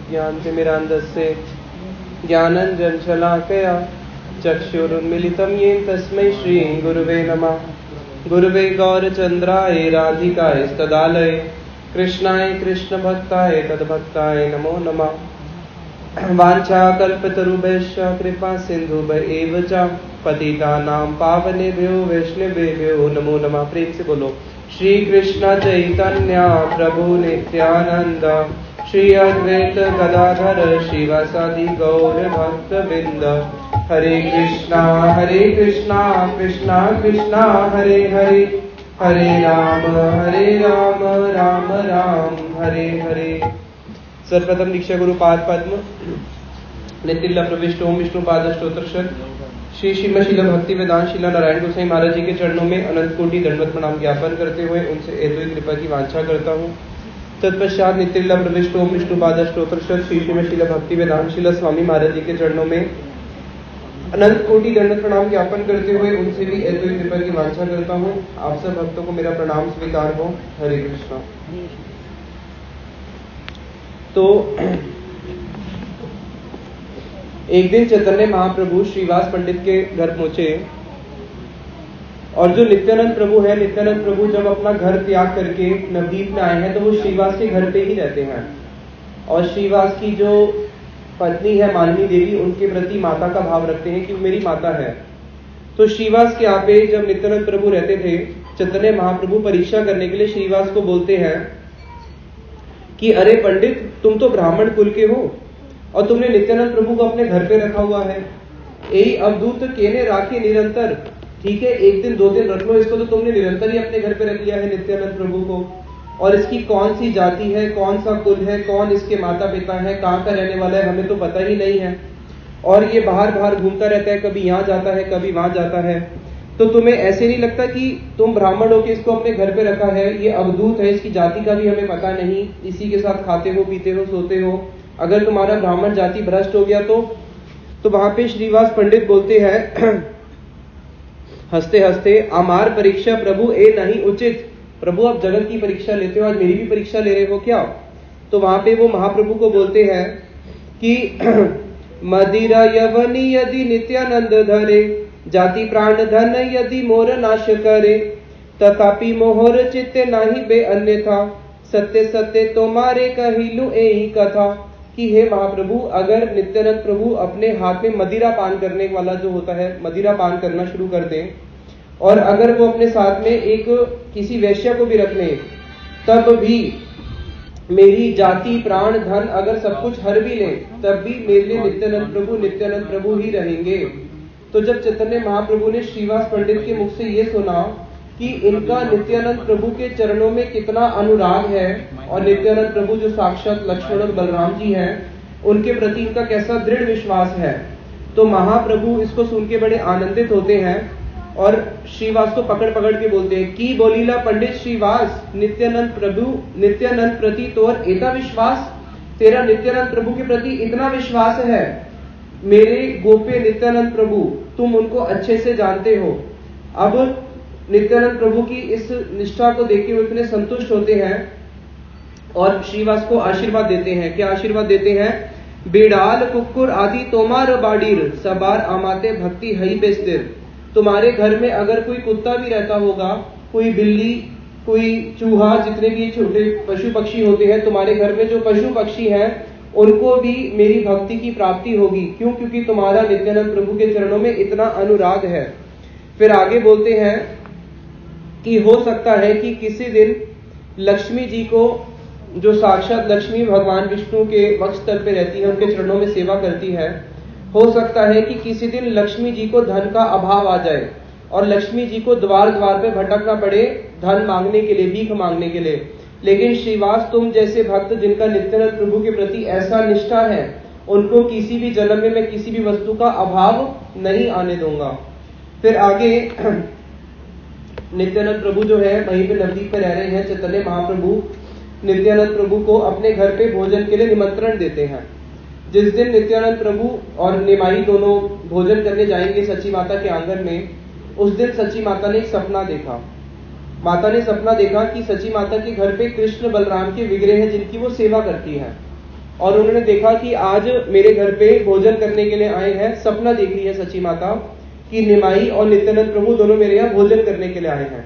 ज्ञानतिमिरान्धस्य ज्ञानाञ्जनशलाकया चक्षुरुन्मीलितं येन तस्मै श्रीगुरुवे नमः। गुरुवे गौरचन्द्राय राधिकाय तदालये कृष्णाय कृष्णभक्ताय तद्भक्ताय नमो नमः। वाञ्छाकल्पतरुभ्यश्च कृपा सिन्धुभ्य एव च पतितानां पावनेभ्यो वैष्णवेभ्यो नमो नमः। प्रेम से बोलो श्री कृष्ण चैतन्य प्रभु नित्यानंद श्री अद्वैत गदाधर श्रीवासादि गौर भक्तवृंद। हरे कृष्णा कृष्णा कृष्णा हरे हरे, हरे राम राम राम हरे हरे। सर्वप्रथम दीक्षा गुरु पाद पद्म नितिल्ला प्रविष्ट ओम विष्णु पाद स्तोत्र श्री श्रीमशील भक्ति वेदांत शिला नारायण गोसाई महाराज जी के चरणों में अनंत कोटि दंडवत प्रणाम ज्ञापन करते हुए उनसे ऐसी कृपा की वांछा करता हूँ। तत्पश्चात नितिल्ला प्रविष्ट ओम विष्णु पाद स्तोत्र श्री श्रीमशील भक्ति वेदांत शिला स्वामी महाराज जी के चरणों में अनंत कोटि दंडवत प्रणाम ज्ञापन करते हुए उनसे भी ऐसी कृपा की वांछा करता हूँ। आप सब भक्तों को मेरा प्रणाम स्वीकार हो। हरे कृष्णा। तो एक दिन चैतन्य महाप्रभु श्रीवास पंडित के घर पहुंचे और जो नित्यानंद प्रभु है, नित्यानंद प्रभु जब अपना घर त्याग करके नवदीप में आए हैं तो वो श्रीवास के घर पे ही रहते हैं और श्रीवास की जो पत्नी है मालिनी देवी उनके प्रति माता का भाव रखते हैं कि वो मेरी माता है। तो श्रीवास के यहाँ पे जब नित्यानंद प्रभु रहते थे, चैतन्य महाप्रभु परीक्षा करने के लिए श्रीवास को बोलते हैं कि अरे पंडित, तुम तो ब्राह्मण कुल के हो और तुमने नित्यानंद प्रभु को अपने घर पे रखा हुआ है। यही अवधूत केने राखे निरंतर। ठीक है, एक दिन दो दिन रख लो इसको, तो तुमने निरंतर ही अपने घर पे रख लिया है नित्यानंद प्रभु को। और इसकी कौन सी जाति है, कौन सा कुल है, कौन इसके माता पिता है, कहाँ का रहने वाला है, हमें तो पता ही नहीं है। और ये बाहर बाहर घूमता रहता है, कभी यहाँ जाता है कभी वहां जाता है। तो तुम्हें ऐसे नहीं लगता कि तुम ब्राह्मण हो के इसको अपने घर पे रखा है? ये अवधूत है, इसकी जाति का भी हमें पता नहीं, इसी के साथ खाते हो पीते हो सोते हो। अगर तुम्हारा ब्राह्मण जाति भ्रष्ट हो गया तो वहां पे श्रीवास पंडित बोलते हैं हंसते हंसते, आमार परीक्षा प्रभु ए नहीं उचित। प्रभु आप जगत की परीक्षा लेते हो, आज मेरी भी परीक्षा ले रहे हो क्या? तो वहां पे वो महाप्रभु को बोलते हैं कि मदिरा यवनी यदि नित्यानंद धरे, जाति प्राण धन यदि मोर नाश करे, तथापि मोहर चित्ते नहीं बे अन्यथा, सत्य सत्य तुम्हारे कहिलु एही कथा। कि हे महाप्रभु, अगर नित्यानंद प्रभु अपने हाथ में मदिरा पान करने वाला जो होता है मदिरा पान करना शुरू कर दें और अगर वो अपने साथ में एक किसी वैश्य को भी रख लें, तब भी मेरी जाति प्राण धन अगर सब कुछ हर भी लें, तब भी मेरे लिए नित्यानंद प्रभु ही रहेंगे। तो जब चैतन्य महाप्रभु ने श्रीवास पंडित के मुख से ये सुना कि इनका नित्यानंद प्रभु के चरणों में कितना अनुराग है और नित्यानंद प्रभु जो साक्षात लक्ष्मण और बलराम जी हैं उनके प्रति इनका कैसा दृढ़ विश्वास है, तो महाप्रभु इसको सुन के बड़े आनंदित होते हैं और श्रीवास को पकड़ पकड़ के बोलते हैं कि बोलीला पंडित श्रीवास, नित्यानंद प्रति तोर एता विश्वास, तेरा नित्यानंद प्रभु के प्रति इतना विश्वास है। मेरे गोपे नित्यानंद प्रभु, तुम उनको अच्छे से जानते हो। अब नित्यानंद प्रभु की इस निष्ठा को देख के वो इतने संतुष्ट होते हैं और श्रीवास को आशीर्वाद देते हैं। क्या आशीर्वाद देते हैं? बेडाल कुक्कुर आदि तोमार बाडीर सबार आमाते भक्ति हई बेस्तिर। तुम्हारे घर में अगर कोई कुत्ता भी रहता होगा, कोई बिल्ली, कोई चूहा, जितने भी छोटे पशु पक्षी होते हैं, तुम्हारे घर में जो पशु पक्षी हैं उनको भी मेरी भक्ति की प्राप्ति होगी। क्यों? क्योंकि तुम्हारा नित्यानंद प्रभु के चरणों में इतना अनुराग है। फिर आगे बोलते हैं कि हो सकता है कि किसी दिन लक्ष्मी जी को, जो साक्षात लक्ष्मी भगवान विष्णु के वक्षस्थल पे रहती है, उनके चरणों में सेवा करती है, हो सकता है कि किसी दिन लक्ष्मी जी को धन का अभाव आ जाए और लक्ष्मी जी को द्वार द्वार पे भटकना पड़े धन मांगने के लिए, भीख मांगने के लिए। लेकिन श्रीवास, तुम जैसे भक्त जिनका नित्यानंद प्रभु के प्रति ऐसा निष्ठा है, उनको किसी भी जन्म में मैं किसी भी वस्तु का अभाव नहीं आने दूंगा। फिर आगे नित्यानंद प्रभु जो है वहीं पे नवदीप पे रह रहे हैं। चैतन्य महाप्रभु नित्यानंद प्रभु को अपने घर पे भोजन के लिए निमंत्रण देते हैं। जिस दिन नित्यानंद प्रभु और निमाई दोनों भोजन करने जाएंगे सची माता के आंगन में, उस दिन सची माता ने एक सपना देखा माता ने सपना देखा कि सची माता के घर पे कृष्ण बलराम के विग्रह हैं जिनकी वो सेवा करती है, और उन्होंने देखा कि आज मेरे घर पे भोजन करने के लिए आए हैं। सपना देख रही है सची माता कि निमाई और नित्यानंद प्रभु दोनों मेरे यहाँ भोजन करने के लिए आए हैं।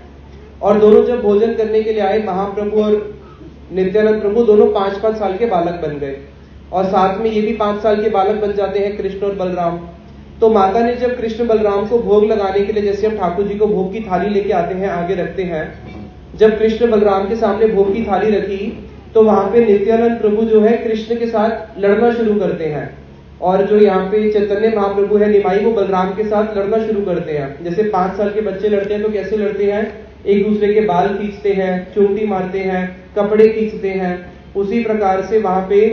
और दोनों जब भोजन करने के लिए आए, महाप्रभु और नित्यानंद प्रभु दोनों 5-5 साल के बालक बन गए, और साथ में ये भी 5 साल के बालक बन जाते हैं, कृष्ण और बलराम। तो माता ने जब कृष्ण बलराम को भोग लगाने के लिए, जैसे हम ठाकुर जी को भोग की थाली लेके आते हैं, आगे रखते हैं, जब कृष्ण बलराम के सामने भोग की थाली रखी तो वहां पे नित्यानंद प्रभु जो है कृष्ण के साथ लड़ना शुरू करते हैं, और जो यहाँ पे चैतन्य महाप्रभु है निमाई, वो बलराम के साथ लड़ना शुरू करते हैं। जैसे 5 साल के बच्चे लड़ते हैं तो कैसे लड़ते हैं, एक दूसरे के बाल खींचते हैं, चूंटी मारते हैं, कपड़े खींचते हैं, उसी प्रकार से वहां पे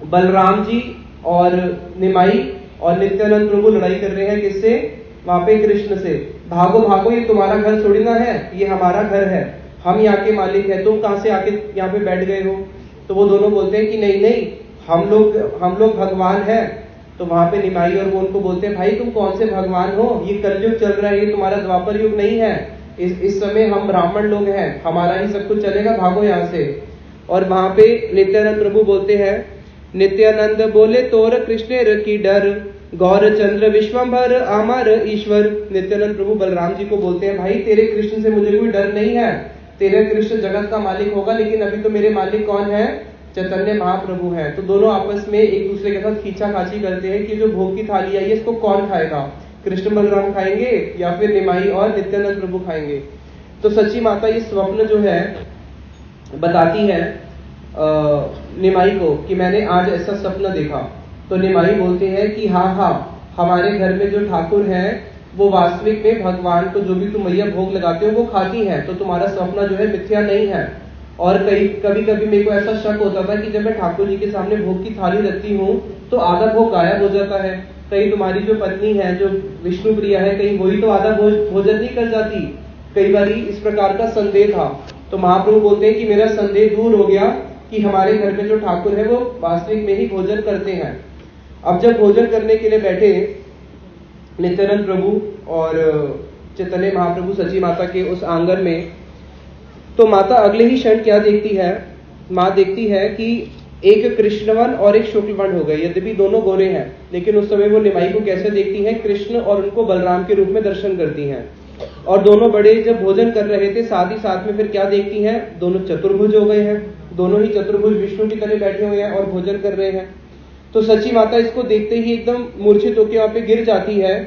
बलराम जी और निमाई और नित्यानंद प्रभु लड़ाई कर रहे हैं। किससे? वहां पे कृष्ण से। भागो भागो, ये तुम्हारा घर थोड़ी ना है, ये हमारा घर है, हम यहाँ के मालिक हैं, तुम कहां से आके यहाँ पे बैठ गए हो? तो वो दोनों बोलते हैं कि नहीं नहीं, हम लोग भगवान हैं। तो वहां पे निमाई और वो उनको बोलते हैं, भाई तुम कौन से भगवान हो, ये कलयुग चल रहा है, ये तुम्हारा द्वापर युग नहीं है, इस समय हम ब्राह्मण लोग हैं, हमारा ही सब कुछ चलेगा, भागो यहाँ से। और वहां पे नित्यानंद प्रभु बोलते हैं, नित्यानंद बोले तोर कृष्ण की डर, गौर चंद्र विश्वंभर अमर ईश्वर। नित्यानंद प्रभु बलराम जी को बोलते हैं, भाई तेरे कृष्ण से मुझे कोई डर नहीं है, तेरे कृष्ण जगत का मालिक होगा, लेकिन अभी तो मेरे मालिक कौन है? चैतन्य महाप्रभु हैं। तो दोनों आपस में एक दूसरे के साथ खींचाखाची करते हैं कि जो भोग की थाली आई है इसको कौन खाएगा, कृष्ण बलराम खाएंगे या फिर निमाई और नित्यानंद प्रभु खाएंगे। तो सच्ची माता ये स्वप्न जो है बताती है निमाई को कि मैंने आज ऐसा सपना देखा। तो निमाई बोलते हैं कि हाँ, हमारे घर में जो ठाकुर है वो वास्तविक में भगवान को जो भी तुम मैया भोग लगाते हो वो खाती है, तो तुम्हारा सपना जो है मिथ्या नहीं है। और कभी कभी मेरे को ऐसा शक होता था कि जब मैं ठाकुर जी के सामने भोग की थाली रखती हूँ तो आधा भोग गायब हो जाता है, कहीं तुम्हारी जो पत्नी है जो विष्णु प्रिया है, कहीं वही तो आधा भोजन नहीं कर जाती। कई बार इस प्रकार का संदेह था। तो महाप्रभु बोलते हैं कि मेरा संदेह दूर हो गया कि हमारे घर में जो ठाकुर है वो वास्तविक में ही भोजन करते हैं। अब जब भोजन करने के लिए बैठे नित्यानंद प्रभु और चैतन्य महाप्रभु सची माता के उस आंगन में, तो माता अगले ही क्षण क्या देखती है? माँ देखती है कि एक कृष्णवन और एक शुक्लवन हो गए। यद्यपि दोनों गोरे हैं, लेकिन उस समय वो निमाई को कैसे देखती है? कृष्ण और उनको बलराम के रूप में दर्शन करती हैं। और दोनों बड़े जब भोजन कर रहे थे साथ ही साथ में फिर क्या देखती हैं? दोनों चतुर्भुज हो गए हैं, दोनों ही चतुर्भुज विष्णु की तरह बैठे हुए हैं और भोजन कर रहे हैं। तो सची माता इसको देखते ही एकदम मूर्छित होकर वहां पे गिर जाती है।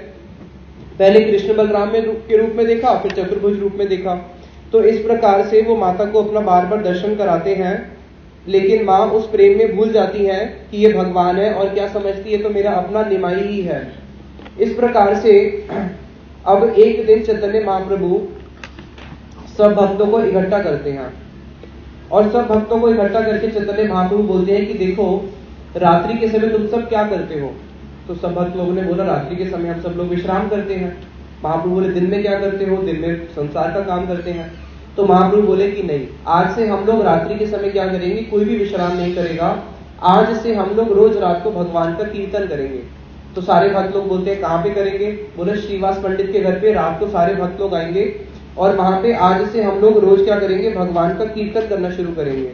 पहले कृष्ण बलराम के रूप में देखा, फिर चतुर्भुज रूप में देखा। तो इस प्रकार से वो माता को अपना बार बार दर्शन कराते हैं, लेकिन माँ उस प्रेम में भूल जाती है कि ये भगवान है और क्या समझती है, तो मेरा अपना निमाई ही है। इस प्रकार से अब एक दिन चैतन्य महाप्रभु सब भक्तों को इकट्ठा करते हैं, और सब भक्तों को इकट्ठा करके चैतन्य महाप्रभु बोलते हैं कि देखो रात्रि के समय तुम सब क्या करते हो? तो सब भक्त लोगों ने बोला रात्रि के समय हम सब लोग विश्राम करते हैं। महाप्रभु बोले दिन में क्या करते हो? दिन में संसार का काम करते हैं। तो महाप्रभु बोले कि नहीं, आज से हम लोग रात्रि के समय क्या करेंगे? कोई भी विश्राम नहीं करेगा, आज से हम लोग रोज रात को भगवान का कीर्तन करेंगे। तो सारे भक्त लोग बोलते हैं कहाँ पे करेंगे? बोले श्रीवास पंडित के घर पे रात को सारे भक्त लोग आएंगे और वहां पे आज से हम लोग रोज क्या करेंगे? भगवान का कीर्तन करना शुरू करेंगे।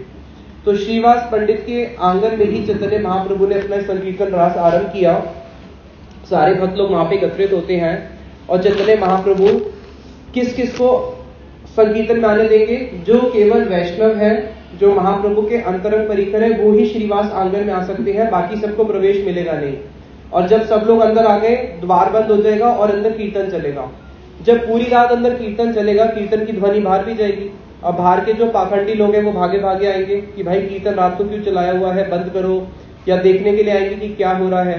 तो श्रीवास पंडित के आंगन में ही चैतन्य महाप्रभु ने अपना संकीर्तन रास आरंभ किया। सारे भक्त लोग वहां पे एकत्रित होते हैं और चैतन्य महाप्रभु किस किस को संकीर्तन में आने देंगे? जो केवल वैष्णव है, जो महाप्रभु के अंतरंग परिकर है, वो ही श्रीवास आंगन में आ सकते हैं, बाकी सबको प्रवेश मिलेगा नहीं। और जब सब लोग अंदर आ गए, द्वार बंद हो जाएगा और अंदर कीर्तन चलेगा। जब पूरी रात अंदर कीर्तन चलेगा, कीर्तन की ध्वनि बाहर भी जाएगी, और बाहर के जो पाखंडी लोग हैं वो भागे भागे आएंगे कि भाई कीर्तन रात को क्यों चलाया हुआ है, बंद करो, या देखने के लिए आएंगे कि क्या हो रहा है।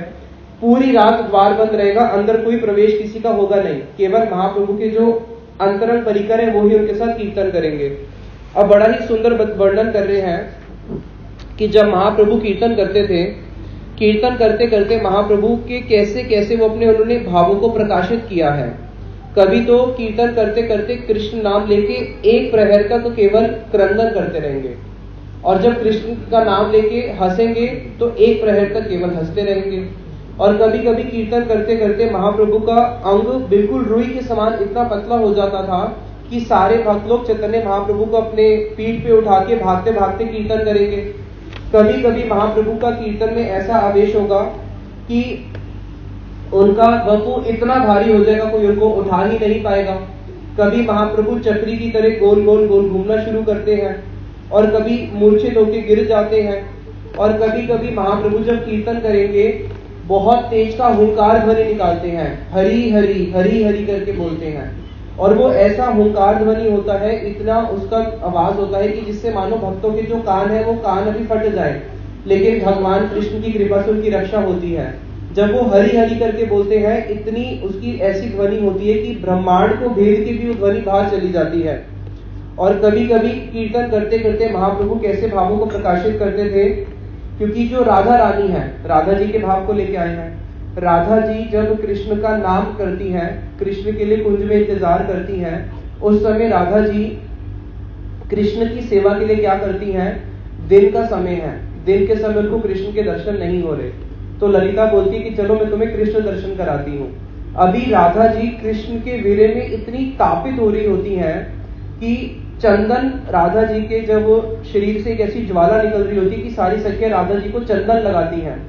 पूरी रात द्वार बंद रहेगा, अंदर कोई प्रवेश किसी का होगा नहीं, केवल महाप्रभु के जो अंतरंग परिकर है वो ही उनके साथ कीर्तन करेंगे। अब बड़ा ही सुंदर वर्णन कर रहे हैं कि जब महाप्रभु कीर्तन करते थे, कीर्तन करते करते महाप्रभु के कैसे कैसे वो उन्होंने भावों को प्रकाशित किया है। कभी तो कीर्तन करते करते कृष्ण नाम लेके एक प्रहर का तो केवल क्रंदन करते रहेंगे, और जब कृष्ण का नाम लेके हंसेंगे तो एक प्रहर तक केवल हंसते रहेंगे। और कभी कभी कीर्तन करते करते महाप्रभु का अंग बिल्कुल रुई के समान इतना पतला हो जाता था कि सारे भक्त लोग चैतन्य महाप्रभु को अपने पीठ पे उठा के भागते भागते कीर्तन करेंगे। कभी कभी महाप्रभु का कीर्तन में ऐसा आवेश होगा कि उनका वपु इतना भारी हो जाएगा कोई उनको उठा ही नहीं पाएगा। कभी महाप्रभु चक्री की तरह गोल गोल गोल घूमना शुरू करते हैं और कभी मूर्छित होकर गिर जाते हैं। और कभी कभी महाप्रभु जब कीर्तन करेंगे बहुत तेज का हुंकार ध्वनि निकालते हैं, हरी हरी हरी हरी करके बोलते हैं। और वो ऐसा हुंकार ध्वनि होता है, इतना उसका आवाज होता है कि जिससे मानो भक्तों के जो कान है वो कान अभी फट जाए, लेकिन भगवान कृष्ण की कृपा से उनकी रक्षा होती है। जब वो हरी हरी करके बोलते हैं इतनी उसकी ऐसी ध्वनि होती है कि ब्रह्मांड को भेद के भी वो ध्वनि बाहर चली जाती है। और कभी कभी कीर्तन करते करते महाप्रभु कैसे भावों को प्रकाशित करते थे, क्योंकि जो राधा रानी है, राधा जी के भाव को लेके आए हैं। राधा जी जब कृष्ण का नाम करती हैं, कृष्ण के लिए कुंज में इंतजार करती हैं, उस समय राधा जी कृष्ण की सेवा के लिए क्या करती हैं, दिन का समय है, दिन के समय उनको कृष्ण के दर्शन नहीं हो रहे, तो ललिता बोलती है कि चलो मैं तुम्हें कृष्ण दर्शन कराती हूँ। अभी राधा जी कृष्ण के वीरे में इतनी तापित हो रही होती हैं कि चंदन राधा जी के जब शरीर से एक ऐसी ज्वाला निकल रही होती है कि सारी सखियां राधा जी को चंदन लगाती हैं।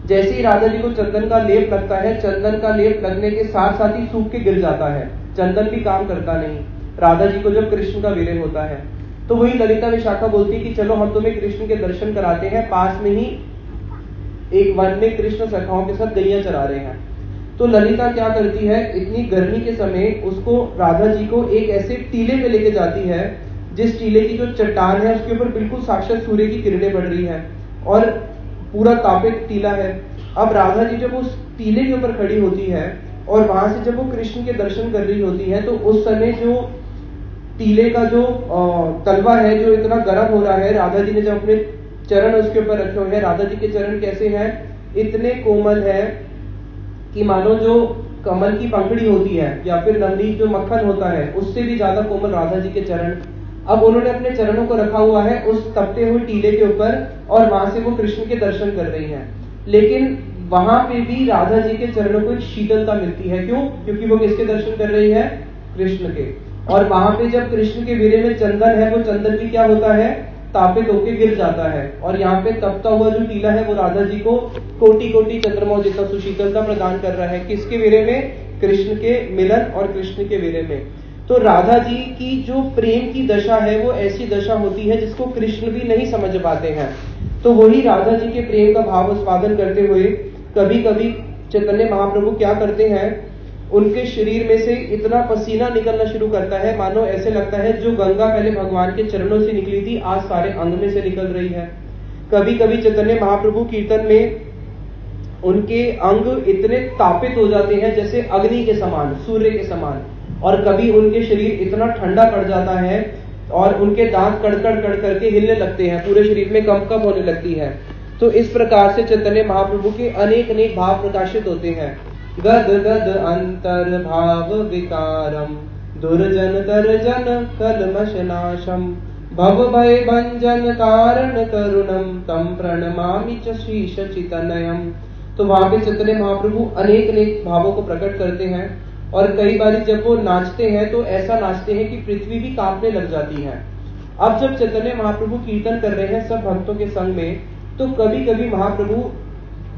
जैसे ही राधा जी को चंदन का लेप लगता है, चंदन का लेप लगने के साथ साथ ही सूख के गिर जाता है, चंदन भी काम करता नहीं राधा जी को जब कृष्ण का वीर्य होता है। तो वही ललिता विशाखा बोलती है कि चलो हम तुम्हें कृष्ण के दर्शन कराते हैं। पास में ही एक वन में कृष्ण सखाओं के साथ गैया चरा रहे हैं। तो ललिता क्या करती है, इतनी गर्मी के समय उसको राधा जी को एक ऐसे टीले पे लेके जाती है जिस टीले की जो चट्टान है उसके ऊपर बिल्कुल साक्षात सूर्य की किरणें पड़ रही है और पूरा तापित टीला है। अब राधा जी जब उस टीले के ऊपर खड़ी होती है और वहां से जब वो कृष्ण के दर्शन कर रही होती है, तो उस समय जो टीले का जो तलवा है जो इतना गर्म हो रहा है, राधा जी ने जब अपने चरण उसके ऊपर रखे हुए हैं, राधा जी के चरण कैसे हैं, इतने कोमल है कि मानो जो कमल की पंखड़ी होती है या फिर नवनीत जो मक्खन होता है उससे भी ज्यादा कोमल राधा जी के चरण। अब उन्होंने अपने चरणों को रखा हुआ है उस तपते हुए टीले के ऊपर और वहां से वो कृष्ण के दर्शन कर रही हैं। लेकिन वहां पे भी राधा जी के चरणों को एक शीतलता मिलती है। क्यों? क्योंकि वो किसके दर्शन कर रही है, कृष्ण के। और वहां पे जब कृष्ण के वीरे में चंदन है, वो चंदन भी क्या होता है, तापित होकर गिर जाता है। और यहाँ पे तपता हुआ जो टीला है वो राधा जी को कोटि कोटि चंद्रमा जितना सुशीतलता प्रदान कर रहा है। किसके वीरे में, कृष्ण के मिलन और कृष्ण के वीरे में। तो राधा जी की जो प्रेम की दशा है वो ऐसी दशा होती है जिसको कृष्ण भी नहीं समझ पाते हैं। तो वही राधा जी के प्रेम का भाव उत्पादन करते हुए कभी कभी चैतन्य महाप्रभु क्या करते हैं, उनके शरीर में से इतना पसीना निकलना शुरू करता है मानो ऐसे लगता है जो गंगा पहले भगवान के चरणों से निकली थी आज सारे अंग में से निकल रही है। कभी कभी चैतन्य महाप्रभु कीर्तन में उनके अंग इतने तापित हो जाते हैं जैसे अग्नि के समान, सूर्य के समान। और कभी उनके शरीर इतना ठंडा पड़ जाता है और उनके दांत कड़कड़ कड़ करके हिलने लगते हैं, पूरे शरीर में कंप होने लगती है। तो इस प्रकार से चैतन्य महाप्रभु के अनेक अनेक भाव प्रकाशित होते हैं। गद गद अंतर भाव विकारम दुर्जन दर्जन कलमशनाशम भव भय भंजन कारण करुणम तम प्रणमामि च शीश चितनयम। तो वहां पे चैतन्य महाप्रभु अनेक अनेक भावों को प्रकट करते हैं। और कई बार जब वो नाचते हैं तो ऐसा नाचते हैं कि पृथ्वी भी कांपने लग जाती है। अब जब चैतन्य महाप्रभु कीर्तन कर रहे हैं सब भक्तों के संग में, तो कभी कभी महाप्रभु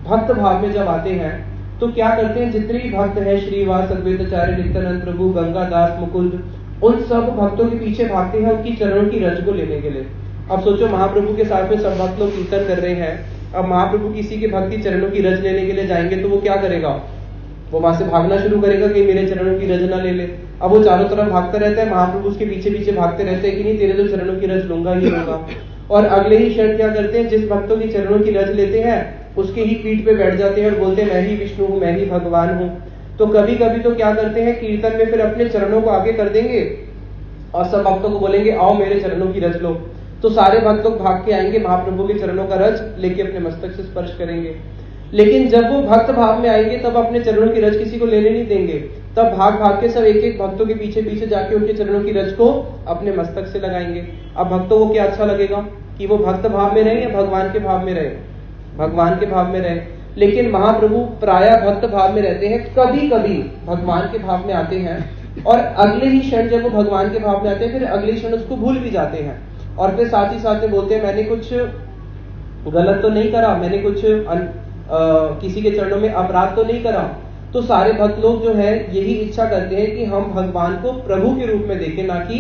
भक्त भाव में जब आते हैं तो क्या करते हैं, जितने भी भक्त हैं, श्रीवास अद्वैताचार्य नित्यानंद प्रभु गंगादास मुकुंद, उन सब भक्तों के पीछे भागते हैं उनकी चरणों की रज को लेने के लिए। अब सोचो महाप्रभु के साथ में सब भक्त लोग कीर्तन कर रहे हैं, अब महाप्रभु किसी के भक्त की चरणों की रज लेने के लिए जाएंगे तो वो क्या करेगा, वो वहां से भागना शुरू करेगा कि मेरे चरणों की रज ना ले ले। अब वो चारों तरफ भागता रहता है, महाप्रभु उसके पीछे पीछे भागते रहते हैं कि नहीं तेरे तो चरणों की रज लूंगा ही लूंगा। और अगले ही क्षण क्या करते हैं, जिस भक्तों की चरणों की रज लेते हैं उसके ही पीठ पे बैठ जाते हैं और बोलते हैं मैं ही विष्णु हूँ, मैं ही भगवान हूँ। तो कभी कभी तो क्या करते हैं, कीर्तन में फिर अपने चरणों को आगे कर देंगे और सब भक्तों को बोलेंगे आओ मेरे चरणों की रज लो। तो सारे भक्त लोग भाग के आएंगे, महाप्रभु के चरणों का रज लेके अपने मस्तक से स्पर्श करेंगे। लेकिन जब वो भक्त भाव में आएंगे तब अपने चरणों की रज किसी को लेने नहीं देंगे, तब भाग भाग के सब एक एक भक्तों के पीछे पीछे जाके उनके चरणों की रज को अपने मस्तक से लगाएंगे। अब भक्तों को क्या अच्छा लगेगा कि वो भक्त भाव में रहे या भगवान के भाव में रहे, भगवान के भाव में रहे। लेकिन महाप्रभु प्रायः भक्त भाव में रहते हैं, कभी कभी भगवान के भाव में आते हैं। और अगले ही क्षण जब वो भगवान के भाव में आते हैं, फिर अगले क्षण उसको भूल भी जाते हैं, और फिर साथ ही साथ में बोलते हैं मैंने कुछ गलत तो नहीं करा, मैंने कुछ किसी के चरणों में अपराध तो नहीं करा। तो सारे भक्त लोग जो है यही इच्छा करते हैं कि हम भगवान को प्रभु के रूप में देखें, ना कि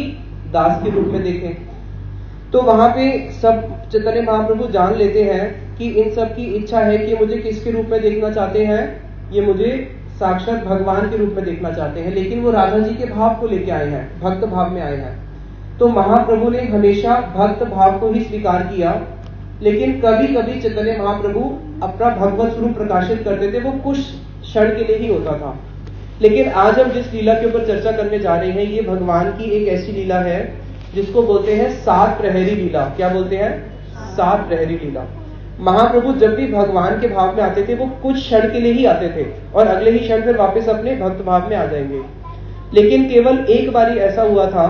दास के रूप में देखें। तो वहां पे सब चैतन्य महाप्रभु जान लेते हैं कि इन सब की इच्छा है कि मुझे किसके रूप में देखना चाहते हैं, ये मुझे साक्षात भगवान के रूप में देखना चाहते हैं, लेकिन वो राधा जी के भाव को लेके आए हैं, भक्त भाव में आए हैं। तो महाप्रभु ने हमेशा भक्त भाव को ही स्वीकार किया, लेकिन कभी कभी चैतन्य महाप्रभु अपना भगवत स्वरूप प्रकाशित करते थे, वो कुछ क्षण के लिए ही होता था। लेकिन आज हम जिस लीला के ऊपर चर्चा करने जा रहे हैं, ये भगवान की एक ऐसी लीला है जिसको बोलते हैं सात प्रहरी लीला। क्या बोलते हैं? सात प्रहरी लीला। महाप्रभु जब भी भगवान के भाव में आते थे, वो कुछ क्षण के लिए ही आते थे और अगले ही क्षण फिर वापस अपने भक्त भाव में आ जाएंगे। लेकिन केवल एक बारी ऐसा हुआ था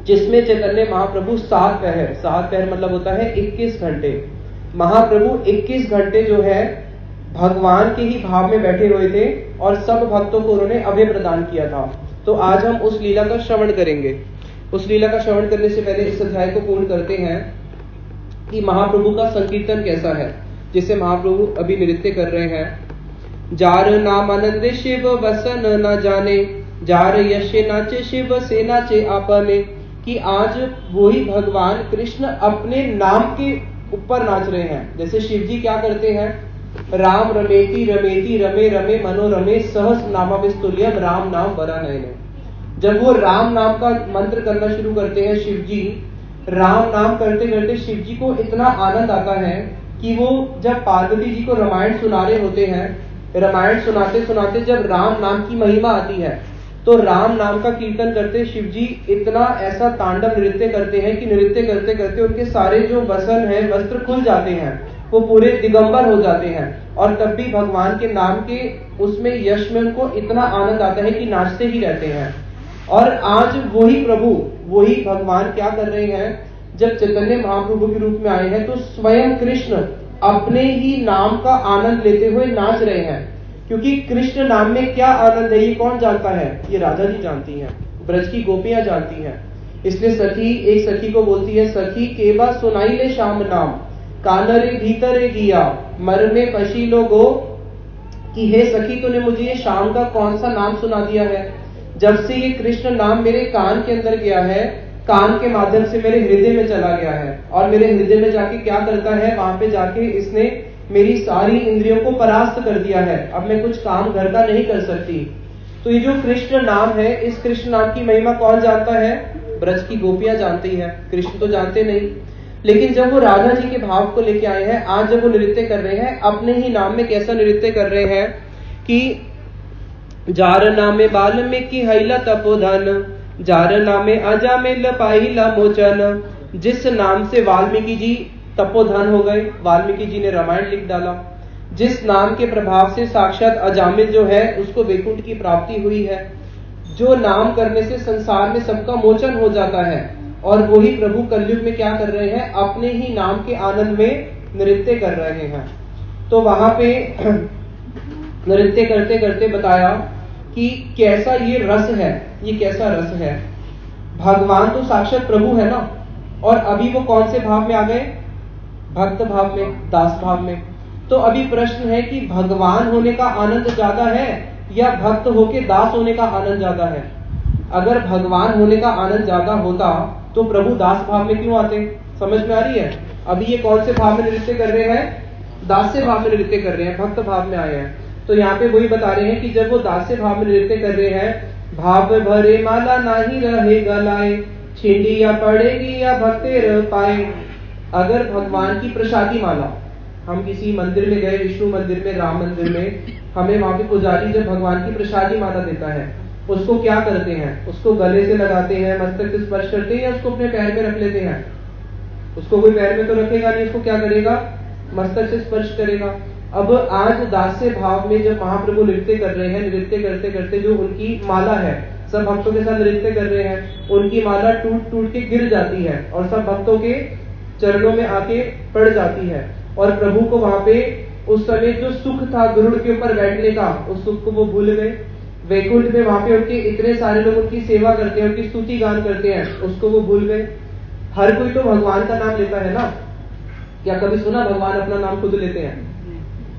जिसमें चैतन्य महाप्रभु सात पहर मतलब होता है 21 घंटे, महाप्रभु 21 घंटे जो है भगवान के ही भाव में बैठे हुए थे और सब भक्तों को उन्होंने अभय प्रदान किया था। तो आज हम उस लीला का श्रवण करेंगे। उस लीला का श्रवण करने से पहले इस अध्याय को पूर्ण करते हैं कि महाप्रभु का संकीर्तन कैसा है, जिसे महाप्रभु अभी नृत्य कर रहे हैं। जार नाम आनंद शिव वसन न जाने, जार यश नाचे शिव से नाचे आपने, कि आज वही भगवान कृष्ण अपने नाम के ऊपर नाच रहे हैं। जैसे शिव जी क्या करते हैं, राम रमेति रमेति रमे रमे मनोरमे सहस नामाविस्तुल्यम राम नाम वरा नयने। जब वो राम नाम का मंत्र करना शुरू करते हैं शिव जी, राम नाम करते करते शिव जी को इतना आनंद आता है कि वो जब पार्वती जी को रामायण सुना रहे होते हैं, रामायण सुनाते सुनाते जब राम नाम की महिमा आती है, तो राम नाम का कीर्तन करते शिव जी इतना ऐसा तांडव नृत्य करते हैं कि नृत्य करते करते उनके सारे जो वसन है, वस्त्र खुल जाते हैं, वो पूरे दिगंबर हो जाते हैं। और तब भी भगवान के नाम के उसमें यश में उनको इतना आनंद आता है कि नाचते ही रहते हैं। और आज वही प्रभु, वही भगवान क्या कर रहे हैं, जब चैतन्य महाप्रभु के रूप में आए हैं तो स्वयं कृष्ण अपने ही नाम का आनंद लेते हुए नाच रहे हैं। क्योंकि कृष्ण नाम में क्या आनंद है ये कौन जानता है? ये राधा जी जानती हैं, ब्रज की गोपियां जानती हैं। इसलिए सखी एक सखी को बोलती है, सखी केवा सुनाई ले श्याम नाम, कानरे भीतरे गिया मर में पशी लोगो, कि हे सखी तूने मुझे ये शाम का कौन सा नाम सुना दिया है। जब से ये कृष्ण नाम मेरे कान के अंदर गया है, कान के माध्यम से मेरे हृदय में चला गया है, और मेरे हृदय में जाके क्या करता है, वहां पे जाके इसने मेरी सारी इंद्रियों को परास्त कर दिया है। अब मैं कुछ काम घर का नहीं कर सकती। तो ये जो कृष्ण नाम है, इस कृष्ण नाम की महिमा कौन जानता है? ब्रज की गोपियां जानती है, कृष्ण तो जानते नहीं। लेकिन जब वो राधा जी के भाव को लेके आए हैं, आज जब वो नृत्य कर रहे हैं अपने ही नाम में, कैसा नृत्य कर रहे हैं कि जार नामे वाल्मीकि हैला तपोधन, जार नामे अजामिल पाहिला मोचन। जिस नाम से वाल्मीकि जी तपोधन हो गए, वाल्मीकि जी ने रामायण लिख डाला, जिस नाम के प्रभाव से साक्षात अजामिल जो है उसको वैकुंठ की प्राप्ति हुई है, जो नाम करने से संसार में सबका मोचन हो जाता है, और वही प्रभु कलयुग में क्या कर रहे हैं, अपने ही नाम के आनंद में नृत्य कर रहे हैं। तो वहां पे नृत्य करते करते बताया कि कैसा ये रस है, ये कैसा रस है। भगवान तो साक्षात प्रभु है ना, और अभी वो कौन से भाव में आ गए? भक्त भाव में, दास भाव में। तो अभी प्रश्न है कि भगवान होने का आनंद ज्यादा है या भक्त होके दास होने का आनंद ज्यादा है? अगर भगवान होने का आनंद ज्यादा होता तो प्रभु दास भाव में क्यों आते? समझ में आ रही है? अभी ये कौन से भाव में नृत्य कर रहे हैं? दास्य भाव में नृत्य कर रहे हैं, भक्त भाव में आए हैं। तो यहाँ पे वही बता रहे हैं कि जब वो दास्य भाव में नृत्य कर रहे हैं, भाव भरे माला नाही रहे गलाए, छिंडी या पड़ेगी या भक्ते रह पाए। अगर भगवान की प्रसादी माला, हम किसी मंदिर में गए, विष्णु मंदिर में, राम मंदिर में, हमें वहां पे पुजारी जब भगवान की प्रसादी माला देता है, उसको क्या करते हैं? उसको गले से लगाते हैं, मस्तक से स्पर्श करते हैं, या उसको अपने पैर में रख लेते हैं? उसको कोई पैर में तो रखेगा नहीं, उसको क्या करेगा? मस्तक से स्पर्श करेगा। अब आज दास्य भाव में जब महाप्रभु नृत्य कर रहे हैं, नृत्य करते करते जो उनकी माला है, सब भक्तों के साथ नृत्य कर रहे हैं, उनकी माला टूट टूट के गिर जाती है और सब भक्तों के चरणों में आके पड़ जाती है। और प्रभु को वहां पे उस समय जो सुख था गरुड़ के ऊपर बैठने का, उस सुख को वो भूल गए। वैकुंठ में वहां पे उनके इतने सारे लोग उनकी सेवा करते हैं, उनकी स्तुति गान करते हैं, उसको वो भूल गए। हर कोई तो भगवान का नाम लेता है ना, क्या कभी सुना भगवान अपना नाम खुद लेते हैं?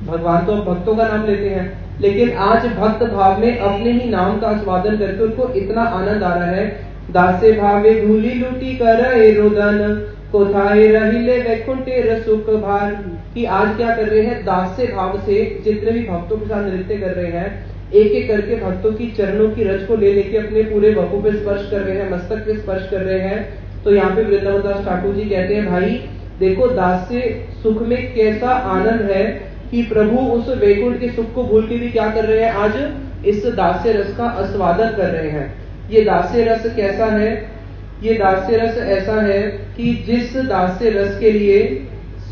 भगवान तो भक्तों का नाम लेते हैं, लेकिन आज भक्त भाव में अपने ही नाम का आस्वादन करके उनको इतना आनंद आ रहा है। दासे भावे धूली लूटी करे रुदन, कोथाए रहिले वैकुंठे रसुख भार, कि आज क्या कर रहे हैं, दास से भाव से जितने भी भक्तों के साथ नृत्य कर रहे हैं, एक एक करके भक्तों की चरणों की रज को ले लेके अपने पूरे वपु पे स्पर्श कर रहे हैं, मस्तक पे स्पर्श कर रहे हैं। तो यहाँ पे वृंदावन दास ठाकुर जी कहते हैं, भाई देखो दास से सुख में कैसा आनंद है कि प्रभु उस वैकुंठ के सुख को भूल के भी क्या कर रहे हैं, आज इस दास्य रस का आस्वादन कर रहे हैं। ये दास्य रस कैसा है? ये दास्य रस ऐसा है कि जिस दास्य रस के लिए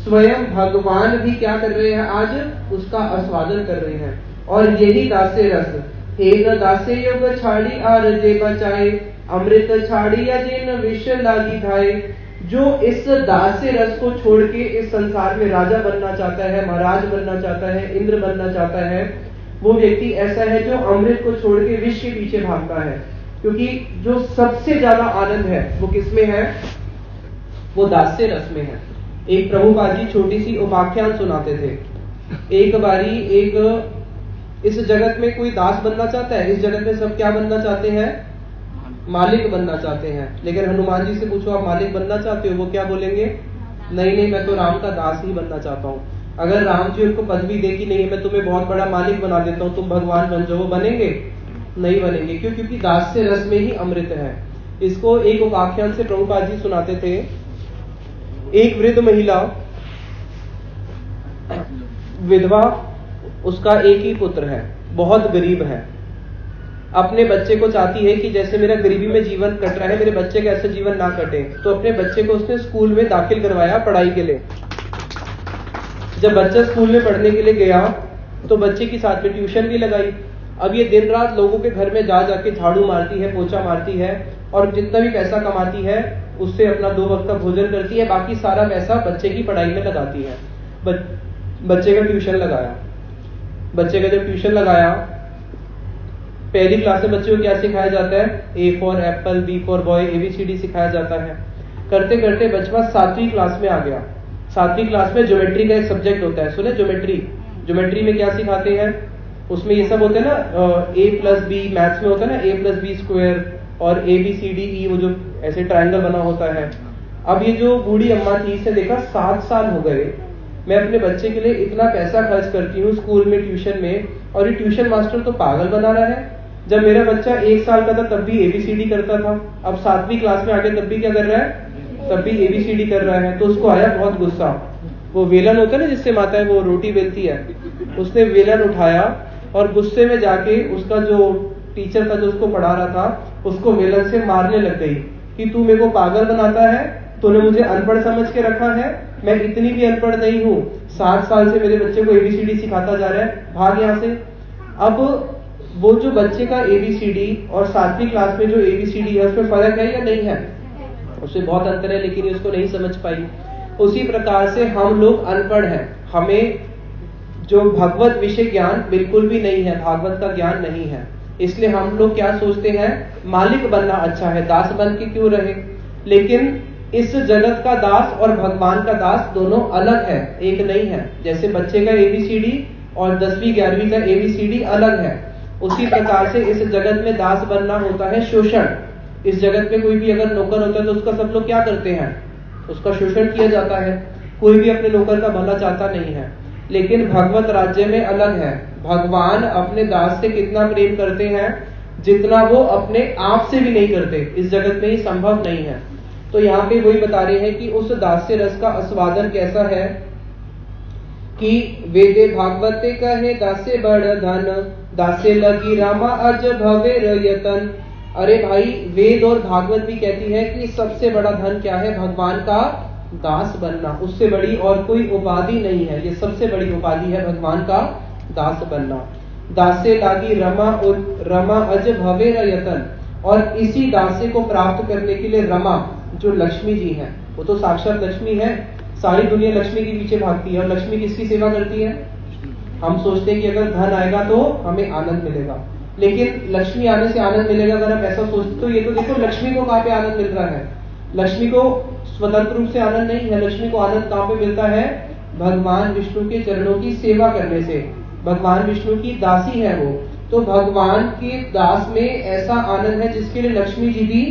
स्वयं भगवान भी क्या कर रहे हैं, आज उसका आस्वादन कर रहे हैं। और यही दास्य रस, हे न दास्य योग छाड़ी आर जे बचाए, अमृत छाड़ी अजिन विष लागी धाए। जो इस दास्य रस को छोड़ के इस संसार में राजा बनना चाहता है, महाराज बनना चाहता है, इंद्र बनना चाहता है, वो व्यक्ति ऐसा है जो अमृत को छोड़ के विष के पीछे भागता है। क्योंकि जो सबसे ज्यादा आनंद है वो किसमें है? वो दास्य रस में है। एक प्रभुपाद जी छोटी सी उपाख्यान सुनाते थे। एक बारी इस जगत में कोई दास बनना चाहता है, इस जगत में सब क्या बनना चाहते हैं? मालिक बनना चाहते हैं। लेकिन हनुमान जी से पूछो आप मालिक बनना चाहते हो, वो क्या बोलेंगे? नहीं नहीं, मैं तो राम का दास ही बनना चाहता हूँ। अगर राम जी उनको पदवी दे कि नहीं मैं तुम्हें बहुत बड़ा मालिक बना देता हूँ, तुम भगवान बन जाओ, वो बनेंगे? नहीं बनेंगे। क्यों? क्योंकि दास से रस में ही अमृत है। इसको एक उपाख्यान से प्रभुपाद जी सुनाते थे। एक वृद्ध महिला, विधवा, उसका एक ही पुत्र है, बहुत गरीब है, अपने बच्चे को चाहती है कि जैसे मेरा गरीबी में जीवन कट रहा है, मेरे बच्चे का ऐसा जीवन ना कटे। तो अपने बच्चे को उसने स्कूल में दाखिल करवाया पढ़ाई के लिए। जब बच्चा स्कूल में पढ़ने के लिए गया तो बच्चे की साथ में ट्यूशन भी लगाई। अब ये दिन रात लोगों के घर में जा जाके झाड़ू मारती है, पोछा मारती है, और जितना भी पैसा कमाती है उससे अपना 2 वक्त का भोजन करती है, बाकी सारा पैसा बच्चे की पढ़ाई में लगाती है। बच्चे का ट्यूशन लगाया। बच्चे का जब ट्यूशन लगाया, पहली क्लास में बच्चे को क्या सिखाया जाता है? A for Apple, B for boy, ABCD सिखाया जाता है। करते करते बच्चा 7वीं क्लास में आ गया। 7वीं क्लास में ज्योमेट्री का एक सब्जेक्ट होता है, सुने ज्योमेट्री? ज्योमेट्री में क्या सिखाते हैं? उसमें ये सब होते हैं ना, A+B, मैथ्स में होता है ना A+B² और ABCDE, वो जो ऐसे ट्रायंगल बना होता है। अब ये जो बूढ़ी अम्मा थी, इसने देखा 7 साल हो गए मैं अपने बच्चे के लिए इतना पैसा खर्च करती हूँ स्कूल में, ट्यूशन में, और ये ट्यूशन मास्टर तो पागल बना रहा है। जब मेरा बच्चा 1 साल का था तब भी ABCD करता था, अब 7वीं क्लास में आके तब भी क्या कर रहा है? तब भी ABCD कर रहा है। तो उसको आया बहुत गुस्सा। वो वेलन होता है ना जिससे माता है वो रोटी बेलती है, उसने वेलन उठाया और गुस्से में जाके उसका जो टीचर था जो उसको पढ़ा रहा था, उसको वेलन से मारने लग गई कि तू मेरे को पागल बनाता है, तूने मुझे अनपढ़ समझ के रखा है, मैं इतनी भी अनपढ़ नहीं हूँ, 7 साल से मेरे बच्चे को ABCD सिखाता जा रहा है, भाग यहाँ से। अब वो जो बच्चे का ABCD और 7वीं क्लास में जो ABCD है उसमें फर्क है या नहीं है? उससे बहुत अंतर है, लेकिन उसको नहीं समझ पाई। उसी प्रकार से हम लोग अनपढ़ हैं, हमें जो भगवत विषय ज्ञान बिल्कुल भी नहीं है, भागवत का ज्ञान नहीं है, इसलिए हम लोग क्या सोचते हैं? मालिक बनना अच्छा है, दास बन के क्यों रहे? लेकिन इस जगत का दास और भगवान का दास दोनों अलग है, एक नहीं है। जैसे बच्चे का ABCD और 10वीं 11वीं का ABCD अलग है, उसी प्रकार से इस जगत में दास बनना होता है शोषण। इस जगत में कोई भी अगर नौकर होता है तो उसका सब लोग क्या करते हैं? उसका शोषण किया जाता है। कोई भी अपने नौकर का भला चाहता नहीं है। लेकिन भगवत राज्य में अलग है। भगवान अपने दास से कितना प्रेम करते हैं, जितना वो अपने आप से भी नहीं करते, इस जगत में ही संभव नहीं है। तो यहाँ पे वही बता रहे हैं कि उस दास्य रस का आस्वादन कैसा है कि वेदे भागवते कहे दास्य बड़ धन, दास्य लगी रामा अज भवे रयतन। अरे भाई, वेद और भागवत भी कहती है कि सबसे बड़ा धन क्या है? भगवान का दास बनना। उससे बड़ी और कोई उपाधि नहीं है, ये सबसे बड़ी उपाधि है भगवान का दास बनना। दास्य लागी रमा अज भवे रयतन। और इसी दास्य को प्राप्त करने के लिए रमा जो लक्ष्मी जी हैं, वो तो साक्षात लक्ष्मी है, सारी दुनिया लक्ष्मी के पीछे भागती है। और लक्ष्मी किसकी सेवा करती है? हम सोचते हैं कि अगर धन आएगा तो हमें आनंद मिलेगा, लेकिन लक्ष्मी आने से आनंद मिलेगा, अगर आप ऐसा सोचते तो ये तो देखो लक्ष्मी को कहाँ पे आनंद मिल रहा है। लक्ष्मी को स्वतंत्र रूप से आनंद नहीं है, लक्ष्मी को आनंद कहाँ पे मिलता है? भगवान विष्णु के चरणों की सेवा करने से। भगवान विष्णु की दासी है वो, तो भगवान के दास में ऐसा आनंद है जिसके लिए लक्ष्मी जी भी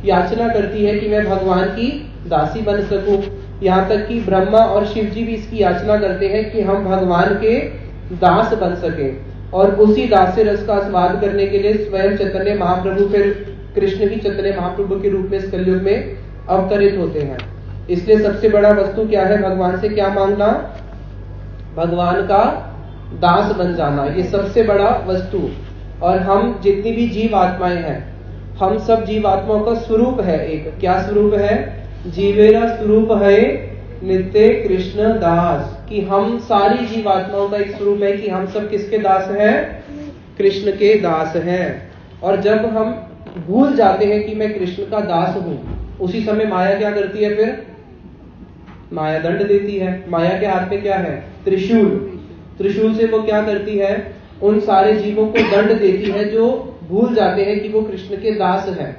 याचना करती है कि मैं भगवान की दासी बन सकूं। यहाँ तक कि ब्रह्मा और शिव जी भी इसकी याचना करते हैं कि हम भगवान के दास बन सके। और उसी दास्य रस का स्वाद करने के लिए स्वयं चैतन्य महाप्रभु फिर कृष्ण भी चैतन्य महाप्रभु के रूप में इस कलयुग में अवतरित होते हैं। इसलिए सबसे बड़ा वस्तु क्या है? भगवान से क्या मांगना? भगवान का दास बन जाना, ये सबसे बड़ा वस्तु। और हम जितनी भी जीव आत्माएं हैं, हम सब जीवात्माओं का स्वरूप है एक। क्या स्वरूप है? जीवेरा स्वरूप है नित्य कृष्ण दास। कि हम सारी जीवात्माओं का एक स्वरूप है कि हम सब किसके दास हैं? कृष्ण के दास हैं। और जब हम भूल जाते हैं कि मैं कृष्ण का दास हूं, उसी समय माया क्या करती है? फिर माया दंड देती है। माया के हाथ में क्या है? त्रिशूल। त्रिशूल से वो क्या करती है? उन सारे जीवों को दंड देती है जो भूल जाते हैं कि वो कृष्ण के दास हैं।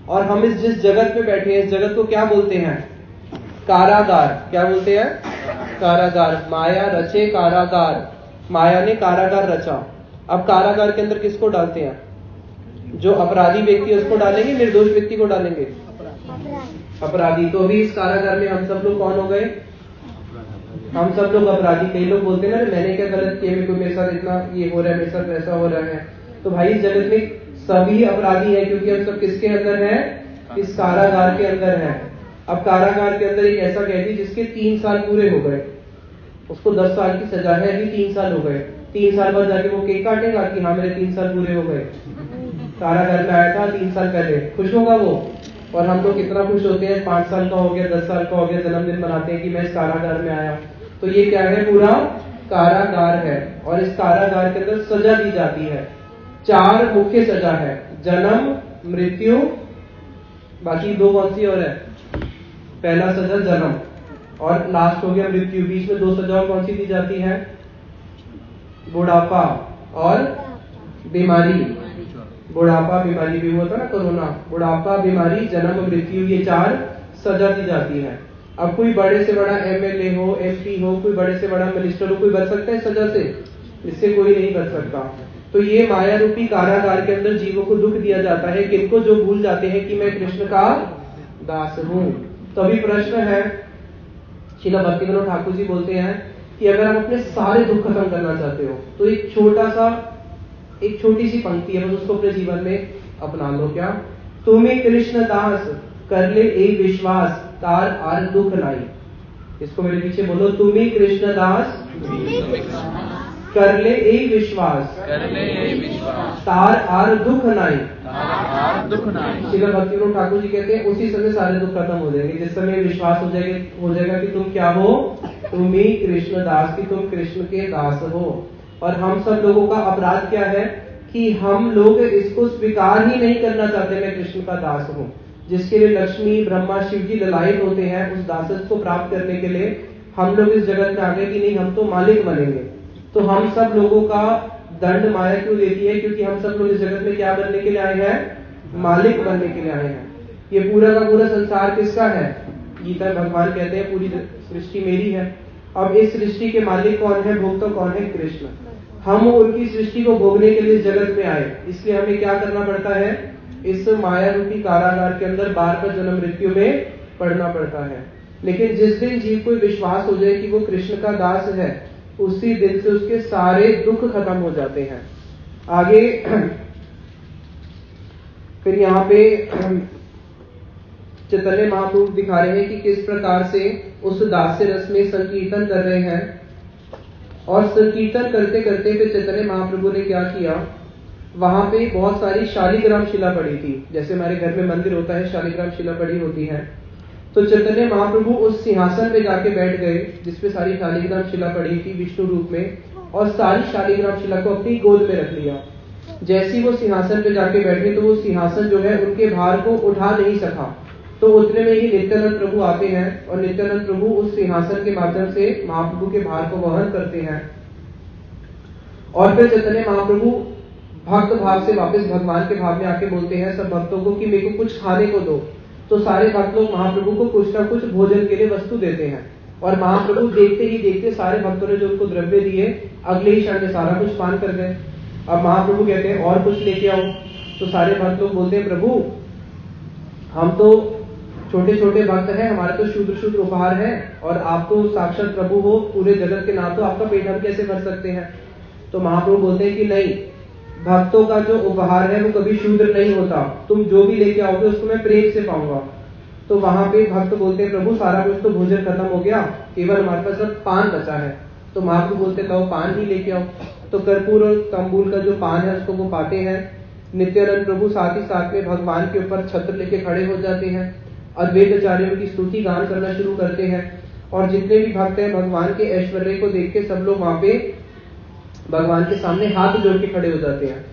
और हम इस जिस जगत में बैठे हैं, इस जगत को क्या बोलते हैं? कारागार। क्या बोलते हैं? कारागार। माया रचे कारागार, माया ने कारागार रचा। अब कारागार के अंदर किसको डालते हैं? जो अपराधी व्यक्ति है उसको डालेंगे, निर्दोष व्यक्ति को डालेंगे? अपराधी। तो अभी इस कारागार में हम सब लोग कौन हो गए? हम सब लोग अपराधी। कई लोग बोलते हैं ना मैंने क्या गलत किया, मेरे साथ इतना ये हो रहा है, मेरे साथ वैसा हो रहा है। तो भाई इस जगत में सभी अपराधी है, क्योंकि हम सब किसके अंदर हैं? इस कारागार के अंदर हैं। अब कारागार के अंदर एक ऐसा कैदी जिसके 3 साल पूरे हो गए, उसको 10 साल की सजा है, अभी 3 साल हो गए। 3 साल बाद जाके वो केक काटेगा कि हाँ मेरे 3 साल पूरे हो गए। कारागार में आया था 3 साल पहले, खुश होगा वो? और हम लोग कितना खुश होते हैं, 5 साल का हो गया, 10 साल का हो गया, जन्मदिन मनाते हैं कि मैं इस कारागार में आया। तो ये क्या है? पूरा कारागार है। और इस कारागार के अंदर सजा दी जाती है। 4 मुख्य सजा है, जन्म, मृत्यु, बाकी 2 कौन सी और है? पहला सजा जन्म और लास्ट हो गया मृत्यु। बीच में 2 सजाओं कौन सी दी जाती है? बुढ़ापा और बीमारी। बुढ़ापा, बीमारी भी होता ना, कोरोना। बुढ़ापा, बीमारी, जन्म, मृत्यु, ये 4 सजा दी जाती है। अब कोई बड़े से बड़ा MLA हो, MP हो, कोई बड़े से बड़ा मिनिस्टर हो, कोई बच सकता है सजा से? इससे कोई नहीं बच सकता। तो ये माया रूपी कारागार के अंदर जीवों को दुख दिया जाता है, किनको? जो भूल जाते हैं कि मैं कृष्ण का दास हूं। तो अभी प्रश्न है, श्रील भक्तिविनोद ठाकुर जी बोलते हैं कि अगर आप अपने सारे दुख खत्म करना चाहते हो तो एक छोटी सी पंक्ति है, बस उसको अपने जीवन में अपना लो। क्या? तुम्हें कृष्ण दास कर ले एक विश्वास, तार आर दुख नाई। इसको मेरे पीछे बोलो, तुम्हें कृष्ण दास कर ले एक विश्वास, तार आर दुख नाई। श्रील भक्तिविनोद ठाकुर जी कहते हैं उसी समय सारे दुख खत्म हो जाएंगे, जिस समय विश्वास हो जाएगा कि तुम क्या हो? तुम ही कृष्ण दास, की तुम कृष्ण के दास हो। और हम सब लोगों का अपराध क्या है कि हम लोग इसको स्वीकार ही नहीं करना चाहते मैं कृष्ण का दास हूं, जिसके लिए लक्ष्मी, ब्रह्मा, शिव जी ललायत होते हैं। उस दासत्व को प्राप्त करने के लिए हम लोग इस जगत में आ गए कि नहीं हम तो मालिक बनेंगे। तो हम सब लोगों का दंड माया क्यों देती है? क्योंकि हम सब लोग इस जगत में क्या बनने के लिए आए हैं? मालिक बनने के लिए आए हैं। ये पूरा का पूरा संसार किसका है? गीता भगवान कहते हैं पूरी सृष्टि मेरी है। अब इस सृष्टि के मालिक कौन है? भोक्ता कौन है? कृष्ण। हम उनकी सृष्टि को भोगने के लिए इस जगत में आए, इसलिए हमें क्या करना पड़ता है? इस माया रूपी कारागार के अंदर बार बार जन्म मृत्यु में पड़ना पड़ता है। लेकिन जिस दिन जीव को विश्वास हो जाए कि वो कृष्ण का दास है, उसी दिन से उसके सारे दुख खत्म हो जाते हैं। आगे फिर यहाँ पे चैतन्य महाप्रभु दिखा रहे हैं कि किस प्रकार से उस दास्य रस में संकीर्तन कर रहे हैं। और संकीर्तन करते करते फिर चैतन्य महाप्रभु ने क्या किया? वहां पे बहुत सारी शालिग्राम शिला पड़ी थी, जैसे हमारे घर में मंदिर होता है शालिग्राम शिला पड़ी होती है। तो चैतन्य महाप्रभु उस सिंहासन पे जाके बैठ गए जिसपे सारी शालिग्राम शिला पड़ी थी विष्णु रूप में, और सारी शालिग्राम शिला को अपनी गोद में रख लिया। जैसे ही वो सिंहासन पे जाके बैठे तो वो सिंहासन जो है उनके भार को उठा नहीं सका। तो उतने में ही नित्यानंद प्रभु आते हैं और नित्यानंद प्रभु उस सिंहासन के माध्यम से महाप्रभु के भार को वहन करते हैं। और फिर चैतन्य महाप्रभु भक्त भाव से वापस भगवान के भाव में आके बोलते हैं सब भक्तों को कि मेरे को कुछ खाने को दो। तो सारे भक्त लोग महाप्रभु को कुछ ना कुछ भोजन के लिए वस्तु देते हैं और महाप्रभु देखते ही देखते सारे भक्तों ने जो उनको द्रव्य दिए अगले ही क्षण में सारा कुछ पान कर गए। अब महाप्रभु कहते हैं और कुछ लेके आओ। तो सारे भक्त लोग बोलते हैं प्रभु हम तो छोटे छोटे भक्त हैं, हमारे तो शूद्र शूद्र उपहार है और आप तो साक्षात प्रभु हो पूरे जगत के नाम, तो आपका पेट हम कैसे भर सकते हैं। तो महाप्रभु बोलते हैं कि नहीं, भक्तों का जो उपहार है वो कभी शूद्र नहीं होता, तुम जो भी लेके आओगे उसको मैं प्रेम से पाऊंगा। तो वहां पे भक्त बोलते हैं प्रभु सारा कुछ तो भोजन खत्म हो गया, केवल हमारे पास अब पान बचा है। तो महाप्रभु बोलते तो पान ही लेके आओ। तो कर्पूर और तंबूल का जो पान है उसको वो पाते हैं। नित्यानंद प्रभु साथ ही साथ में भगवान के ऊपर छत्र लेके खड़े हो जाते हैं, अद्वैत आचार्यों की स्तुति गान करना शुरू करते हैं और जितने भी भक्त हैं भगवान के ऐश्वर्य को देख के सब लोग वहां पे भगवान के सामने हाथ जोड़ के खड़े हो जाते हैं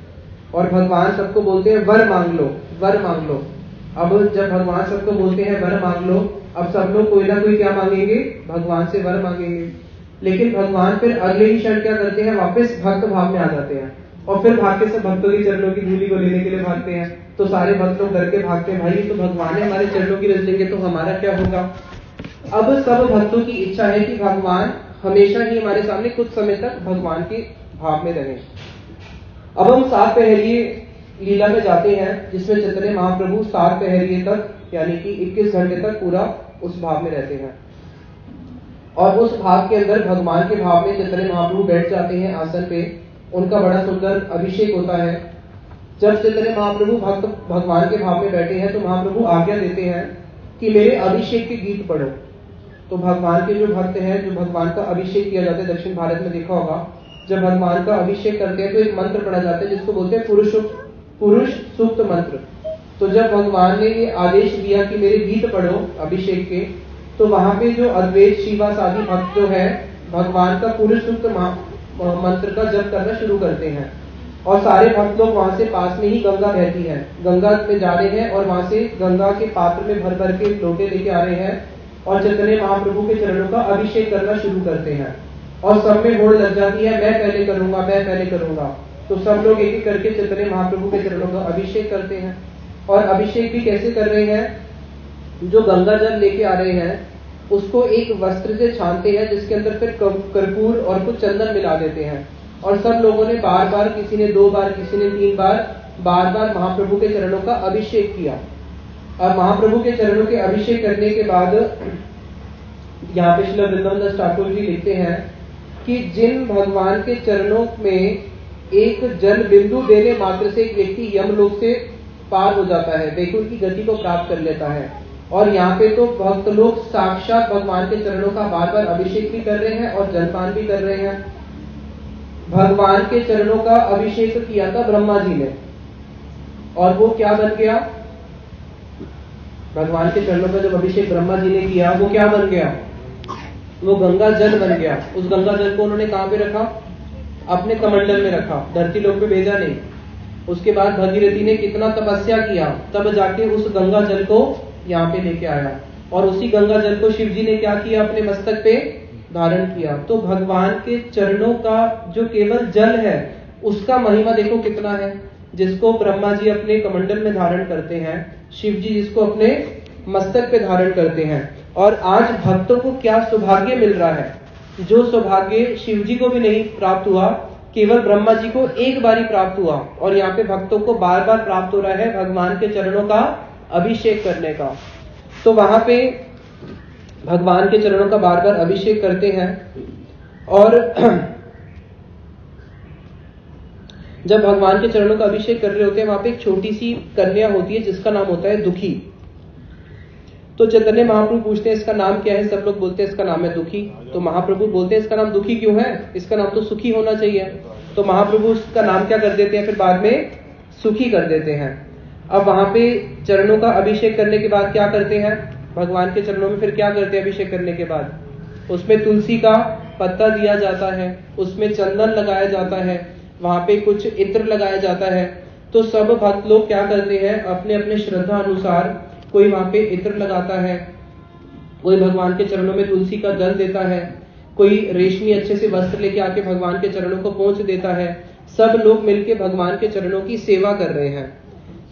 और भगवान सबको बोलते हैं वर मांग लो, वर मांग लो। अब जब भगवान सबको बोलते हैं वर मांग लो, अब सब लोग कोई ना कोई क्या मांगेंगे, भगवान से वर मांगेंगे। लेकिन भगवान फिर अगले ही क्षण क्या करते हैं, वापस भक्त भाव में आ जाते हैं और फिर भाग के सब भक्तों की चरणों की धूली को लेने के लिए भागते हैं। तो सारे भक्त लोग डर के भागते हैं, भाई तो भगवान है हमारे चरणों की रज लेंगे तो हमारा क्या होगा। अब सब भक्तों की इच्छा है कि भगवान हमेशा ही हमारे सामने कुछ समय तक भगवान के भाव में रहे। अब हम 7 पहरिए लीला में जाते हैं जिसमें चैतन्य महाप्रभु 7 पहरिए तक यानी कि 21 घंटे तक पूरा उस भाव में रहते हैं और उस भाव के अंदर भगवान के भाव में चैतन्य महाप्रभु बैठ जाते हैं आसन पे। उनका बड़ा सुंदर अभिषेक होता है। जब चैतन्य महाप्रभु भक्त भगवान के भाव में बैठे हैं तो महाप्रभु आज्ञा देते हैं कि मेरे अभिषेक के गीत पढ़ो। तो भगवान के जो भक्त हैं, जो भगवान का अभिषेक किया जाता है, दक्षिण भारत में देखा होगा, जब भगवान का अभिषेक करते हैं तो एक मंत्र पढ़ा जाता है जिसको बोलते हैं पुरुष सूक्त मंत्र। तो जब भगवान ने ये आदेश दिया कि मेरे गीत पढ़ो अभिषेक के, तो वहां पे जो अद्वैत श्रीवास आदि भक्त जो है भगवान का पुरुष सूक्त मंत्र का जप करना शुरू करते हैं और सारे भक्त लोग वहां से पास में ही गंगा बहती है, गंगा में जा रहे हैं और वहां से गंगा के पात्र में भर भर के लोटे लेके आ रहे हैं और चैतन्य महाप्रभु के चरणों का अभिषेक करना शुरू करते हैं और सब में होड़ लग जाती है, मैं पहले करूंगा, मैं पहले करूंगा। तो सब लोग एक एक करके चैतन्य महाप्रभु के चरणों का अभिषेक करते हैं और अभिषेक भी कैसे कर रहे हैं, जो गंगा जल लेके आ रहे हैं उसको एक वस्त्र से छानते हैं जिसके अंदर फिर कर्पूर और कुछ चंदन मिला देते हैं और सब लोगों ने बार बार, किसी ने 2 बार, किसी ने 3 बार, बार बार महाप्रभु के चरणों का अभिषेक किया। और महाप्रभु के चरणों के अभिषेक करने के बाद यहाँ पे श्री वृंदावन दास ठाकुर जी लिखते हैं कि जिन भगवान के चरणों में एक जल बिंदु देने मात्र से एक व्यक्ति यमलोक से पार हो जाता है, वैकुंठ की गति को प्राप्त कर लेता है। और यहाँ पे तो भक्त लोग साक्षात भगवान के चरणों का बार बार अभिषेक भी कर रहे हैं और जलपान भी कर रहे हैं। भगवान के चरणों का अभिषेक किया था ब्रह्मा जी ने और वो क्या बन गया, भगवान के चरणों का जब अभिषेक ब्रह्मा जी ने किया वो क्या बन गया, वो गंगा जल बन गया। उस गंगा जल को उन्होंने कहां पे रखा, अपने कमंडल में रखा, धरती लोक पे भेजा नहीं। उसके बाद भगीरथी ने कितना तपस्या किया तब जाके उस गंगा जल को यहाँ पे लेके आया और उसी गंगा जल को शिव जी ने क्या किया, अपने मस्तक पे धारण किया। तो भगवान के चरणों का जो केवल जल है उसका महिमा देखो कितना है, जिसको ब्रह्मा जी अपने कमंडल में धारण करते हैं, शिव जी जिसको अपने मस्तक पे धारण करते हैं। और आज भक्तों को क्या सौभाग्य मिल रहा है, जो सौभाग्य शिव जी को भी नहीं प्राप्त हुआ, केवल ब्रह्मा जी को एक बार ही प्राप्त हुआ और यहाँ पे भक्तों को बार बार प्राप्त हो रहा है भगवान के चरणों का अभिषेक करने का। तो वहां पे भगवान के चरणों का बार बार अभिषेक करते हैं और जब भगवान के चरणों का अभिषेक कर रहे होते हैं वहां पे एक छोटी सी कन्या होती है जिसका नाम होता है दुखी। तो चैतन्य महाप्रभु पूछते हैं इसका नाम क्या है, सब लोग बोलते हैं इसका नाम है दुखी। तो महाप्रभु बोलते हैं इसका नाम दुखी क्यों है, इसका नाम तो सुखी होना चाहिए। तो महाप्रभु उसका नाम क्या कर देते हैं, फिर बाद में सुखी कर देते हैं। अब वहां पे चरणों का अभिषेक करने के बाद क्या करते हैं, भगवान के चरणों में फिर क्या करते हैं अभिषेक करने के बाद, उसमें तुलसी का पत्ता दिया जाता है, उसमें चंदन लगाया जाता है, वहां पे कुछ इत्र लगाया जाता है। तो सब भक्त लोग क्या करते हैं, अपने अपने श्रद्धा अनुसार कोई वहां पे इत्र लगाता है, कोई भगवान के चरणों में तुलसी का जल देता है, कोई रेशमी अच्छे से वस्त्र लेके आके भगवान के चरणों को पोंछ देता है। सब लोग मिलके भगवान के चरणों की सेवा कर रहे हैं।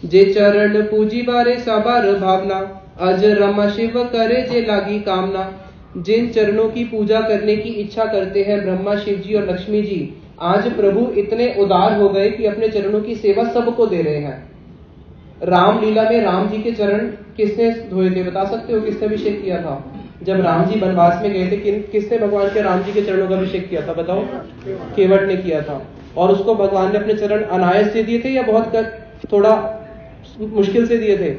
जे चरण पूजी बारे साबार भावना, अज रमा शिव करे जे लागी कामना। जिन चरणों की पूजा करने की इच्छा करते हैं ब्रह्मा, शिव जी और लक्ष्मी जी, आज प्रभु इतने उदार हो गए कि अपने चरणों की सेवा सबको दे रहे हैं। रामलीला में राम जी के चरण किसने धोए थे, बता सकते हो किसने अभिषेक किया था? जब राम जी वनवास में गए थे, किसने भगवान के राम जी के चरणों का अभिषेक किया था, बताओ? केवट ने किया था। और उसको भगवान ने अपने चरण अनायास से दिए थे या बहुत थोड़ा मुश्किल से दिए थे?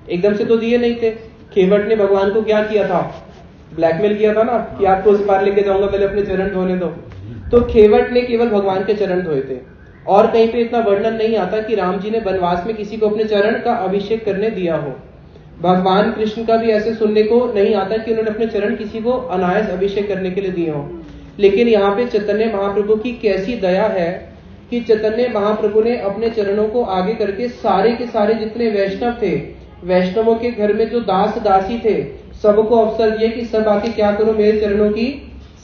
एकदम से तो दिए नहीं थे। केवट ने भगवान को क्या किया था? ब्लैकमेल किया था ना कि आपको उस पार लेके जाऊंगा, पहले अपने चरण धोने दो। तो केवट ने केवल भगवान के चरण धोए थे। और कहीं पे इतना वर्णन नहीं आता कि राम जी ने वनवास में किसी को अपने चरण का अभिषेक करने दिया हो। भगवान कृष्ण का भी ऐसे सुनने को नहीं आता कि उन्होंने अपने चरण किसी को अनायास अभिषेक करने के लिए दिए हो। लेकिन यहाँ पे चैतन्य महाप्रभु की कैसी दया है कि चैतन्य महाप्रभु ने अपने चरणों को आगे करके सारे के सारे जितने वैष्णव थे, वैष्णवों के घर में जो दास दासी थे, सबको अवसर दिए कि सब आके क्या करो, मेरे चरणों की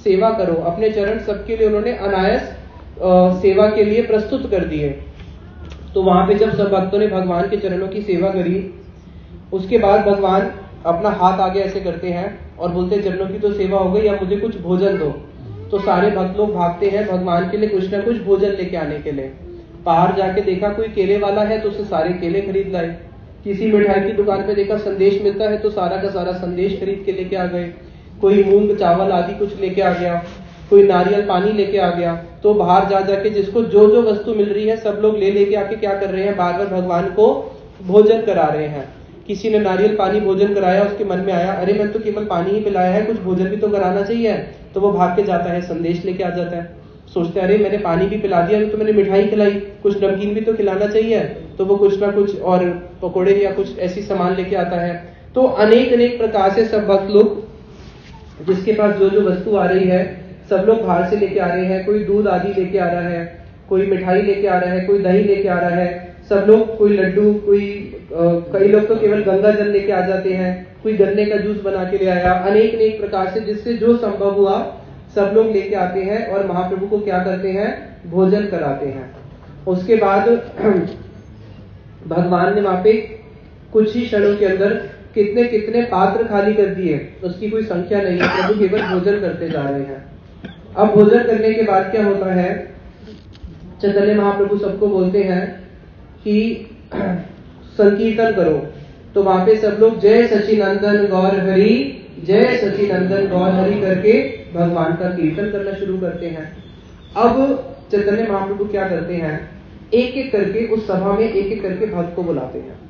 सेवा करो। अपने चरण सबके लिए उन्होंने अनायास सेवा के लिए प्रस्तुत कर दिए। तो वहां पे जब सब भक्तों ने भगवान के चरणों की सेवा करी, उसके बाद भगवान अपना हाथ आगे ऐसे करते हैं और बोलते हैं चरणों की तो सेवा हो गई, अब मुझे कुछ भोजन दो। तो सारे भक्त लोग भागते हैं भगवान के लिए कुछ ना कुछ भोजन लेके आने के लिए। बाहर जाके देखा कोई केले वाला है तो उससे सारे केले खरीद लाए। किसी मिठाई की दुकान पे देखा संदेश मिलता है तो सारा का सारा संदेश खरीद के लेके आ गए। कोई मूंग चावल आदि कुछ लेके आ गया, कोई नारियल पानी लेके आ गया। तो बाहर जा जाके जिसको जो जो वस्तु मिल रही है सब लोग ले लेके आके क्या कर रहे हैं, बार बार भगवान को भोजन करा रहे हैं। किसी ने नारियल पानी भोजन कराया, उसके मन में आया अरे मैं तो केवल पानी ही पिलाया है, कुछ भोजन भी तो कराना चाहिए। तो वो भाग के जाता है, संदेश लेके आ जाता है। सोचते हैं अरे मैंने पानी भी पिला दिया, तो मैंने मिठाई खिलाई, कुछ नमकीन भी तो खिलाना चाहिए। तो वो कुछ ना कुछ और पकोड़े या कुछ ऐसी सामान लेके आता है। तो अनेक अनेक प्रकार से सब भक्त लोग जिसके पास जो जो वस्तु आ रही है सब लोग बाहर से लेके आ रहे हैं। कोई दूध आदि लेके आ रहा है, कोई मिठाई लेके आ रहा है, कोई दही लेके आ रहा है, सब लोग कोई लड्डू, कोई कई लोग तो केवल गंगा जल लेके आ जाते हैं, कोई गन्ने का जूस बना के ले आया। अनेक अनेक प्रकार से जिससे जो संभव हुआ सब लोग लेके आते हैं और महाप्रभु को क्या करते हैं, भोजन कराते हैं। उसके बाद भगवान ने वहां पे कुछ ही क्षणों के अंदर कितने कितने पात्र खाली कर दिए, उसकी कोई संख्या नहीं है। प्रभु केवल भोजन करते जा रहे हैं। अब भोजन करने के बाद क्या होता है, चैतन्य महाप्रभु सबको बोलते हैं कि संकीर्तन करो। तो वहां पे सब लोग जय सचिनंदन गौर हरि, जय सचिनंदन गौर हरि करके भगवान का कीर्तन करना शुरू करते हैं। अब चैतन्य महाप्रभु क्या करते हैं, एक एक करके उस सभा में एक एक करके भक्त को बुलाते हैं।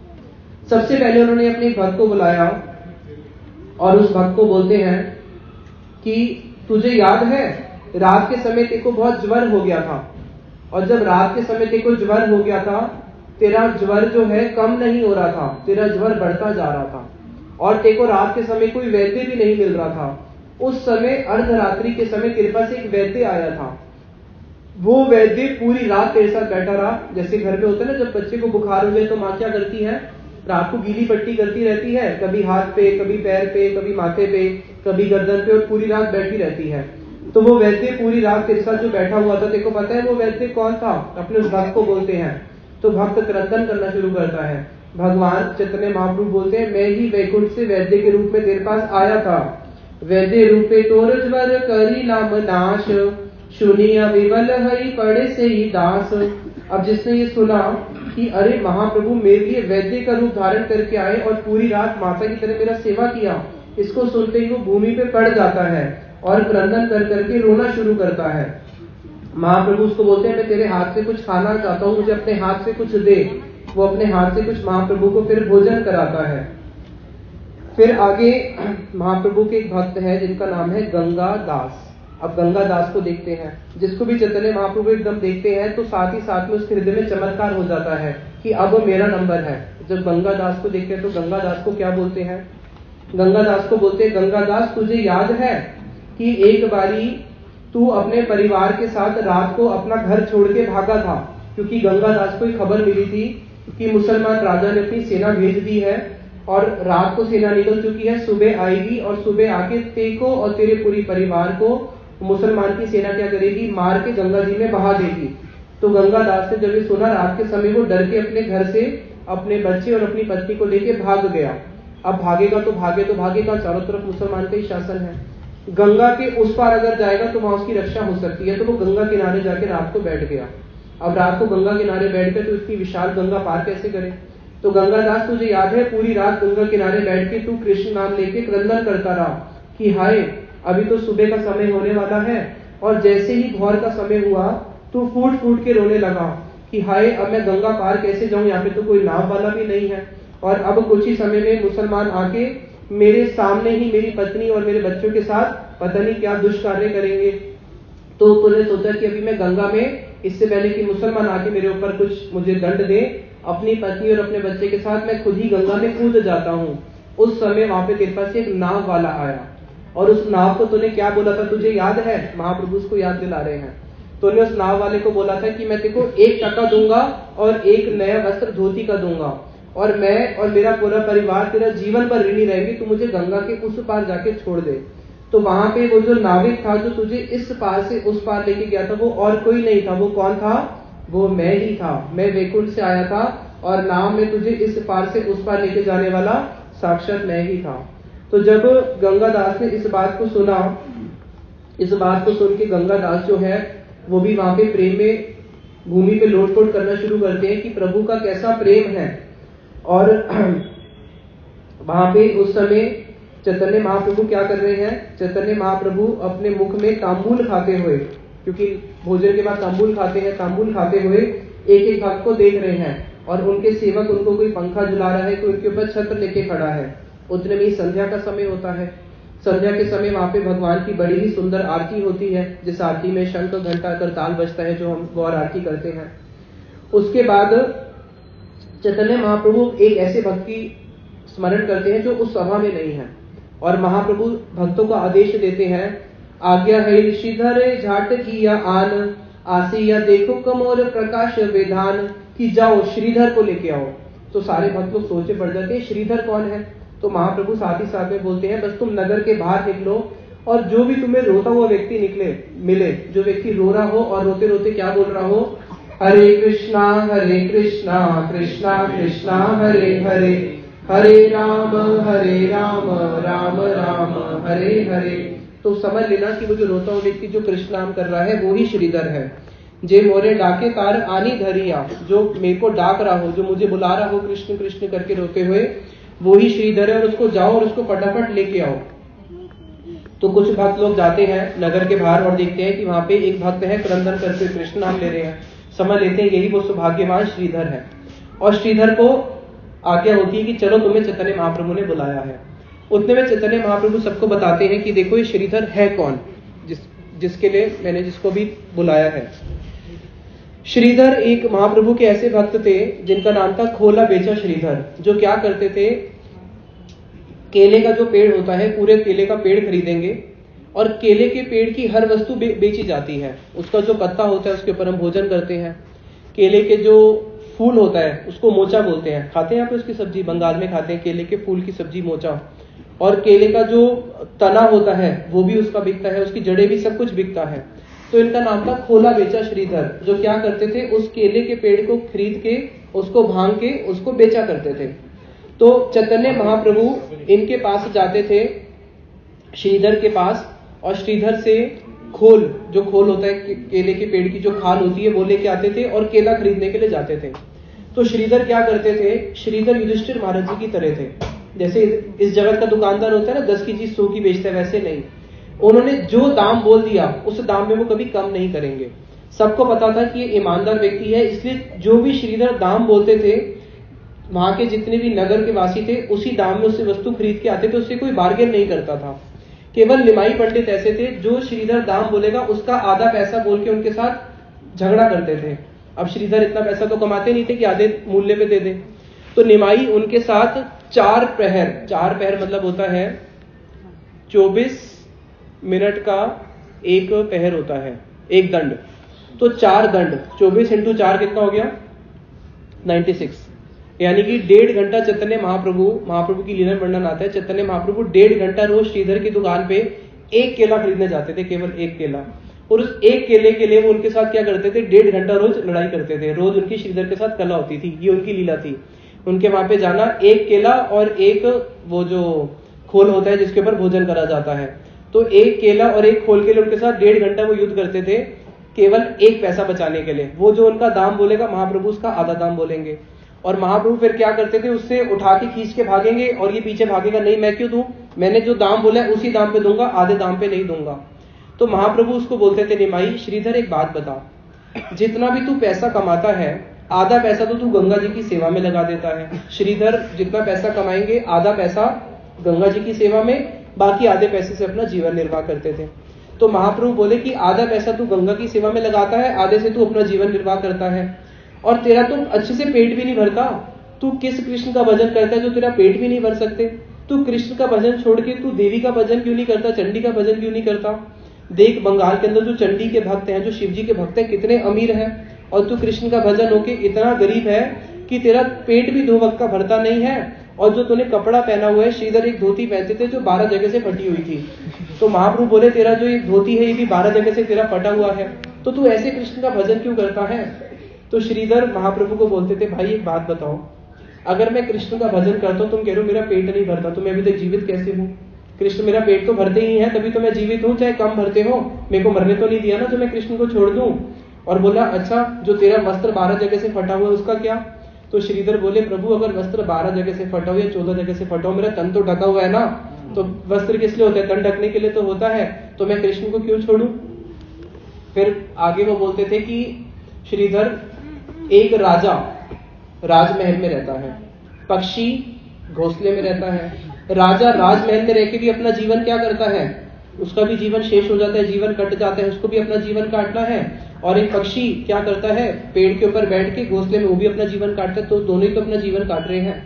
सबसे पहले उन्होंने अपने भक्त को बुलाया और उस भक्त को बोलते हैं कि तुझे याद है रात के समय तेरे को बहुत ज्वर हो गया था, और जब रात के समय तेरे को ज्वर हो गया था, तेरा ज्वर जो है कम नहीं हो रहा था, तेरा ज्वर बढ़ता जा रहा था, और तेरे को रात के समय कोई वैद्य भी नहीं मिल रहा था। उस समय अर्धरात्रि के समय तेरे पास एक वैद्य आया था। वो वैद्य पूरी रात तेरे साथ बैठा रहा। जैसे घर में होता है ना, जब बच्चे को बुखार हो जाए तो माँ क्या करती है, रात को गीली पट्टी करती रहती है, कभी हाथ पे, कभी पैर पे, कभी माथे पे, कभी गर्दन पे, और पूरी रात बैठी रहती है। तो वो वैद्य पूरी रात तेरे साथ जो बैठा हुआ था, तेरे को पता है वो वैद्य कौन था? अपने उस भक्त को बोलते हैं। तो भक्त क्रंदन करना शुरू करता है। भगवान चैतन्य महाप्रभु बोलते हैं, मैं ही वैकुंठ से वैद्य के रूप में तेरे पास आया था। वैद्य रूपे तोर ज्वर करी नाम नाश, सुनिया विवल हरि पड़े से ही दास। अब जिसने ये सुना कि अरे महाप्रभु मेरे लिए वैद्य का रूप धारण करके आए और पूरी रात माता की तरह मेरा सेवा किया, इसको सुनते ही वो भूमि पे पड़ जाता है और क्रंदन कर करके रोना शुरू करता है। महाप्रभु उसको बोलते हैं, मैं तेरे हाथ से कुछ खाना चाहता हूँ, मुझे अपने हाथ से कुछ दे। वो अपने हाथ से कुछ महाप्रभु को फिर भोजन कराता है। फिर आगे महाप्रभु के एक भक्त है जिनका नाम है गंगा दास। अब गंगा दास को देखते हैं, जिसको भी चैतन्य महाप्रभु एकदम देखते हैं तो साथ ही साथ में उसके हृदय में चमत्कार हो जाता है कि अब मेरा नंबर है। जब गंगा दास को देखते हैं तो गंगा दास को क्या बोलते हैं, गंगा दास को बोलते हैं, गंगा दास तुझे याद है कि एक बारी तू अपने परिवार के साथ रात को अपना घर छोड़ के भागा था, क्योंकि गंगा दास को खबर मिली थी कि मुसलमान राजा ने अपनी सेना भेज दी है और रात को सेना निकल चुकी है, सुबह आएगी और सुबह आके तेको और तेरे पूरी परिवार को मुसलमान की सेना क्या करेगी, मार के गंगा जी में बहा देगी। तो गंगादास ने जब ये सुना रात के समय, वो डर के अपने घर से अपने बच्चे और अपनी पत्नी को लेके भाग गया। अब भागेगा तो भागेगा, चारों तरफ मुसलमान का ही शासन है। गंगा के उस पार अगर जाएगा तो वहां उसकी रक्षा हो सकती है, तो वो गंगा किनारे जाके रात को बैठ गया। अब रात को गंगा किनारे बैठ गए तो इतनी विशाल गंगा पार कैसे करे? तो गंगादास, तुझे याद है पूरी रात गंगा किनारे बैठ के तू कृष्ण नाम लेके क्रंदन करता रहा कि हाय अभी तो सुबह का समय होने वाला है, और जैसे ही भोर का समय हुआ तू फूट फूट के रोने लगा कि हाय अब मैं गंगा पार कैसे जाऊं, यहाँ पे तो कोई नाव वाला भी नहीं है, और अब कुछ ही समय में मुसलमान आके मेरे सामने ही मेरी पत्नी और मेरे बच्चों के साथ पता नहीं क्या दुष्कार्य करेंगे। तो तूने सोचा कि अभी मैं गंगा में, इससे पहले कि मुसलमान आके मेरे ऊपर कुछ मुझे दंड दे, अपनी पत्नी और अपने बच्चे के साथ मैं खुद ही गंगा में कूद जाता हूँ। उस समय वहां पे तेरे पास एक नाव वाला आया, और उस नाव को तूने क्या बोला था तुझे याद है? महाप्रभु उसको याद दिला रहे हैं। तूने उस नाव वाले को बोला था कि मैं तेरे को 1 टका दूंगा और एक नया वस्त्र धोती का दूंगा, और मैं और मेरा पूरा परिवार तेरा जीवन पर ऋणी रहेगी, तू मुझे गंगा के उस पार जाके छोड़ दे। तो वहां पे वो जो नाविक था जो तुझे इस पार से उस पार लेके गया था, वो और कोई नहीं था। वो कौन था? वो मैं ही था। मैं वैकुंठ से आया था और नाव में तुझे इस पार से उस पार लेके जाने वाला साक्षात मैं ही था। तो जब गंगादास ने इस बात को सुना, इस बात को सुन के गंगादास जो है वो भी वहां पे प्रेम में भूमि पे लोटपोट करना शुरू करते हैं कि प्रभु का कैसा प्रेम है। और वहां पे उस समय चैतन्य महाप्रभु क्या कर रहे हैं? चैतन्य महाप्रभु अपने मुख में तांबूल खाते हुए, क्योंकि भोजन के बाद तांबूल खाते हैं, तांबूल खाते हुए एक एक भक्त को देख रहे हैं, और उनके सेवक उनको कोई पंखा झुला रहा है, कोई उनके ऊपर छत्र लेके खड़ा है। उतने में ही संध्या का समय होता है। संध्या के समय वहां पे भगवान की बड़ी ही सुंदर आरती होती है, जिस आरती में शंख घंटा करताल बजता है, जो हम गौर आरती करते हैं। उसके बाद चैतन्य महाप्रभु एक ऐसे भक्त की स्मरण करते हैं जो उस सभा में नहीं है, और महाप्रभु भक्तों को आदेश देते हैं, आज्ञा है श्रीधर झाट किया आन, आसिया देखो कमोर प्रकाश विधान, कि जाओ श्रीधर को लेके आओ। तो सारे भक्त लोग सोचे पड़ जाते हैं श्रीधर कौन है? तो महाप्रभु साथ ही साथ में बोलते हैं, बस तुम नगर के बाहर निकलो, और जो भी तुम्हें रोता हुआ व्यक्ति मिले, जो व्यक्ति रो रहा हो और रोते रोते क्या बोल रहा हो, हरे कृष्णा कृष्णा कृष्णा हरे हरे, हरे राम राम राम हरे हरे। तो समझ लेना कि वो जो रोता हुआ व्यक्ति जो कृष्ण नाम कर रहा है वो ही श्रीधर है। जे मोरे डाके तार आनी धरिया, जो मेरे को डाक रहा हो, जो मुझे बुला रहा हो कृष्ण कृष्ण करके रोते हुए, वो ही श्रीधर है, और उसको जाओ और उसको फटाफट लेके आओ। तो कुछ भक्त लोग जाते हैं नगर के बाहर और देखते हैं कि वहां पे एक भक्त है क्रंदन करके कृष्ण नाम ले रहे हैं। समझ लेते हैं यही वो सौभाग्यवान श्रीधर है, और श्रीधर को आज्ञा होती है कि चलो तुम्हें चैतन्य महाप्रभु ने बुलाया है। उतने में चैतन्य महाप्रभु सबको बताते हैं कि देखो ये श्रीधर है कौन, जिसके लिए मैंने जिसको भी बुलाया है। श्रीधर एक महाप्रभु के ऐसे भक्त थे जिनका नाम था खोला बेचा श्रीधर, जो क्या करते थे, केले का जो पेड़ होता है, पूरे केले का पेड़ खरीदेंगे, और केले के पेड़ की हर वस्तु बेची जाती है। उसका जो पत्ता होता है उसके ऊपर हम भोजन करते हैं। केले के जो फूल होता है उसको मोचा बोलते हैं, खाते हैं यहाँ पे उसकी सब्जी, बंगाल में खाते हैं केले के फूल की सब्जी मोचा। और केले का जो तना होता है वो भी उसका बिकता है, उसकी जड़ें भी, सब कुछ बिकता है। तो इनका नाम था खोला बेचा श्रीधर, जो क्या करते थे, उस केले के पेड़ को खरीद के, उसको भांग के, उसको बेचा करते थे। तो चैतन्य महाप्रभु इनके पास जाते थे, श्रीधर के पास, और श्रीधर से खोल, जो खोल होता है केले के पेड़ की जो खाल होती है, वो लेके आते थे और केला खरीदने के लिए जाते थे। तो श्रीधर क्या करते थे, श्रीधर युधिष्ठिर महाराज जी की तरह थे। जैसे इस जगत का दुकानदार होता है ना, 10 की चीज 100 की बेचता है, वैसे नहीं। उन्होंने जो दाम बोल दिया उस दाम में वो कभी कम नहीं करेंगे। सबको पता था कि ये ईमानदार व्यक्ति है, इसलिए जो भी श्रीधर दाम बोलते थे, वहां के जितने भी नगर के वासी थे उसी दाम में उससे वस्तु खरीद के आते थे, उससे कोई बार्गेन नहीं करता था। केवल निमाई पंडित ऐसे थे जो श्रीधर दाम बोलेगा उसका आधा पैसा बोल के उनके साथ झगड़ा करते थे। अब श्रीधर इतना पैसा तो कमाते नहीं थे कि आधे मूल्य पे दे दे, तो निमाई उनके साथ 4 पहर मतलब होता है 24 मिनट का एक पहर होता है, एक दंड। तो 4 दंड, 24 × 4 कितना हो गया, 96, यानी कि 1.5 घंटा चैतन्य महाप्रभु की लीला वर्णन आता है। चैतन्य महाप्रभु 1.5 घंटा रोज श्रीधर की दुकान पे एक केला खरीदने जाते थे, केवल एक केला। और उस एक केले के लिए वो उनके साथ क्या करते थे, 1.5 घंटा रोज लड़ाई करते थे। रोज उनकी श्रीधर के साथ कला होती थी, ये उनकी लीला थी। उनके वहां पे जाना, एक केला और एक वो जो खोल होता है जिसके ऊपर भोजन करा जाता है, तो एक केला और एक खोल के लिए उनके साथ 1.5 घंटा वो युद्ध करते थे, केवल 1 पैसा बचाने के लिए। वो जो उनका दाम बोलेगा महाप्रभु उसका आधा दाम बोलेंगे, और महाप्रभु फिर क्या करते थे, उससे उठा के खींच के भागेंगे, और ये पीछे भागेगा, नहीं मैं क्यों दूं, मैंने जो दाम बोला है उसी दाम पे दूंगा, आधे दाम पे नहीं दूंगा। तो महाप्रभु उसको बोलते थे, निमाई श्रीधर एक बात बता, जितना भी तू पैसा कमाता है आधा पैसा तो तू गंगा जी की सेवा में लगा देता है। श्रीधर जितना पैसा कमाएंगे आधा पैसा गंगा जी की सेवा में, बाकी आधे पैसे से अपना जीवन निर्वाह करते थे। तो महाप्रभु बोले कि आधा पैसा तू गंगा की सेवा में लगाता है, आधे से तू अपना जीवन निर्वाह करता है, और तेरा तो अच्छे से पेट भी नहीं भरता। तू किस कृष्ण का भजन करता है जो तेरा पेट भी नहीं भर सकते? तू कृष्ण का भजन छोड़ के तू देवी का भजन क्यों नहीं करता, चंडी का भजन क्यों नहीं करता? देख बंगाल के अंदर जो चंडी के भक्त हैं, जो शिव जी के भक्त हैं, कितने अमीर हैं, और तू कृष्ण का भजन होके इतना गरीब है कि तेरा पेट भी 2 वक्त का भरता नहीं है। और जो तूने कपड़ा पहना हुआ है, श्रीधर एक धोती पहनते थे जो 12 जगह से फटी हुई थी। तो महाप्रभु बोले तेरा जो एक धोती है ये भी 12 जगह से तेरा फटा हुआ है, तो तू ऐसे कृष्ण का भजन क्यों करता है? तो श्रीधर महाप्रभु को बोलते थे, भाई एक बात बताओ, अगर मैं कृष्ण का भजन करता हूँ, तुम कह रहे हो मेरा पेट नहीं भरता, तो मैं अभी तक जीवित कैसे हूँ? कृष्ण मेरा पेट तो भरते ही है, तभी तो मैं जीवित हूँ, चाहे कम भरते हो, मेरे को मरने तो नहीं दिया ना जो मैं कृष्ण को छोड़ दूं। और बोला अच्छा जो तेरा वस्त्र 12 जगह से फटा हुआ है उसका क्या? तो श्रीधर बोले, प्रभु अगर वस्त्र 12 जगह से फटा हुआ या 14 जगह से फटा हुआ, मेरा तन तो ढका हुआ है ना, तो वस्त्र किस लिए होता है? तन ढकने के लिए तो होता है, तो मैं कृष्ण को क्यों छोड़ू? फिर आगे वो बोलते थे कि श्रीधर एक राजा राजमहल में रहता है, पक्षी घोंसले में रहता है। राजा राजमहल में रहकर भी अपना जीवन क्या करता है, उसका भी जीवन शेष हो जाता है, जीवन कट जाता है, उसको भी अपना जीवन काटना है। और एक पक्षी क्या करता है, पेड़ के ऊपर बैठ के घोंसले में वो भी अपना जीवन काटता है, तो दोनों ही तो अपना जीवन काट रहे हैं।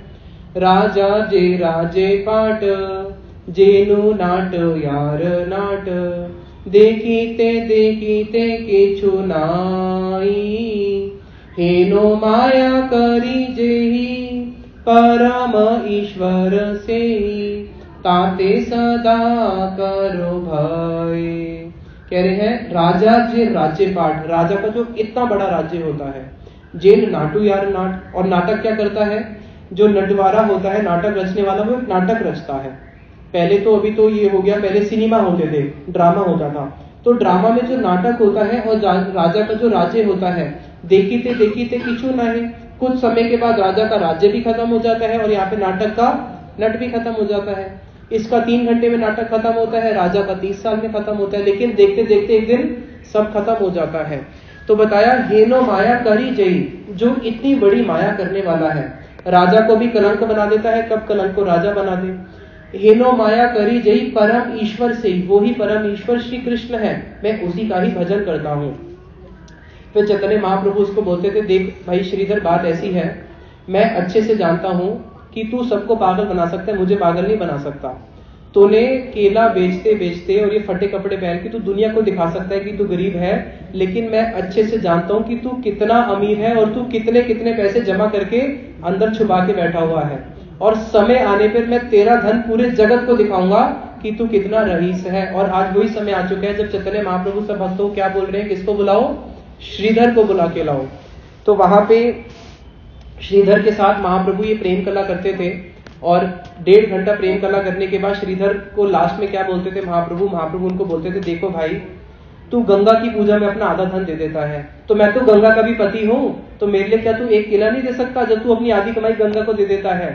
राजा जे राजे पाट जेनु नाट यार नाट देखीते किछु नाई हेनो माया करी जेही परम ईश्वर से ताते सदा करो भय। कह रहे हैं राजा जे राज्य पाठ, राजा का जो इतना बड़ा राज्य होता है, जेन नाटू यार नाट, और नाटक क्या करता है, जो नटवारा होता है, नाटक रचने वाला, वो एक नाटक रचता है। पहले तो अभी तो ये हो गया, पहले सिनेमा होते थे, ड्रामा होता था, तो ड्रामा में जो नाटक होता है और राजा का जो राज्य होता है, देखीते किछु नहीं, कुछ समय के बाद राजा का राज्य भी खत्म हो जाता है और यहाँ पे नाटक का नट भी खत्म हो जाता है। इसका 3 घंटे में नाटक खत्म होता है, राजा का 30 साल में खत्म होता है, लेकिन देखते देखते एक दिन सब खत्म हो जाता है। तो बताया हेनो माया करी जई, जो इतनी बड़ी माया करने वाला है, राजा को भी कलंक बना देता है, कब कलंक को राजा बना दे। हेनो माया करी जई परम ईश्वर से, वो ही परम ईश्वर श्री कृष्ण है, मैं उसी का ही भजन करता हूँ। फिर चैतन्य महाप्रभु उसको बोलते थे, देख भाई श्रीधर बात ऐसी है, मैं अच्छे से जानता हूँ कि तू सबको पागल बना सकता है, मुझे पागल नहीं बना सकता। तूने केला बेचते बेचते और ये फटे कपड़े पहन के तू दुनिया को दिखा सकता है कि तू गरीब है, लेकिन मैं अच्छे से जानता हूं कि तू कितना अमीर है और तू कितने कितने पैसे जमा करके अंदर छुपा के बैठा हुआ है, और समय आने पर मैं तेरा धन पूरे जगत को दिखाऊंगा कि तू कितना रईस है। और आज वही समय आ चुका है जब चैतन्य महाप्रभु सब भक्तों को क्या बोल रहे हैं, किसको बुलाओ, श्रीधर को बुला के लाओ। तो वहां पे श्रीधर के साथ महाप्रभु ये प्रेम कला करते थे, और 1.5 घंटा प्रेम कला करने के बाद श्रीधर को लास्ट में क्या बोलते थे महाप्रभु उनको बोलते थे, देखो भाई तू गंगा की पूजा में अपना आधा धन दे देता है, तो मैं तो गंगा का भी पति हूँ, तो मेरे लिए क्या तू 1 केला नहीं दे सकता जब तू अपनी आधी कमाई गंगा को दे देता है?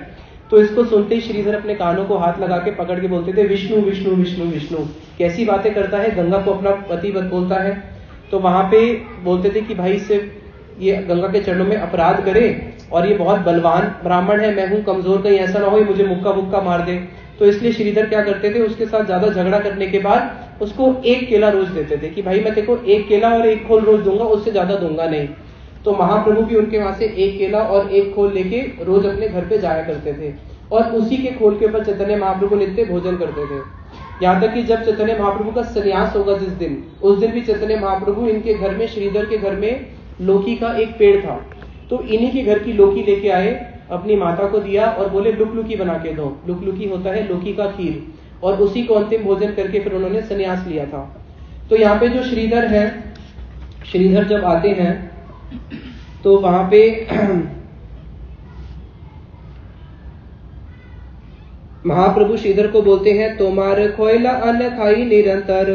तो इसको सुनते ही श्रीधर अपने कानों को हाथ लगा के पकड़ के बोलते थे, विष्णु विष्णु विष्णु विष्णु, कैसी बातें करता है, गंगा को अपना पति बोलता है। तो वहां पे बोलते थे कि भाई इससे ये गंगा के चरणों में अपराध करे, और ये बहुत बलवान ब्राह्मण है, मैं हूं कमजोर, कहीं ऐसा ना हो मुझे मुक्का बुक्का मार दे। तो इसलिए श्रीधर क्या करते थे, उसके साथ ज्यादा झगड़ा करने के बाद उसको 1 केला रोज देते थे कि भाई मैं तेको 1 केला और 1 खोल रोज दूंगा, उससे ज्यादा दूंगा नहीं। तो महाप्रभु भी उनके वहां से 1 केला और 1 खोल लेके रोज अपने घर पे जाया करते थे, और उसी के खोल के ऊपर चैतन्य महाप्रभु नित्य भोजन करते थे। यहाँ तक कि जब चैतन्य महाप्रभु का संन्यास होगा जिस दिन, उस दिन भी चैतन्य महाप्रभु इनके घर में, श्रीधर के घर में लौकी का एक पेड़ था, तो इन्हीं के घर की लौकी लेके आए, अपनी माता को दिया और बोले लुकलुकी बना के दो। लुकलुकी होता है लौकी का खीर, और उसी को अंतिम भोजन करके फिर उन्होंने संन्यास लिया था। तो यहाँ पे जो श्रीधर है, श्रीधर जब आते हैं तो वहां पे महाप्रभु श्रीधर को बोलते हैं, तोमार खोयला अन्न खाई निरंतर,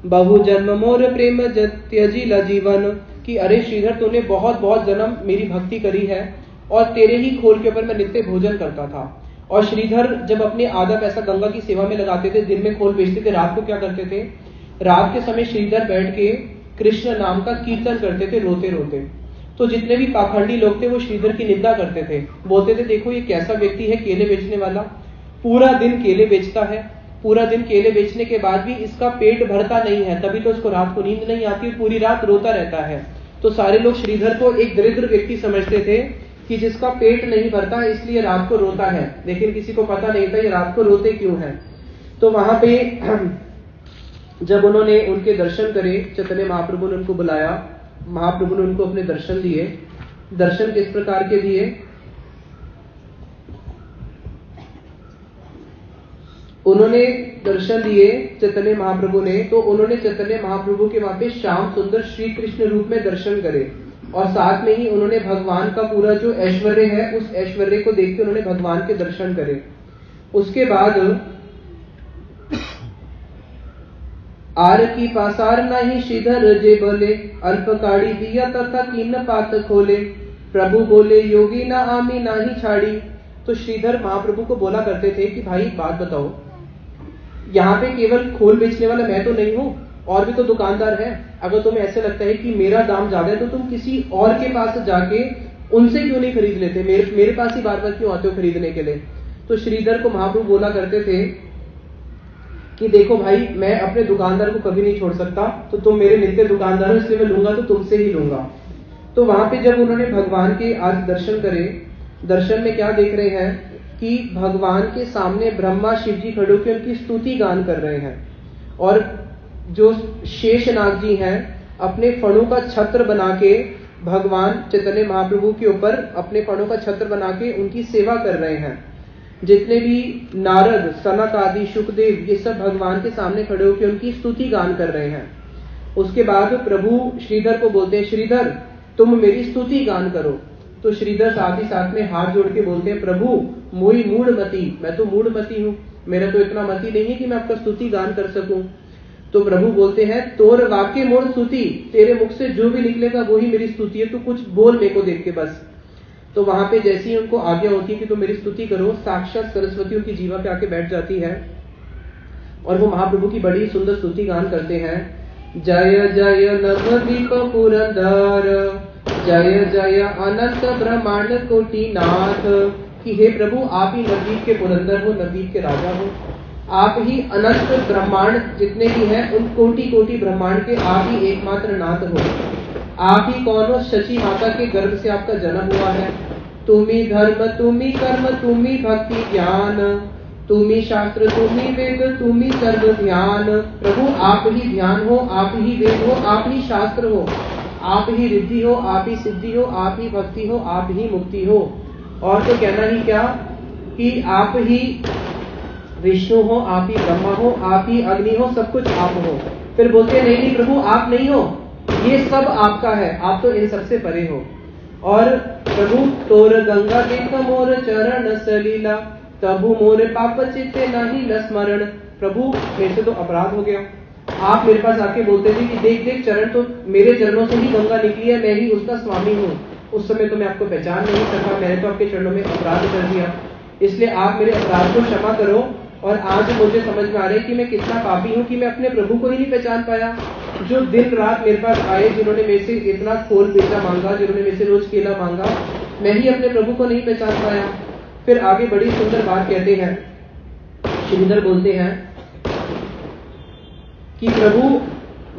बहु जन्म मोर प्रेम त्यजिला जीवन। कि अरे श्रीधर, तूने बहुत बहुत जन्म मेरी भक्ति करी है और तेरे ही खोल के ऊपर मैं नित्य भोजन करता था। और श्रीधर जब अपने आधा पैसा गंगा की सेवा में लगाते थे, दिन में खोल बेचते थे, रात को क्या करते थे, रात के समय श्रीधर बैठ के कृष्ण नाम का कीर्तन करते थे रोते रोते। तो जितने भी पाखंडी लोग थे वो श्रीधर की निंदा करते थे, बोलते थे देखो ये कैसा व्यक्ति है, केले बेचने वाला, पूरा दिन केले बेचता है, पूरा दिन केले बेचने के बाद भी इसका पेट भरता नहीं है, तभी तो उसको रात को नींद नहीं आती, पूरी रात रोता रहता है। तो सारे लोग श्रीधर को एक दरिद्र व्यक्ति समझते थे कि जिसका पेट नहीं भरता है इसलिए रात को रोता है, लेकिन किसी को पता नहीं था ये रात को रोते क्यों है। तो वहां पे जब उन्होंने उनके दर्शन करे, चैतन्य महाप्रभु ने उनको बुलाया, महाप्रभु ने उनको अपने दर्शन दिए। दर्शन किस प्रकार के दिए, उन्होंने दर्शन दिए चैतन्य महाप्रभु ने, तो उन्होंने चैतन्य महाप्रभु के वहां पे श्याम सुंदर श्री कृष्ण रूप में दर्शन करे और साथ में ही उन्होंने भगवान का पूरा जो ऐश्वर्य है उस ऐश्वर्य को देख के उन्होंने भगवान के दर्शन करे। उसके बाद आर की पासार नहीं श्रीधर जे बोले, अल्पकाड़ी दिया तथा कीन पात खोले, प्रभु बोले योगी ना आमी ना ही छाड़ी। तो श्रीधर महाप्रभु को बोला करते थे कि भाई एक बात बताओ, यहाँ पे केवल खोल बेचने वाला मैं तो नहीं हूँ, और भी तो दुकानदार है, अगर तुम्हें ऐसे लगता है कि मेरा दाम ज्यादा है तो तुम किसी और के पास जाके उनसे क्यों नहीं खरीद लेते, मेरे पास ही बार बार क्यों आते हो खरीदने के लिए। तो श्रीधर को महाप्रभु बोला करते थे कि देखो भाई, मैं अपने दुकानदार को कभी नहीं छोड़ सकता, तो तुम मेरे नित्य दुकानदार हो, इसलिए मैं लूंगा तो तुमसे ही लूंगा। तो वहां पे जब उन्होंने भगवान के आज दर्शन करे, दर्शन में क्या देख रहे हैं कि भगवान के सामने ब्रह्मा शिव जी खड़े होकर उनकी स्तुति गान कर रहे हैं, और जो शेषनाग जी हैं अपने फणों का छत्र बना के भगवान चैतन्य महाप्रभु के ऊपर अपने फणों का छत्र बना के उनकी सेवा कर रहे हैं। जितने भी नारद, सनक आदि, सुखदेव, ये सब भगवान के सामने खड़े होकर उनकी स्तुति गान कर रहे हैं। उसके बाद प्रभु श्रीधर को बोलते हैं, श्रीधर तुम मेरी स्तुति गान करो। तो श्रीधर साथ ही साथ में हाथ जोड़ के बोलते हैं, प्रभु मोई मूढ़ मती, मैं तो मूढ़ मती हूँ, मेरा तो इतना मती नहीं है कि मैं आपका स्तुति गान कर सकूं। तो प्रभु बोलते हैं, तोर वाक्य मोड़ स्तुति, तेरे मुख से जो भी निकलेगा वो ही मेरी स्तुति है, तू कुछ बोल मेरे को देख के बस। तो वहां पे जैसे ही उनको आज्ञा होती है कि तुम मेरी स्तुति करो, साक्षात सरस्वती उनकी जीवा पे आके बैठ जाती है और वो महाप्रभु की बड़ी सुंदर स्तुति गान करते हैं। जय जय नवदीप पुरंदर, जय जय अनंत ब्रह्मांड कोटि नाथ। कि हे प्रभु, आप ही नवदीप के पुरंदर हो, नवदीप के राजा हो, आप ही अनंत ब्रह्मांड जितने भी हैं उन कोटि कोटि ब्रह्मांड के आप ही एकमात्र नाथ हो। आप ही कौन हो, शची माता के गर्भ से आपका जन्म हुआ है। तुम्ही धर्म, तुम्ही कर्म, तुम्ही भक्ति ज्ञान, तुम्ही शास्त्र, तुम्ही वेद, तुम्ही सर्व ध्यान। प्रभु आप ही ध्यान हो, आप ही वेद हो, आप ही शास्त्र हो, आप ही रिद्धि हो, आप ही सिद्धि हो, आप ही भक्ति हो, आप ही मुक्ति हो। और तो कहना ही क्या कि आप ही विष्णु हो, आप ही ब्रह्मा हो, आप ही अग्नि हो, सब कुछ आप हो। फिर बोलते नहीं नहीं प्रभु आप नहीं हो, ये सब आपका है, आप तो इन सबसे परे हो। और प्रभु तोर गंगा देख मोर चरण सलीला, तबु मोर पाप चित्ते नहीं लस्मरण। प्रभु मेरे से तो अपराध हो गया, आप मेरे पास आके बोलते थे कि देख देख चरण तो मेरे चरणों से ही गंगा निकली है, मैं ही उसका स्वामी हूँ। उस समय तो मैं आपको पहचान नहीं सका, मैंने तो आपके चरणों में अपराध कर दिया, इसलिए आप मेरे अपराध को क्षमा करो। और आज मुझे समझ में आ रहा है कि मैं कितना पापी हूँ कि मैं अपने प्रभु को ही नहीं पहचान पाया, जो दिन रात मेरे पास आए, जिन्होंने मेरे से इतना खोल बेचा मांगा, जिन्होंने मेरे से रोज केला मांगा, मैं ही अपने प्रभु को नहीं पहचान पाया। फिर आगे बड़ी सुंदर बात कहते हैं, श्रीधर बोलते हैं कि प्रभु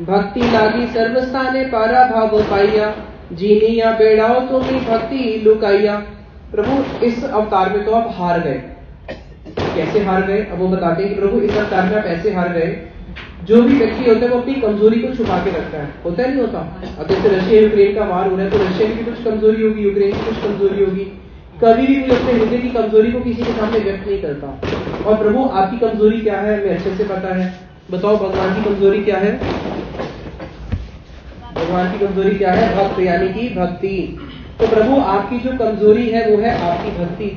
भक्ति लागी सर्वस्थाने पारा भाव पाइया, जीनिया बेड़ाओ तुम्हें भक्ति लुकाइया। प्रभु इस अवतार में तो आप हार गए। कैसे हार गए, अब वो बताते हैं कि प्रभु इस अवतार में आप ऐसे हार गए, जो भी व्यक्ति होता है वो अपनी कमजोरी को छुपा के रखता है, होता है नहीं होता। अब जैसे रशिया यूक्रेन का वार हो रहा है तो रशिया की भी कुछ कमजोरी होगी, यूक्रेन की कुछ कमजोरी होगी, कभी भी कोई अपने हृदय की कमजोरी को किसी के सामने व्यक्त नहीं करता। और प्रभु आपकी कमजोरी क्या है हमें अच्छे से पता है, बताओ भगवान की कमजोरी क्या है। भगवान की कमजोरी क्या है? भक्त, यानी कि भक्ति। तो प्रभु आपकी जो कमजोरी है वो है आपकी भक्ति।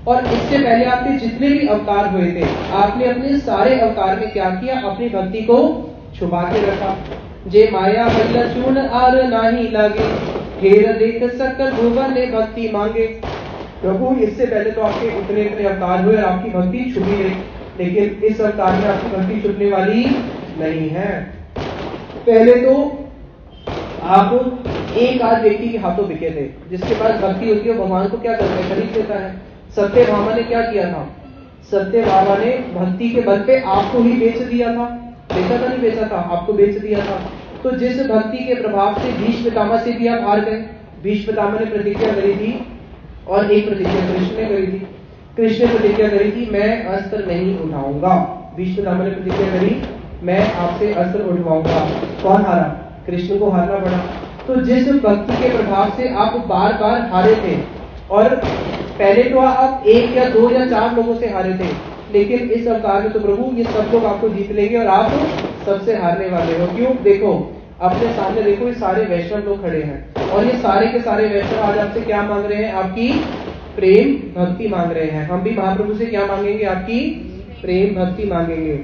और इससे पहले आपके जितने भी अवतार हुए थे, आपने अपने सारे अवतार में क्या किया? अपनी भक्ति को छुपा के रखा। जे माया बल्ला चूर्ण आर नाही लागे, हेर देख सकल भुवन ने भक्ति मांगे। प्रभु इससे पहले तो आपके इतने इतने अवतार हुए और आपकी भक्ति छुपी रही, लेकिन इस अवतार में आपकी भक्ति छुपने वाली नहीं है। पहले तो आप एक आध व्यक्ति के हाथों बिके थे, जिसके पास भक्ति होती है भगवान को क्या करता है? खरीद लेता है। सत्यभामा ने क्या किया था? सत्यभामा ने भक्ति के बल पे आपको ही बेच दिया था। बेचा था, नहीं बेचा था? आपको बेच दिया था। तो जिस भक्ति के प्रभाव से भीष्म पितामह से भी आप हार गए। भीष्म पितामह ने प्रतिज्ञा करी थी, और एक प्रतिज्ञा कृष्ण ने करी थी। कृष्ण ने प्रतिज्ञा करी थी, मैं अस्त्र नहीं उठाऊंगा। भीष्म पितामह ने प्रतिज्ञा करी, मैं आपसे अस्त्र उठवाऊंगा। कौन हारा? कृष्ण को हारना पड़ा। तो जिस भक्ति के प्रभाव से आप बार बार हारे थे, और पहले तो आप एक या दो या चार लोगों से हारे थे, लेकिन इस अवतार में तो प्रभु ये सब लोग आपको जीत लेंगे और आप सबसे हारने वाले हो। क्यों? देखो अपने सामने देखो, ये सारे वैष्णव लोग खड़े हैं, और ये सारे के सारे वैष्णव आज आपसे क्या मांग रहे हैं? आपकी प्रेम भक्ति मांग रहे हैं। हम भी महाप्रभु से क्या मांगेंगे? आपकी प्रेम भक्ति मांगेंगे।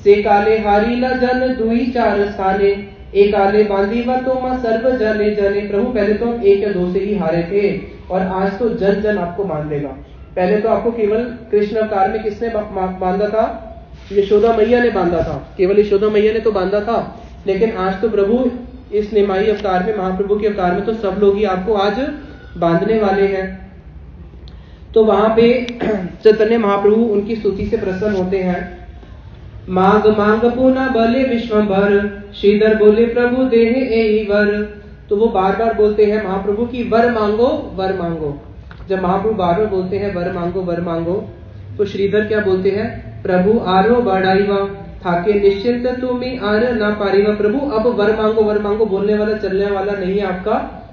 से काले हारी ला जन दुई चार स्थाने, एक आले बांधी व तो मां सर्व जने जने। प्रभु पहले तो हम एक या दो से ही हारे थे, और आज तो जन जन आपको मान लेगा। पहले तो आपको केवल कृष्ण अवतार में किसने बांधा था? यशोदा मैया ने बांधा था। केवल यशोदा मैया ने तो बांधा था, लेकिन आज तो प्रभु इस निमाई अवतार में, महाप्रभु के अवतार में तो सब लोग ही आपको आज बांधने वाले हैं। तो वहां पे चैतन्य महाप्रभु उनकी स्तुति से प्रसन्न होते हैं। मांग मांग पुना बले विश्वंभर, श्रीधर बोले प्रभु देहे एहि वर। तो वो बार बार बोलते हैं महाप्रभु की वर मांगो वर मांगो। जब महाप्रभु बार बार बोलते हैं वर मांगो, तो श्रीधर क्या बोलते हैं? प्रभु आरो बढ़ाईवा, थाके निश्चिंत तुम्हें आर ना पारीवा। प्रभु अब वर मांगो बोलने वाला चलने वाला नहीं है आपका।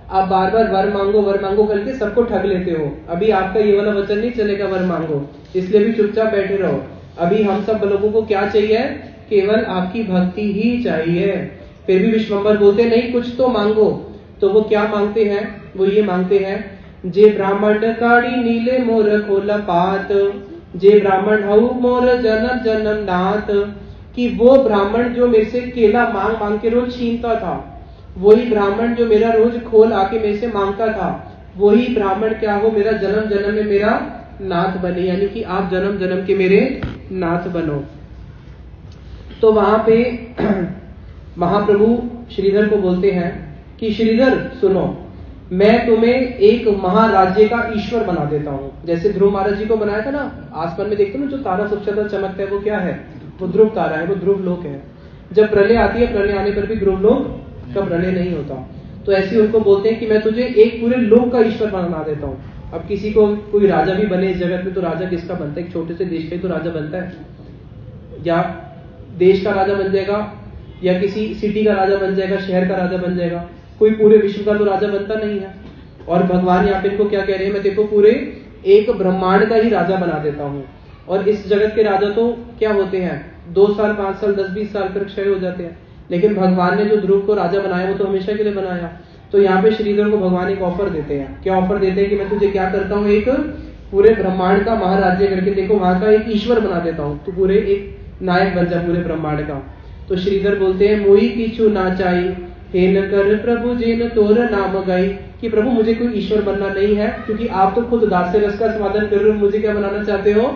आप बार बार वर मांगो करके सबको ठग लेते हो। अभी आपका ये वाला वचन नहीं चलेगा वर मांगो, इसलिए भी चुपचाप बैठे रहो। अभी हम सब लोगों को क्या चाहिए? केवल आपकी भक्ति ही चाहिए। फिर भी विश्वंभर बोलते नहीं, कुछ तो मांगो। तो वो क्या मांगते हैं? वो ये मांगते हैं, जे ब्राह्मण काड़ी नीले मोर खोला पात, जे ब्राह्मण हऊ मोर जन्म जन्म नाथ। कि वो ब्राह्मण जो मेरे से केला मांग के रोज छीनता था, वही ब्राह्मण जो मेरा रोज खोल आके मेरे से मांगता था, वही ब्राह्मण क्या हो? मेरा जन्म जन्म में मेरा नाथ बने, यानी कि आप जन्म जन्म के मेरे नाथ बनो। तो वहां पे महाप्रभु श्रीधर को बोलते हैं कि श्रीधर सुनो, मैं तुम्हें एक महाराज्य का ईश्वर बना देता हूँ। जैसे ध्रुव महाराज जी को बनाया था ना, आसमान में देखते हो ना जो तारा सबसे ज्यादा चमकता है, वो क्या है? वो ध्रुव तारा है, वो ध्रुव लोक है। जब प्रलय आती है, प्रलय आने पर भी ध्रुव लोक का प्रलय नहीं होता। तो ऐसे उनको बोलते हैं कि मैं तुझे एक पूरे लोक का ईश्वर बना देता हूँ। अब किसी को कोई राजा भी बने इस जगत में, तो राजा किसका बनता है? एक छोटे से देश का ही तो राजा बनता है, या देश का राजा बन जाएगा, या किसी सिटी का राजा बन जाएगा, शहर का राजा बन जाएगा। कोई पूरे विश्व का तो राजा बनता नहीं है। और भगवान यहाँ पे इनको क्या कह रहे हैं? मैं देखो पूरे एक ब्रह्मांड का ही राजा बना देता हूँ। और इस जगत के राजा तो क्या होते हैं? 2 साल 5 साल 10-20 साल पर क्षय हो जाते हैं, लेकिन भगवान ने जो ध्रुव को राजा बनाया वो तो हमेशा के लिए बनाया। तो यहाँ पे श्रीधर को भगवान एक ऑफर देते हैं। क्या ऑफर देते हैं? कि मैं तुझे क्या करता हूँ? एक पूरे ब्रह्मांड का महाराज्य करके देखो वहां का एक ईश्वर बना देता हूँ, तो पूरे एक नायक बन जा पूरे ब्रह्मांड का। तो श्रीधर बोलते हैं, मोई किछु ना चाही, हे न कर प्रभु जेन तोर नाम गाई। कि प्रभु मुझे कोई ईश्वर बनना नहीं है, क्योंकि आप तो खुद दास्य रस का समाधान कर रहे हो। मुझे क्या बनाना चाहते हो?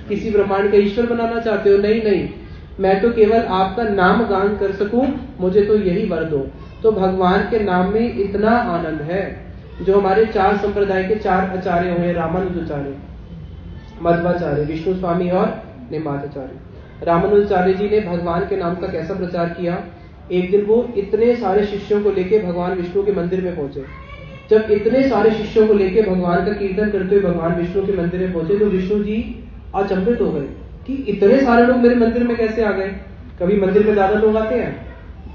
किसी ब्रह्मांड का ईश्वर बनाना चाहते हो? नहीं, मैं तो केवल आपका नाम गान कर सकूं, मुझे तो यही वर दो। तो भगवान के नाम में इतना आनंद है। जो हमारे 4 संप्रदाय के 4 आचार्य हुए, रामानुजाचार्य, मध्वाचार्य, विष्णु स्वामी और निम्बाचार्य। रामानुजाचार्य जी ने भगवान के नाम का कैसा प्रचार किया? एक दिन वो इतने सारे शिष्यों को लेके भगवान विष्णु के मंदिर में पहुंचे। जब इतने सारे शिष्यों को लेके भगवान का कीर्तन करते हुए भगवान विष्णु के मंदिर में पहुंचे, तो विष्णु जी अचंभित हो गए कि इतने सारे लोग मेरे मंदिर में कैसे आ गए। कभी मंदिर में ज्यादा लोग आते हैं,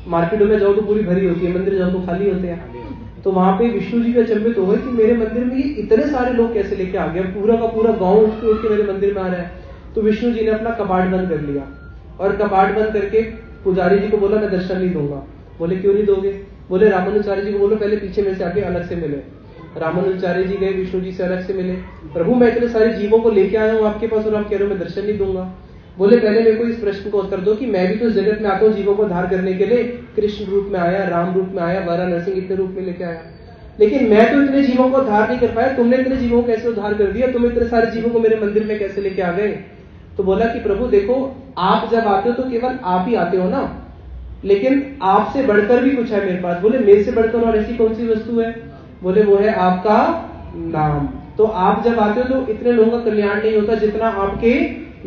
मार्केटों में जाओ तो पूरी भरी होती है, मंदिर जाओ तो खाली होते हैं। तो वहां पे विष्णु जी भी अचंभित हो गए कि मेरे मंदिर में ये इतने सारे लोग कैसे लेके आ गए, पूरा का पूरा गांव उठ के मेरे मंदिर में आ रहा है। तो विष्णु जी ने अपना कपाट बंद कर लिया, और कपाट बंद करके पुजारी जी को बोला, मैं दर्शन नहीं दूंगा। बोले क्यों नहीं दोगे? बोले रामानुचार्य जी को बोलो पहले पीछे में से आके अलग से मिले। रामानुचार्य जी गए, विष्णु जी से अलग से मिले। प्रभु मैं इतने सारे जीवों को लेके आया हूँ आपके पास और आप कह रहे हो मैं दर्शन नहीं दूंगा। बोले पहले मेरे को इस प्रश्न को उत्तर दो कि मैं भी तो जगत में आता हूँ जीवों को धार करने के लिए, कृष्ण रूप में आया, राम रूप में आया, वारा नरसिंह इतने रूप में लेके आया, लेकिन मैं तो इतने जीवों को उद्धार नहीं कर पाया, तुमने इतने जीवों को कैसे उद्धार कर दिया, तुम इतने सारे जीवों को मेरे मंदिर में कैसे लेके आ गए। तो बोला कि प्रभु देखो आप जब आते हो तो केवल आप ही आते हो ना, लेकिन आपसे बढ़कर भी कुछ है मेरे पास। बोले मेरे से बढ़कर और ऐसी कौन सी वस्तु है। बोले वो है आपका नाम। तो आप जब आते हो तो इतने लोगों का कल्याण नहीं होता जितना आपके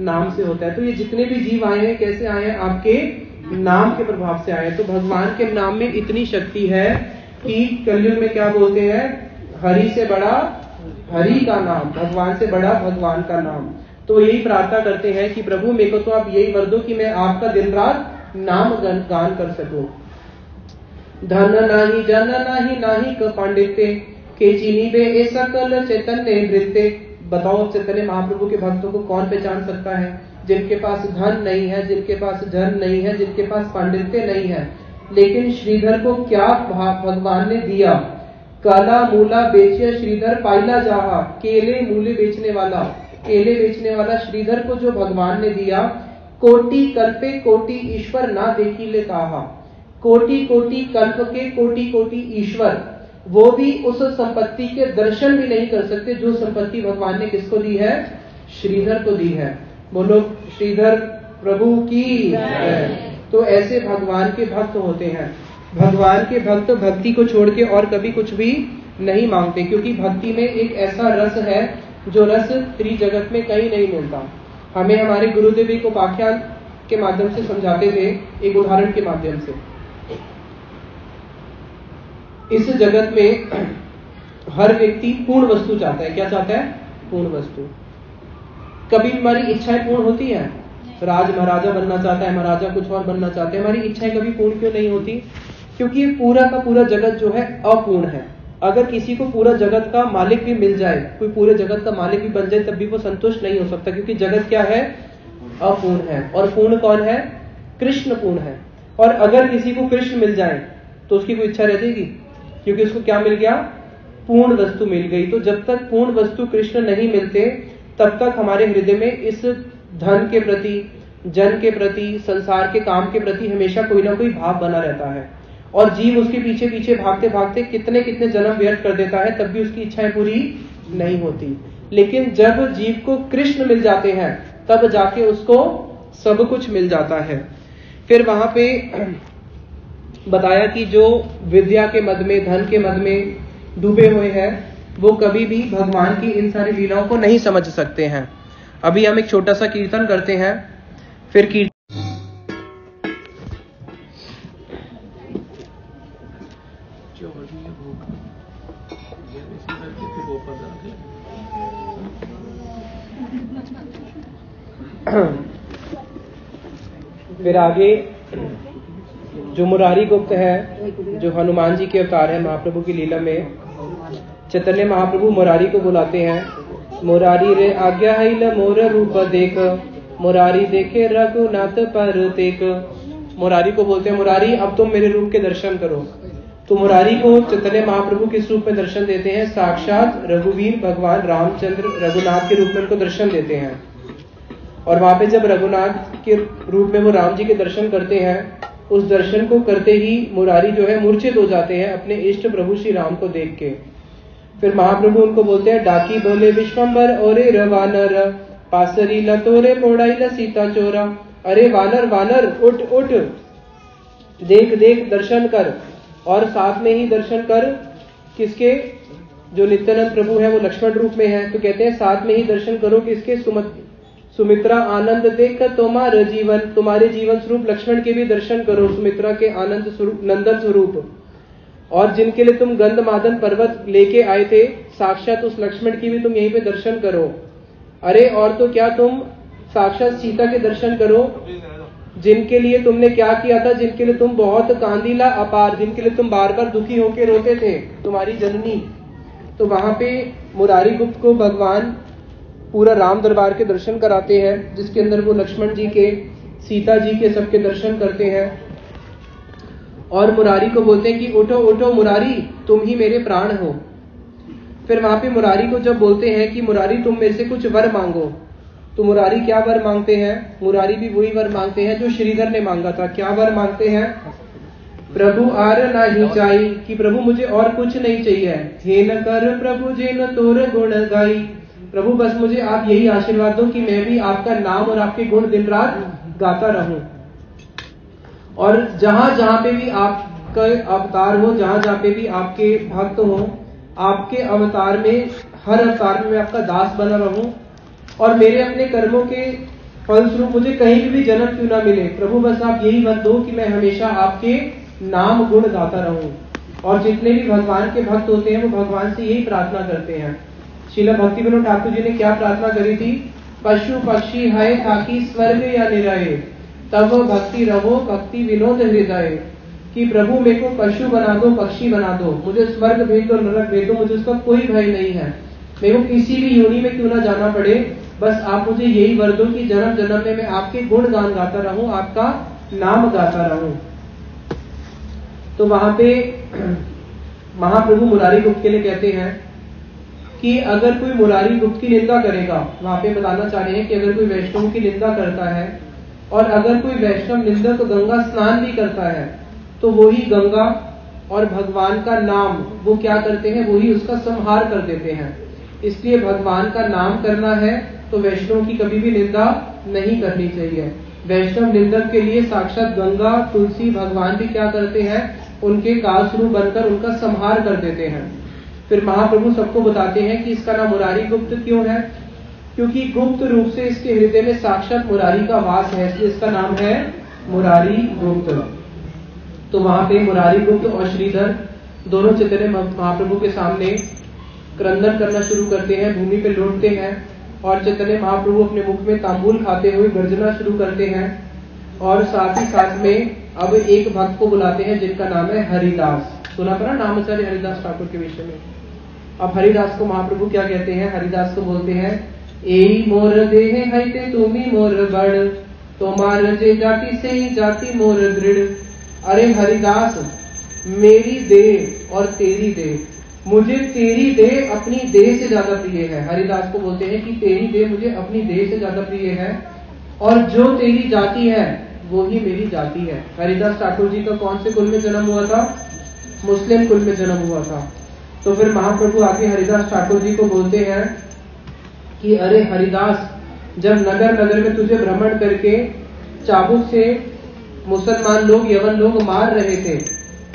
नाम से होता है। तो ये जितने भी जीव आए हैं कैसे आए हैं, आपके नाम के प्रभाव से आए हैं। तो भगवान के नाम में इतनी शक्ति है कि कलयुग में क्या बोलते हैं, हरि से बड़ा हरि का नाम, भगवान से बड़ा भगवान का नाम। तो यही प्रार्थना करते हैं कि प्रभु मेरे को तो आप यही वर दो कि मैं आपका दिन रात नाम गान कर सकूं। धन नाही जन नाही नाही क पांडित्य के चीनी बे ए सकल चैतन्य नृत्य। बताओ चैतन्य महाप्रभु के भक्तों को कौन पहचान सकता है, जिनके पास धन नहीं है, जिनके पास जन नहीं है, जिनके पास पांडित्य नहीं है, लेकिन श्रीधर को क्या भगवान ने दिया। काला मूला बेचे श्रीधर पाइला जाहा, केले मूले बेचने वाला, केले बेचने वाला श्रीधर को जो भगवान ने दिया। कोटि कल्पे कोटि ईश्वर ना देखी ले कहा, कोटि कोटि कल्प के कोटि कोटि ईश्वर वो भी उस संपत्ति के दर्शन भी नहीं कर सकते जो संपत्ति भगवान ने किसको दी है, श्रीधर को दी है। बोलो श्रीधर प्रभु की है। तो ऐसे भगवान के भक्त होते हैं। भगवान के भक्त भक्ति को छोड़ के और कभी कुछ भी नहीं मांगते, क्योंकि भक्ति में एक ऐसा रस है जो रस त्रिजगत में कहीं नहीं मिलता। हमें हमारे गुरुदेव को व्याख्यान के माध्यम से समझाते थे, एक उदाहरण के माध्यम से। इस जगत में हर व्यक्ति पूर्ण वस्तु चाहता है। क्या चाहता है? पूर्ण वस्तु। कभी हमारी इच्छाएं पूर्ण होती है? राज महाराजा बनना चाहता है, महाराजा कुछ और बनना चाहते हैं, हमारी इच्छाएं कभी पूर्ण क्यों नहीं होती? क्योंकि पूरा का पूरा जगत जो है अपूर्ण है। अगर किसी को पूरा जगत का मालिक भी मिल जाए, कोई पूरे जगत का मालिक भी बन जाए, तब भी वो संतुष्ट नहीं हो सकता, क्योंकि जगत क्या है? अपूर्ण है। और पूर्ण कौन है? कृष्ण पूर्ण है। और अगर किसी को कृष्ण मिल जाए तो उसकी कोई इच्छा रह जाएगी? क्योंकि उसको क्या मिल गया? पूर्ण वस्तु मिल गई। तो जब तक पूर्ण वस्तु कृष्ण नहीं मिलते तब तक हमारे हृदय में इस धन के प्रति, जन के प्रति, संसार के काम के प्रति हमेशा कोई ना कोई भाव बना रहता है। और जीव उसके पीछे पीछे भागते भागते कितने कितने जन्म व्यर्थ कर देता है, तब भी उसकी इच्छाएं पूरी नहीं होती। लेकिन जब जीव को कृष्ण मिल जाते हैं तब जाके उसको सब कुछ मिल जाता है। फिर वहां पे बताया कि जो विद्या के मद में, धन के मद में डूबे हुए हैं, वो कभी भी भगवान की इन सारी लीलाओं को नहीं समझ सकते हैं। अभी हम एक छोटा सा कीर्तन करते हैं, फिर कीर्तन फिर आगे जो मुरारी गुप्त है, जो हनुमान जी के अवतार है महाप्रभु की लीला में, चैतन्य महाप्रभु मुरारी को बुलाते हैं। मुरारी रे आज्ञा है मोर रूप देख, मुरारी देखे रघुनाथ पर तेक। मुरारी को बोलते हैं, मुरारी अब तुम मेरे रूप के दर्शन करो। तो मुरारी को चैतन्य महाप्रभु किस रूप में दर्शन देते हैं? साक्षात रघुवीर भगवान रामचंद्र रघुनाथ के रूप में उनको दर्शन देते हैं। और वहां पे जब रघुनाथ के रूप में वो राम जी के दर्शन करते हैं, उस दर्शन को करते ही मुरारी जो है मूर्छित हो जाते हैं अपने इष्ट प्रभु श्री राम को देख के। फिर महाप्रभु उनको बोलते हैं, डाकी बोले विश्वम्बर ओरे रवानर, पासरी लतोरे पोड़ाई ल सीता चोरा। अरे वानर वानर उठ उठ, देख देख दर्शन कर। और साथ में ही दर्शन कर किसके? जो नित्यानंद प्रभु है वो लक्ष्मण रूप में है, तो कहते हैं साथ में ही दर्शन करो किसके? सुमित्रा आनंद देख तुम्हारे जीवन, तुम्हारे जीवन स्वरूप लक्ष्मण के भी दर्शन करो, सुमित्रा के आनंद स्वरूप, नंदन स्वरूप। और जिनके लिए तुम गंधमादन पर्वत लेके आए थे, साक्षात उस लक्ष्मण की भी तुम यहीं पे दर्शन करो। अरे और तो क्या, तुम साक्षात सीता के दर्शन करो, जिनके लिए तुमने क्या किया था, जिनके लिए तुम बहुत कांदीला अपार, जिनके लिए तुम बार बार दुखी होके रोते थे, तुम्हारी जननी। तो वहां पे मुरारी गुप्त को भगवान पूरा राम दरबार के दर्शन कराते हैं, जिसके अंदर वो लक्ष्मण जी के, सीता जी के सबके दर्शन करते हैं। और मुरारी को बोलते हैं कि उठो उठो मुरारी, तुम ही मेरे प्राण हो। फिर वहां पे मुरारी को जब बोलते हैं कि मुरारी तुम मेरे से कुछ वर मांगो, तो मुरारी क्या वर मांगते हैं? मुरारी भी वही वर मांगते हैं जो श्रीधर ने मांगा था। क्या वर मांगते हैं? प्रभु आर नहीं चाहिए, कि प्रभु मुझे और कुछ नहीं चाहिए। हे न कर प्रभु जे न तोर गुण गाई, प्रभु बस मुझे आप यही आशीर्वाद दो कि मैं भी आपका नाम और आपके गुण दिन रात गाता रहूं। और जहां जहां पे भी आपका अवतार हो, जहां जहां पे भी आपके भक्त हो, आपके अवतार में, हर अवतार में मैं आपका दास बना रहूं। और मेरे अपने कर्मों के फलस्वरूप मुझे कहीं भी जन्म क्यों ना मिले, प्रभु बस आप यही मत दो कि मैं हमेशा आपके नाम गुण गाता रहूं। और जितने भी भगवान के भक्त होते हैं वो भगवान से यही प्रार्थना करते हैं। श्रील भक्ति विनोद ठाकुर जी ने क्या प्रार्थना करी थी? पशु पक्षी है ताकि स्वर्ग या निरहे, तब भक्ति रहो भक्ति विनोद हृदय, कि प्रभु मेरे को पशु बना दो, पक्षी बना दो, मुझे स्वर्ग भेज दो, नरक भेज दो, मुझे उसका कोई भय नहीं है। मेरे को किसी भी योनि में क्यों ना जाना पड़े, बस आप मुझे यही वर दो कि जन्म जन्म में मैं आपके गुण गान गाता रहूं, आपका नाम गाता रहूं। तो वहां पे महाप्रभु मुरारी गुप्त के लिए कहते हैं कि अगर कोई मुरारी गुप्त की निंदा करेगा, वहां पे बताना चाह रहे हैं कि अगर कोई वैष्णव की निंदा करता है और अगर कोई वैष्णव निंदक गंगा स्नान भी करता है, तो वही गंगा और भगवान का नाम वो क्या करते हैं, वही उसका संहार कर देते हैं। इसलिए भगवान का नाम करना है तो वैष्णव की कभी भी निंदा नहीं करनी चाहिए। वैष्णव निंदक के लिए साक्षात गंगा तुलसी भगवान भी क्या करते हैं, उनके कालस्वरूप बनकर उनका संहार कर देते हैं। फिर महाप्रभु सबको बताते हैं कि इसका नाम मुरारी गुप्त क्यों है, क्योंकि गुप्त रूप से इसके हृदय में साक्षात मुरारी का वास है, इसलिए इसका नाम है मुरारी गुप्त। तो वहां पे मुरारी गुप्त और श्रीधर दोनों चैतन्य महाप्रभु के सामने क्रंदन करना शुरू करते हैं, भूमि पे लौटते हैं और चैतन्य महाप्रभु अपने मुख में तांबूल खाते हुए गर्जना शुरू करते हैं। और साथ ही साथ में अब एक भक्त को बुलाते हैं जिनका नाम है हरिदास। सुना पड़ा नाम आचार्य हरिदास ठाकुर के विषय में। अब हरिदास को महाप्रभु क्या कहते हैं? हरिदास को बोलते हैं, एई मोर देह हैते तुमी मोर बड़, तोमार जे जाति से ही जाति मोर दृढ़। अरे हरिदास, मेरी देह और तेरी देह, मुझे तेरी देह अपनी देह से ज्यादा प्रिय है। हरिदास को बोलते हैं कि तेरी देह मुझे अपनी देह से ज्यादा प्रिय है और जो तेरी जाति है वो ही मेरी जाति है। हरिदास ठाकुर जी का कौन से कुल में जन्म हुआ था? मुस्लिम कुल में जन्म हुआ था। तो फिर महाप्रभु आगे हरिदास ठाकुर जी को बोलते हैं कि अरे हरिदास, जब नगर नगर में तुझे भ्रमण करके चाबुक से मुसलमान लोग, यवन लोग मार रहे थे,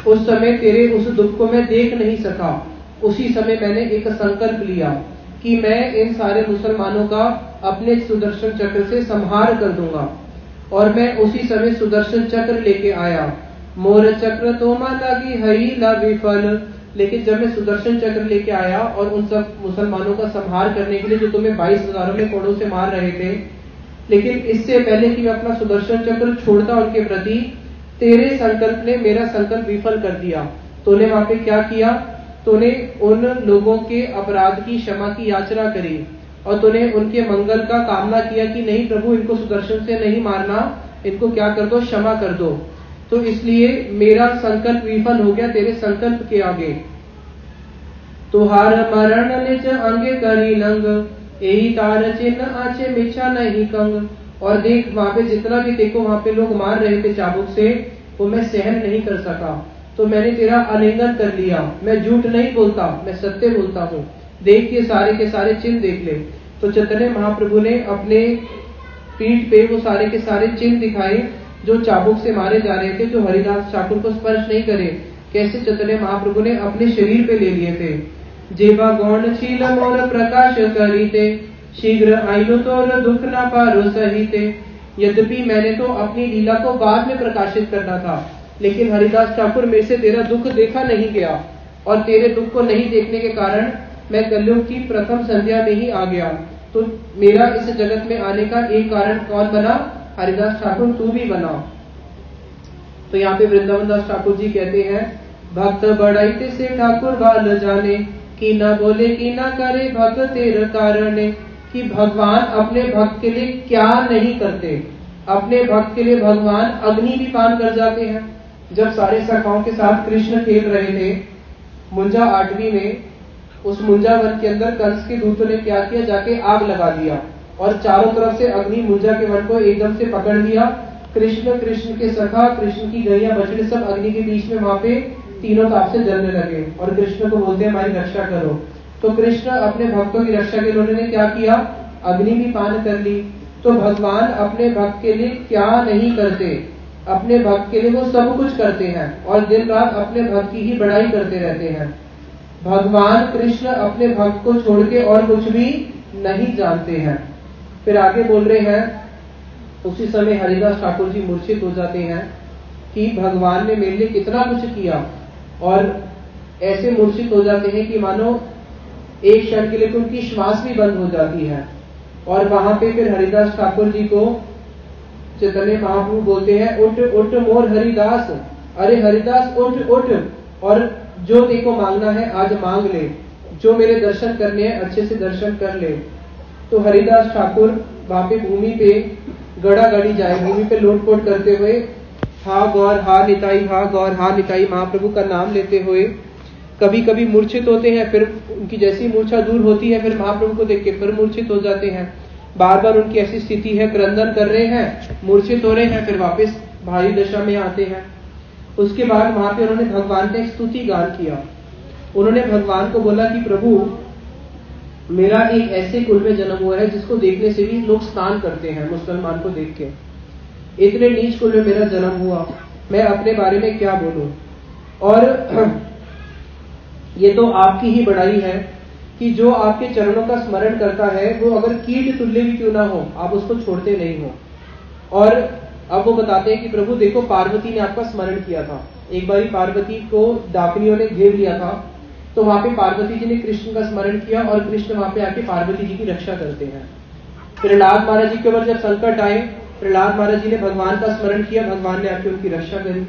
उस समय तेरे उस दुख को मैं देख नहीं सका। उसी समय मैंने एक संकल्प लिया कि मैं इन सारे मुसलमानों का अपने सुदर्शन चक्र से संहार कर दूंगा। और मैं उसी समय सुदर्शन चक्र लेके आया। मोर चक्र तो लगी हई ला विफल। लेकिन जब मैं सुदर्शन चक्र लेके आया और उन सब मुसलमानों का संहार करने के लिए जो तुम्हें 22,000 में कोड़ों से मार रहे थे, लेकिन इससे पहले कि मैं अपना सुदर्शन चक्र छोड़ता उनके प्रति, तेरे संकल्प ने मेरा संकल्प विफल कर दिया। तूने वहां पे क्या किया? तूने उन लोगों के अपराध की क्षमा की याचना करी और तूने उनके मंगल का कामना किया कि नहीं प्रभु, इनको सुदर्शन से नहीं मारना, इनको क्या कर दो, क्षमा कर दो। तो इसलिए मेरा संकल्प विफल हो गया तेरे संकल्प के आगे। तुहार मरण निज अंगे करी लंग, यही तार चिन्ह आचे मिछा नहीं कंग। और देख वहां पे जितना भी देखो वहां पे लोग मार रहे थे चाबुक से, वो मैं सहन नहीं कर सका, तो मैंने तेरा आलिंगन कर लिया। मैं झूठ नहीं बोलता, मैं सत्य बोलता हूँ। देख ये सारे के सारे चिन्ह देख ले। तो चैतन्य महाप्रभु ने अपने पीठ पे वो सारे के सारे चिन्ह दिखाए जो चाबुक से मारे जा रहे थे, जो हरिदास ठाकुर को स्पर्श नहीं करे। कैसे चैतन्य महाप्रभु ने अपने शरीर पे ले लिए थे। जेबा गौण छील मोर प्रकाश करीते, शीघ्र आइलो तोर दुख ना पारो सहीते। यद्यपि मैंने तो अपनी लीला को बाद में प्रकाशित करना था, लेकिन हरिदास ठाकुर मेरे से तेरा दुख देखा नहीं गया और तेरे दुख को नहीं देखने के कारण मैं कलयुग की प्रथम संध्या में ही आ गया। तो मेरा इस जगत में आने का एक कारण कौन बना? हरिदास ठाकुर तू भी बना। तो यहाँ पे वृंदावन दास ठाकुर जी कहते हैं, भक्त बढ़ाई से ठाकुर बाल जाने, कि ना बोले कि ना करे भक्त तेरे कारण। कि भगवान अपने भक्त के लिए क्या नहीं करते। अपने भक्त के लिए भगवान अग्नि भी पान कर जाते हैं, जब सारे सखाओं के साथ कृष्ण खेल रहे थे, मुंजा 8वीं में, उस मुंजा वन के अंदर कंस के दूतों ने क्या किया, जाके आग लगा दिया और चारों तरफ से अग्नि मुंजा के वन को एकदम से पकड़ लिया। कृष्ण, कृष्ण के सखा, कृष्ण की गैया, बछड़े सब अग्नि के बीच में वहां पे तीनों ताप से जलने लगे और कृष्ण को बोलते हैं हमारी रक्षा करो। तो कृष्ण अपने भक्तों की रक्षा के लिए उन्होंने क्या किया, अग्नि भी पान कर ली। तो भगवान अपने भक्त के लिए क्या नहीं करते, अपने भक्त के लिए वो सब कुछ करते हैं और दिन रात अपने भक्त की ही बड़ाई करते रहते हैं। भगवान कृष्ण अपने भक्त को छोड़ के और कुछ भी नहीं जानते हैं। फिर आगे बोल रहे हैं, उसी समय हरिदास ठाकुर जी मूर्छित हो जाते हैं कि भगवान ने मेरे लिए कितना कुछ किया, और ऐसे मूर्छित हो जाते हैं कि मानो एक क्षण के लिए तो उनकी श्वास भी बंद हो जाती है। और वहां पे फिर हरिदास ठाकुर जी को चैतन्य महाप्रभु बोलते हैं, उठ उठ मोर हरिदास, अरे हरिदास उठ उठ, और जो देखो मांगना है आज मांग ले, जो मेरे दर्शन करने हैं अच्छे से दर्शन कर ले। तो हरिदास ठाकुर वहां पे भूमि पे गड़ा गड़ी जाए, भूमि पे लोटपोट करते हुए हा गौर हा निताई, हा गौर हा निताई महाप्रभु का नाम लेते हुए कभी कभी मूर्छित होते हैं, फिर उनकी जैसी मूर्छा दूर होती है फिर महाप्रभु को देख के फिर मूर्छित हो जाते हैं। बार बार उनकी ऐसी स्थिति है, क्रंदन कर रहे हैं, मूर्छित हो रहे हैं, फिर वापस भारी दशा में आते हैं। उसके बाद वहां पे उन्होंने भगवान का एक स्तुति गान किया। उन्होंने भगवान को बोला कि प्रभु मेरा एक ऐसे कुल में जन्म हुआ है जिसको देखने से भी लोग स्नान करते हैं, मुसलमान को देख के, इतने नीच कुल में मेरा जन्म हुआ, मैं अपने बारे में क्या बोलूं। और ये तो आपकी ही बड़ाई है कि जो आपके चरणों का स्मरण करता है वो अगर कीट तुल्य भी क्यों ना हो, आप उसको छोड़ते नहीं हो। और अब वो बताते हैं कि प्रभु देखो पार्वती ने आपका स्मरण किया था, एक बारी पार्वती को डाकनियों ने घेर लिया था, तो वहां पे पार्वती जी ने कृष्ण का स्मरण किया और कृष्ण वहां पे आके पार्वती जी की रक्षा करते हैं। प्रहलाद महाराज जी के ऊपर जब संकट आए, प्रहलाद महाराज जी ने भगवान का स्मरण किया, भगवान ने आके उनकी रक्षा करी।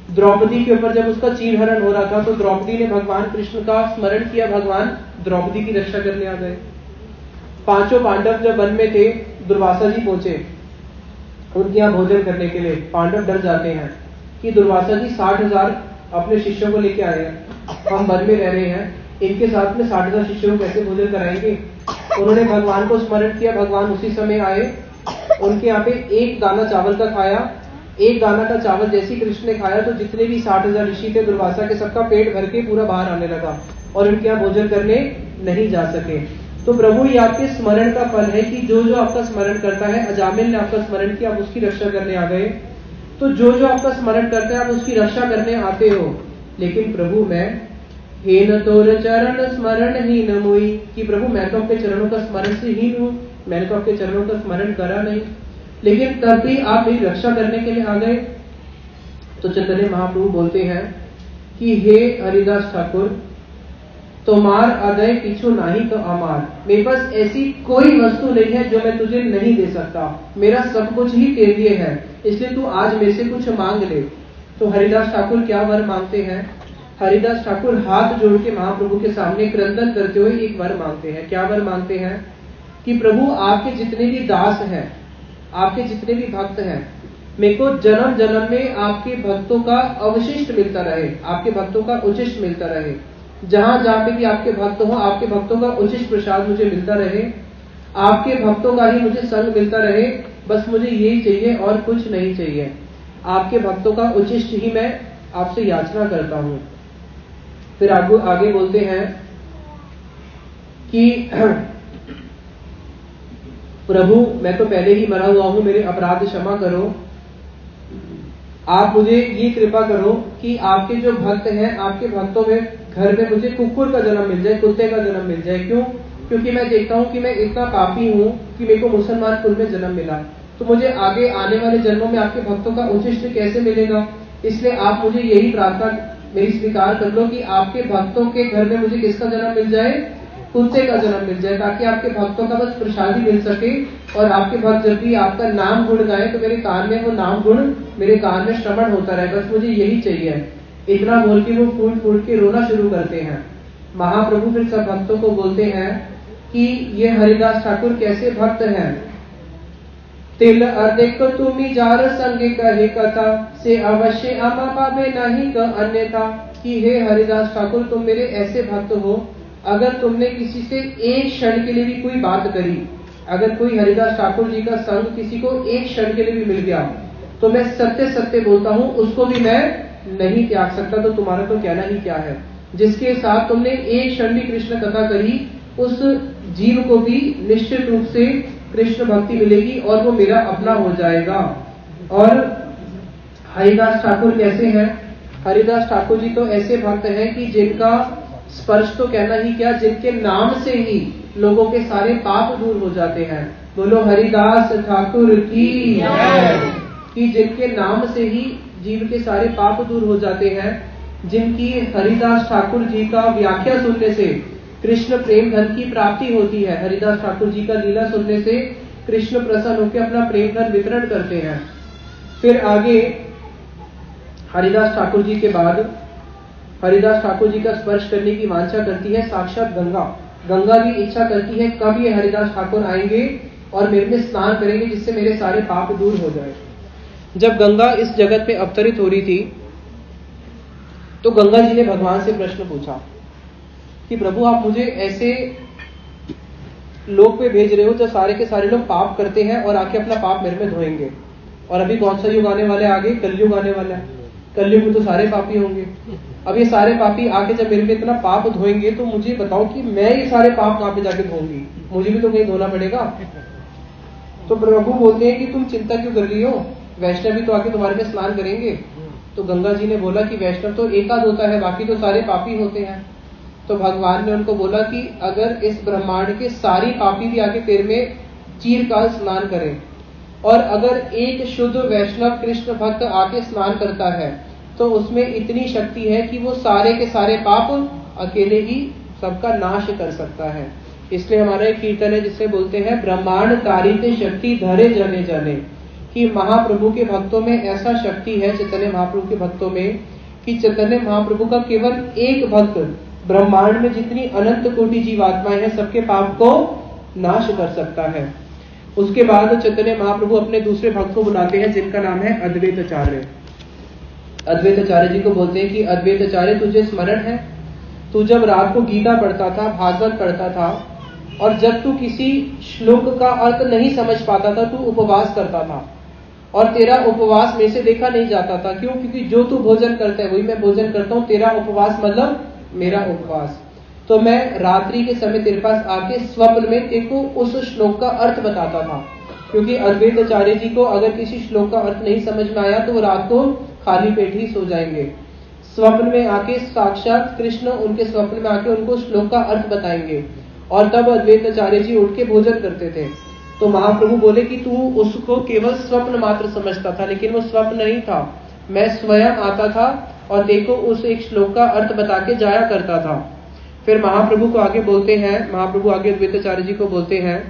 द्रौपदी के ऊपर जब उसका चीरहरण हो रहा था तो द्रौपदी ने भगवान कृष्ण का स्मरण किया, भगवान द्रौपदी की रक्षा करने आ गए। पांचों पांडव जब वन में थे, दुर्वासा जी पहुंचे उनके यहाँ भोजन करने के लिए। पांडव डर जाते हैं कि दुर्वासा जी 60,000 अपने शिष्यों को लेके आए हैं, हम वन में रह रहे हैं, इनके साथ में 60,000 शिष्यों को कैसे भोजन कराएंगे। उन्होंने भगवान को स्मरण किया, भगवान उसी समय आए, उनके यहाँ पे एक दाना चावल का खाया। एक दाना का चावल जैसे कृष्ण ने खाया तो जितने भी 60,000 ऋषि थे दुर्वासा के, सबका पेट भर के पूरा बाहर आने लगा और उनके यहाँ भोजन करने नहीं जा सके। तो प्रभु ये आपके स्मरण का फल है कि जो जो आपका स्मरण करता है, अजामिल ने आपका स्मरण किया, आप उसकी रक्षा करने आ गए। तो जो जो आपका स्मरण करता है आप उसकी रक्षा करने आते हो। लेकिन प्रभु मैं हे न तोर चरण स्मरण ही न मोई, कि प्रभु मैं तो आपके चरणों का स्मरण से हीन हूँ, मैंने तो आपके चरणों का स्मरण करा नहीं, लेकिन तब भी आप मेरी रक्षा करने के लिए आ गए। तो चैतन्य महाप्रभु बोलते हैं कि हे हरिदास ठाकुर, तुम्हार अदय किछु नाही तो अमार, मेरे पास ऐसी कोई वस्तु नहीं है जो मैं तुझे नहीं दे सकता, मेरा सब कुछ ही तेरे लिए है, इसलिए तू आज मेरे से कुछ मांग ले। तो हरिदास ठाकुर क्या वर मांगते हैं? हरिदास ठाकुर हाथ जोड़ के महाप्रभु के सामने क्रंदन करते हुए एक वर मांगते हैं। क्या वर मांगते हैं? कि प्रभु आपके जितने भी दास हैं, आपके जितने भी भक्त हैं, मेरे को जन्म जन्म में आपके भक्तों का अवशिष्ट मिलता रहे, आपके भक्तों का उचिष्ट मिलता रहे, जहां जहां पे भी आपके भक्त हो, आपके भक्तों का उचिष्ट प्रसाद मुझे मिलता रहे, आपके भक्तों का ही मुझे संग मिलता रहे, बस मुझे यही चाहिए और कुछ नहीं चाहिए। आपके भक्तों का उचिष्ट ही मैं आपसे याचना करता हूं। फिर आगे बोलते हैं कि प्रभु मैं तो पहले ही मरा हुआ हूं, मेरे अपराध क्षमा करो, आप मुझे ये कृपा करो कि आपके जो भक्त हैं, आपके भक्तों में घर में मुझे कुकुर का जन्म मिल जाए, कुत्ते का जन्म मिल जाए। क्यों? क्योंकि मैं देखता हूं कि मैं इतना पापी हूं कि मेरे को मुसलमान कुल में जन्म मिला, तो मुझे आगे आने वाले जन्मों में आपके भक्तों का उचिष्ट कैसे मिलेगा। इसलिए आप मुझे यही प्रार्थना मेरी स्वीकार कर लो कि आपके भक्तों के घर में मुझे किसका जन्म मिल जाए? कुत्ते का जन्म मिल जाए, ताकि आपके भक्तों का बस प्रसादी मिल सके और आपके भक्त जब भी आपका नाम गुण गाए तो मेरे कान में वो नाम गुण मेरे कान में श्रवण होता रहे, बस मुझे यही चाहिए। इतना बोल के वो फूट फूट के रोना शुरू करते हैं। महाप्रभु फिर सब भक्तों को बोलते हैं कि ये हरिदास ठाकुर कैसे भक्त हैं, तिल अधिक तुमी जार संगे कहे कथा से अवश्य आमा पावे नहीं क अन्यथा। कि हे हरिदास ठाकुर, तुम मेरे ऐसे भक्त हो, अगर तुमने किसी से एक क्षण के लिए भी कोई बात करी, अगर कोई हरिदास ठाकुर जी का संग किसी को एक क्षण के लिए भी मिल गया, तो मैं सत्य सत्य बोलता हूँ उसको भी मैं नहीं त्याग सकता। तो तुम्हारा तो कहना ही क्या है। जिसके साथ तुमने एक क्षण भी कृष्ण कथा करी, उस जीव को भी निश्चित रूप से कृष्ण भक्ति मिलेगी और वो मेरा अपना हो जाएगा। और हरिदास ठाकुर कैसे हैं? हरिदास ठाकुर जी तो ऐसे भक्त हैं कि जिनका स्पर्श तो कहना ही क्या, जिनके नाम से ही लोगों के सारे पाप दूर हो जाते हैं। बोलो हरिदास ठाकुर की जय। कि जिनके नाम से ही जीव के सारे पाप दूर हो जाते हैं, जिनकी हरिदास ठाकुर जी का व्याख्या सुनने से कृष्ण प्रेम धन की प्राप्ति होती है। हरिदास ठाकुर जी का लीला सुनने से कृष्ण प्रसन्न होकर अपना प्रेम धन वितरण करते हैं। फिर आगे हरिदास ठाकुर जी के बाद हरिदास ठाकुर जी का स्पर्श करने की वांछा करती है साक्षात गंगा। गंगा भी इच्छा करती है कब ये हरिदास ठाकुर आएंगे और मेरे में स्नान करेंगे, जिससे मेरे सारे पाप दूर हो जाए। जब गंगा इस जगत में अवतरित हो रही थी, तो गंगा जी ने भगवान से प्रश्न पूछा कि प्रभु, आप मुझे ऐसे लोक पे भेज रहे हो जो सारे के सारे लोग पाप करते हैं और आके अपना पाप मेरे में धोएंगे। और अभी कौन सा युग आने वाला है? आगे कलयुग आने वाला है। कलयुग में तो सारे पापी होंगे। अब ये सारे पापी आके जब मेरे में इतना पाप धोएंगे, तो मुझे बताओ कि मैं ये सारे पाप कहां पे जाके धोऊंगी? मुझे भी तो कहीं धोना पड़ेगा। तो प्रभु बोलते हैं कि तुम चिंता क्यों कर रही हो, वैष्णव भी तो आके तुम्हारे में स्नान करेंगे। तो गंगा जी ने बोला कि वैष्णव तो एकाध होता है, बाकी तो सारे पापी होते हैं। तो भगवान ने उनको बोला कि अगर इस ब्रह्मांड के सारी पापी भी आके तेरे में चीरकाल स्नान करें, और अगर एक शुद्ध वैष्णव कृष्ण भक्त आके स्नान करता है, तो उसमें इतनी शक्ति है कि वो सारे के सारे पाप अकेले ही सबका नाश कर सकता है। इसलिए हमारा एक कीर्तन है जिससे बोलते हैं, ब्रह्मांड तारित शक्ति धरे जने जने। कि महाप्रभु के भक्तों में ऐसा शक्ति है, चैतन्य महाप्रभु के भक्तों में, कि चैतन्य महाप्रभु का केवल एक भक्त ब्रह्मांड में जितनी अनंत कोटि जीवात्माएं हैं सबके पाप को नाश कर सकता है। उसके बाद चैतन्य महाप्रभु अपने दूसरे भक्त को बुलाते हैं जिनका नाम है अद्वैत आचार्य। अद्वैत आचार्य जी को बोलते हैं कि अद्वैत आचार्य, तुझे स्मरण है, तू जब रात को गीता पढ़ता था, भागवत पढ़ता था, और जब तू किसी श्लोक का अर्थ नहीं समझ पाता था, तू उपवास करता था, और तेरा उपवास में से देखा नहीं जाता था। क्यों? क्योंकि जो तू भोजन करता है वही मैं भोजन करता हूँ। तेरा उपवास मतलब मेरा उपवास। तो मैं रात्रि के समय तेरे पास आके स्वप्न में तेरे को उस श्लोक का अर्थ बताता था, क्योंकि अद्वैत आचार्य जी को अगर किसी श्लोक का अर्थ नहीं समझ में आया तो वो रात को खाली पेट ही सो जाएंगे। स्वप्न में आके साक्षात कृष्ण उनके स्वप्न में आके उनको श्लोक का अर्थ बताएंगे, और तब अद्वैत आचार्य जी उठ के भोजन करते थे। तो महाप्रभु बोले कि तू उसको केवल स्वप्न मात्र समझता था, लेकिन वो स्वप्न नहीं था, मैं स्वयं आता था और देखो उस एक श्लोक का अर्थ बता के जाया करता था। फिर महाप्रभु को आगे बोलते हैं, महाप्रभु आगे अद्वैत आचार्य जी को बोलते हैं,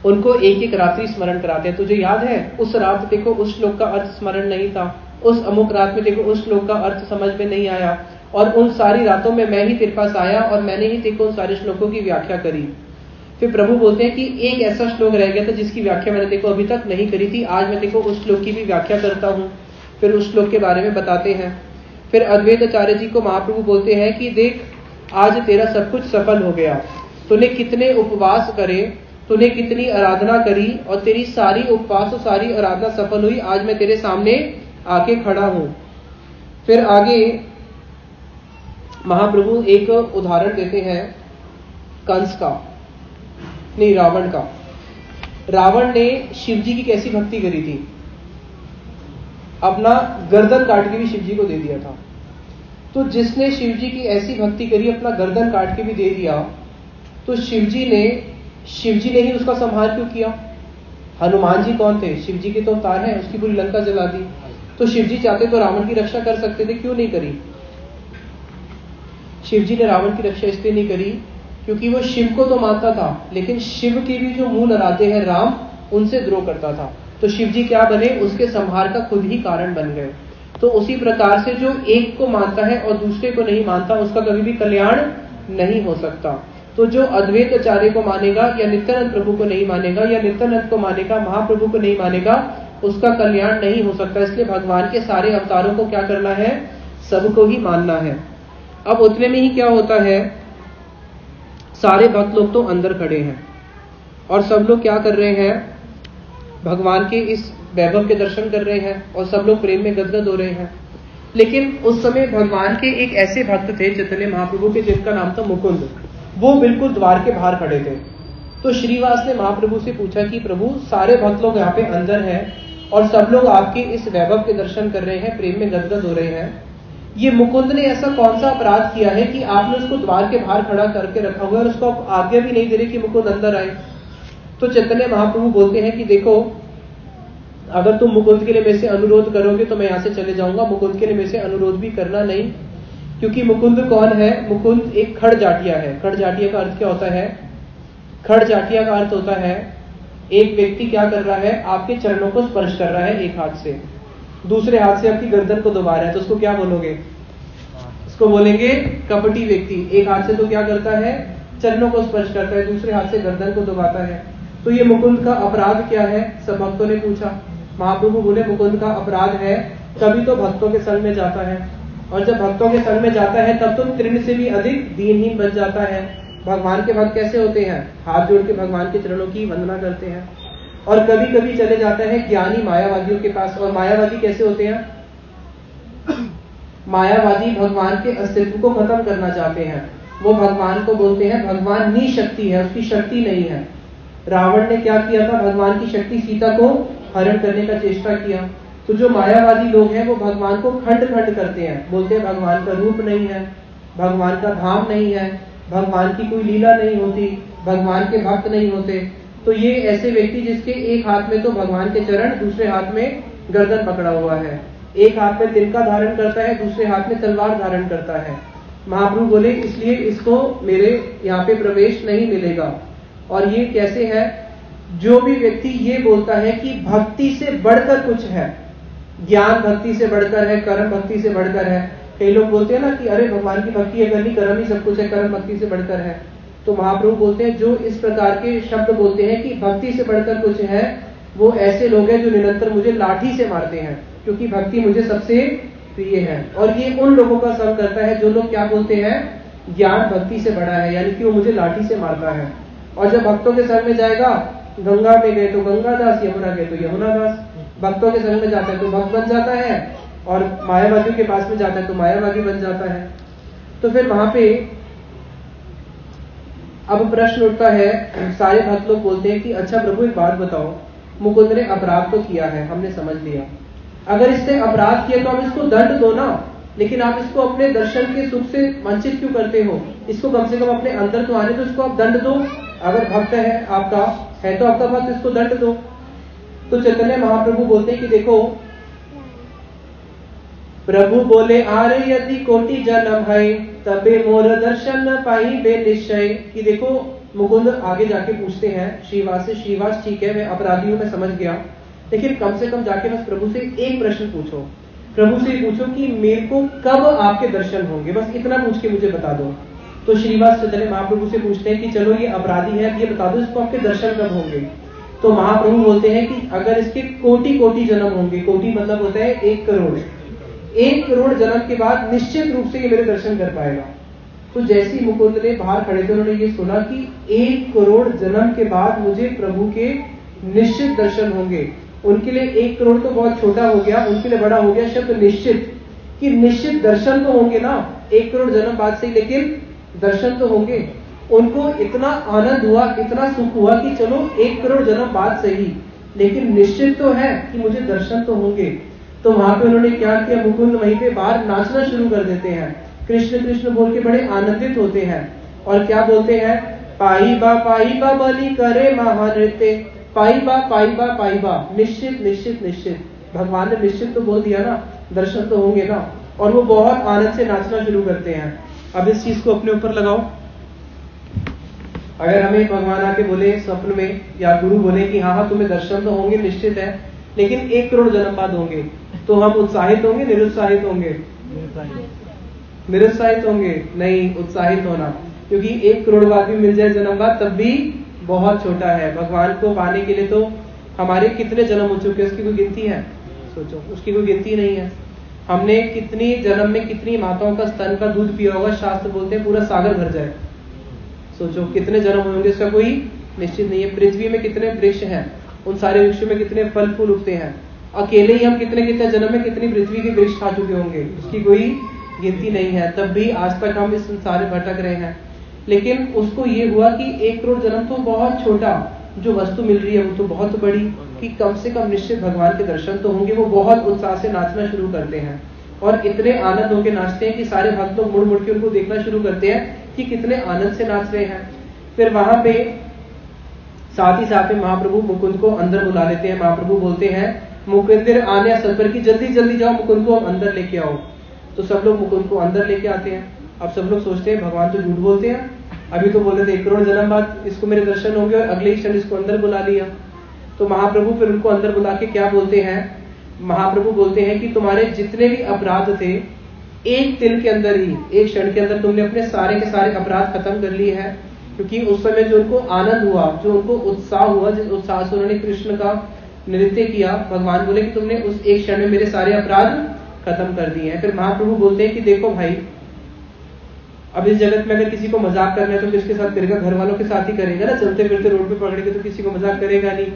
उनको एक एक रात्रि स्मरण कराते हैं। तुझे याद है उस रात देखो उस श्लोक का अर्थ स्मरण नहीं था, उस अमुक रात में देखो उस श्लोक का अर्थ समझ में नहीं आया, और उन सारी रातों में मैं ही तेरे पास आया और मैंने ही देखो उन सारे श्लोकों की व्याख्या करी। फिर प्रभु बोलते हैं कि एक ऐसा श्लोक रह गया था जिसकी व्याख्या मैंने देखो अभी तक नहीं करी थी, आज मैं देखो उस श्लोक की भी व्याख्या करता हूँ। फिर उस श्लोक के बारे में बताते हैं। फिर अद्वैत आचार्य जी को महाप्रभु बोलते हैं कि देख आज तेरा सब कुछ सफल हो गया, तूने कितने उपवास करे, तूने कितनी आराधना करी, और तेरी सारी उपवास और सारी आराधना सफल हुई। आज मैं तेरे सामने आके खड़ा हूं। फिर आगे महाप्रभु एक उदाहरण देते हैं कंस का, नहीं रावण का। रावण ने शिव जी की कैसी भक्ति करी थी, अपना गर्दन काट के भी शिव जी को दे दिया था। तो जिसने शिव जी की ऐसी भक्ति करी, अपना गर्दन काट के भी दे दिया, तो शिव जी ने ही उसका संहार क्यों किया? हनुमान जी कौन थे? शिव जी के तो अवतार हैं, उसकी पूरी लंका जला दी। तो शिव जी चाहते तो रावण की रक्षा कर सकते थे, क्यों नहीं करी? शिव जी ने रावण की रक्षा इसलिए नहीं करी क्योंकि वो शिव को तो मानता था, लेकिन शिव के भी जो मूल आराध्य है राम, उनसे द्रोह करता था। तो शिव जी क्या बने? उसके संहार का खुद ही कारण बन गए। तो उसी प्रकार से जो एक को मानता है और दूसरे को नहीं मानता, उसका कभी भी कल्याण नहीं हो सकता। तो जो अद्वैत आचार्य को मानेगा या नित्यानंद प्रभु को नहीं मानेगा या नित्यानंद को मानेगा महाप्रभु को नहीं मानेगा, उसका कल्याण नहीं हो सकता। इसलिए भगवान के सारे अवतारों को क्या करना है, सबको ही मानना है। अब उतने में ही क्या होता है, सारे भक्त लोग तो अंदर खड़े हैं और सब लोग क्या कर रहे हैं, भगवान के इस वैभव के दर्शन कर रहे हैं और सब लोग प्रेम में गदगद हो रहे हैं। लेकिन उस समय भगवान के एक ऐसे भक्त थे चैतन्य महाप्रभु के, जिनका नाम था मुकुंद। वो बिल्कुल द्वार के बाहर खड़े थे। तो श्रीवास ने महाप्रभु से पूछा कि प्रभु, सारे भक्त लोग यहाँ पे अंदर हैं और सब लोग आपके इस वैभव के दर्शन कर रहे हैं, प्रेम में गदगद हो रहे हैं, ये मुकुंद ने ऐसा कौन सा अपराध किया है कि आपने उसको द्वार के बाहर खड़ा करके रखा हुआ है और उसको आज्ञा भी नहीं दे रहे कि मुकुंद अंदर आए। तो चैतन्य महाप्रभु बोलते हैं कि देखो, अगर तुम मुकुंद के लिए मेरे से अनुरोध करोगे तो मैं यहाँ से चले जाऊंगा, मुकुंद के लिए मेरे से अनुरोध भी करना नहीं, क्योंकि मुकुंद कौन है, मुकुंद एक खड़ जाटिया है। खड़ जाटिया का अर्थ क्या होता है, खड़ जाटिया का अर्थ होता है एक व्यक्ति क्या कर रहा है, आपके चरणों को स्पर्श कर रहा है एक हाथ से, दूसरे हाथ से आपकी गर्दन को दबा रहा है, तो उसको क्या बोलोगे, उसको बोलेंगे कपटी व्यक्ति। एक हाथ से तो क्या करता है, चरणों को स्पर्श करता है, दूसरे हाथ से गर्दन को दबाता है। तो ये मुकुंद का अपराध क्या है, सब भक्तों ने पूछा। महाप्रभु बोले मुकुंद का अपराध है, कभी तो भक्तों के संग में जाता है, और जब भक्तों के संग में जाता है तब तो तृण से भी अधिक दीनहीन बन जाता है। भगवान के भक्त कैसे होते हैं, हाथ जोड़ के भगवान के चरणों की वंदना करते हैं। और कभी कभी चले जाता है ज्ञानी मायावादियों के पास, और मायावादी कैसे होते हैं, मायावादी भगवान के अस्तित्व को खत्म करना चाहते हैं। वो भगवान को बोलते हैं भगवान निशक्ति है, उसकी शक्ति नहीं है। रावण ने क्या किया था, भगवान की शक्ति सीता को हरण करने का चेष्टा किया। तो जो मायावादी लोग हैं वो भगवान को खंड खंड करते हैं, बोलते हैं भगवान का रूप नहीं है, भगवान का धाम नहीं है, भगवान की कोई लीला नहीं होती, भगवान के भक्त नहीं होते। तो ये ऐसे व्यक्ति जिसके एक हाथ में तो भगवान के चरण, दूसरे हाथ में गर्दन पकड़ा हुआ है, एक हाथ में तिनका धारण करता है, दूसरे हाथ में तलवार धारण करता है। महाप्रभु बोले इसलिए इसको मेरे यहाँ पे प्रवेश नहीं मिलेगा। और ये कैसे है, जो भी व्यक्ति ये बोलता है कि भक्ति से बढ़कर कुछ है, ज्ञान भक्ति से बढ़कर है, कर्म भक्ति से बढ़कर है। कई लोग बोलते हैं ना कि अरे भगवान की भक्ति है करनी, कर्म ही सब कुछ है, कर्म भक्ति से बढ़कर है। तो महाप्रभु बोलते हैं जो इस प्रकार के शब्द बोलते हैं कि भक्ति से बढ़कर कुछ है, वो ऐसे लोग हैं जो निरंतर मुझे लाठी से मारते हैं, क्योंकि भक्ति मुझे सबसे प्रिय है। और ये उन लोगों का संग करता है जो लोग क्या बोलते हैं, ज्ञान भक्ति से बढ़ा है, यानी कि वो मुझे लाठी से मारता है। और जब भक्तों के संग में जाएगा, गंगा में गए तो गंगा दास, यमुना गए तो यमुना दास, भक्तों के संग में जाता है तो भक्त बन जाता है, और मायावादियों के पास में जाता है तो मायावादी बन जाता है। तो फिर वहां पे अब प्रश्न उठता है, सारे भक्त लोग बोलते हैं कि अच्छा प्रभु एक बात बताओ, मुकुंद ने अपराध तो किया है, हमने समझ लिया, अगर इसने अपराध किया तो आप इसको दंड दो ना, लेकिन आप इसको अपने दर्शन के सुख से वंचित क्यों करते हो, इसको कम से कम अपने अंदर तो आने दो, इसको आप दंड दो। अगर भक्त है आपका, है तो आपका भक्त, इसको दंड दो। तो चैतन्य महाप्रभु बोलते हैं कि देखो, प्रभु बोले आरे यदि कोटि जन्म है तबे मोर दर्शन पाई बे निश्चय। कि देखो मुकुंद आगे जाके पूछते हैं श्रीवास से, श्रीवास ठीक है मैं अपराधी हूं, मैं समझ गया, लेकिन कम से कम जाके बस प्रभु से एक प्रश्न पूछो, प्रभु से पूछो कि मेरे को कब आपके दर्शन होंगे, बस इतना पूछ के मुझे बता दो। तो श्रीवास चैतन्य महाप्रभु से पूछते हैं कि चलो ये अपराधी है, ये बता दो इसको आपके दर्शन कब होंगे। तो महाप्रभु बोलते हैं कि अगर इसके कोटि कोटि जन्म होंगे, कोटि मतलब होता है 1 करोड़, 1 करोड़ जन्म के बाद निश्चित रूप से ये मेरे दर्शन कर पाएगा। तो जैसे ही मुकुंद ने बाहर खड़े थे, उन्होंने ये सुना कि 1 करोड़ जन्म के बाद मुझे प्रभु के निश्चित दर्शन होंगे। उनके लिए 1 करोड़ तो बहुत छोटा हो गया, उनके लिए बड़ा हो गया शब्द निश्चित, कि निश्चित दर्शन तो होंगे ना, 1 करोड़ जन्म बाद से, लेकिन दर्शन तो होंगे। उनको इतना आनंद हुआ, इतना सुख हुआ कि चलो 1 करोड़ जन्म बाद सही, लेकिन निश्चित तो है कि मुझे दर्शन तो होंगे। तो वहां पे उन्होंने क्या किया, मुकुंद वहीं पे बाहर नाचना शुरू कर देते हैं, कृष्ण कृष्ण बोल के बड़े आनंदित होते हैं। और क्या बोलते हैं, पाई बा बलि करे महानृत्य, पाई बा, निश्चित निश्चित निश्चित। भगवान ने निश्चित तो बोल दिया ना, दर्शन तो होंगे ना। और वो बहुत आनंद से नाचना शुरू करते हैं। अब इस चीज को अपने ऊपर लगाओ, अगर हमें भगवान आके बोले स्वप्न में, या गुरु बोले कि हाँ तुम्हें दर्शन तो होंगे निश्चित है, लेकिन 1 करोड़ जन्म बाद होंगे, तो हम उत्साहित होंगे निरुत्साहित होंगे? निरुत्साहित होंगे? नहीं, उत्साहित होना। क्योंकि 1 करोड़ आदमी मिल जाए जन्म बाद तब भी बहुत छोटा है। भगवान को पाने के लिए तो हमारे कितने जन्म हो चुके हैं उसकी कोई गिनती है? सोचो, उसकी कोई गिनती नहीं है। हमने कितनी जन्म में कितनी माताओं का स्तन का दूध पिया होगा, शास्त्र बोलते हैं पूरा सागर भर जाए। सोचो कितने जन्म होंगे, इसका कोई निश्चित नहीं है। पृथ्वी में कितने वृक्ष हैं, उन सारे वृक्षों में कितने फल फूल उगते हैं। अकेले ही हम कितने कितने जन्म में कितनी पृथ्वी के वृक्ष खा चुके होंगे, उसकी कोई गिनती नहीं है। तब भी आज तक हम इस संसार में भटक रहे हैं। लेकिन उसको ये हुआ कि 1 करोड़ जन्म तो बहुत छोटा, जो वस्तु मिल रही है वो तो बहुत बड़ी, कि कम से कम निश्चित भगवान के दर्शन तो होंगे। वो बहुत उत्साह से नाचना शुरू करते हैं और इतने आनंद होकर नाचते हैं कि सारे भक्त लोग मुड़ मुड़ के उनको देखना शुरू करते हैं कि कितने आनंद से नाच रहे हैं। फिर वहां पे साथ ही साथ में महाप्रभु मुकुंद को अंदर बुला लेते हैं। महाप्रभु बोलते हैं मुकुंदर आने सत्वर की, जल्दी जल्दी जाओ मुकुंद को अंदर लेके आओ। तो सब लोग मुकुंद को अंदर लेके आते हैं। अब सब लोग सोचते हैं भगवान तो झूठ बोलते हैं, अभी तो बोले थे 1 करोड़ जन्म बाद इसको मेरे दर्शन होंगे और अगले ही क्षण इसको अंदर बुला लिया। तो महाप्रभु फिर उनको अंदर बुला के क्या बोलते हैं? महाप्रभु बोलते हैं कि तुम्हारे जितने भी अपराध थे, एक दिन के अंदर ही, एक क्षण के अंदर तुमने अपने सारे के सारे अपराध खत्म कर लिए हैं। क्योंकि उस समय जो उनको आनंद हुआ, जो उनको उत्साह हुआ, जिस उत्साह से उन्होंने कृष्ण का नृत्य किया, भगवान बोले कि तुमने उस एक क्षण में मेरे सारे अपराध खत्म कर दिए हैं। फिर महाप्रभु बोलते हैं कि देखो भाई, अब इस जगत में अगर किसी को मजाक करना है तो किसके साथ करेगा? घर वालों के साथ ही करेगा ना। चलते फिरते रोड पे पकड़ेगा तो किसी को मजाक करेगा नहीं।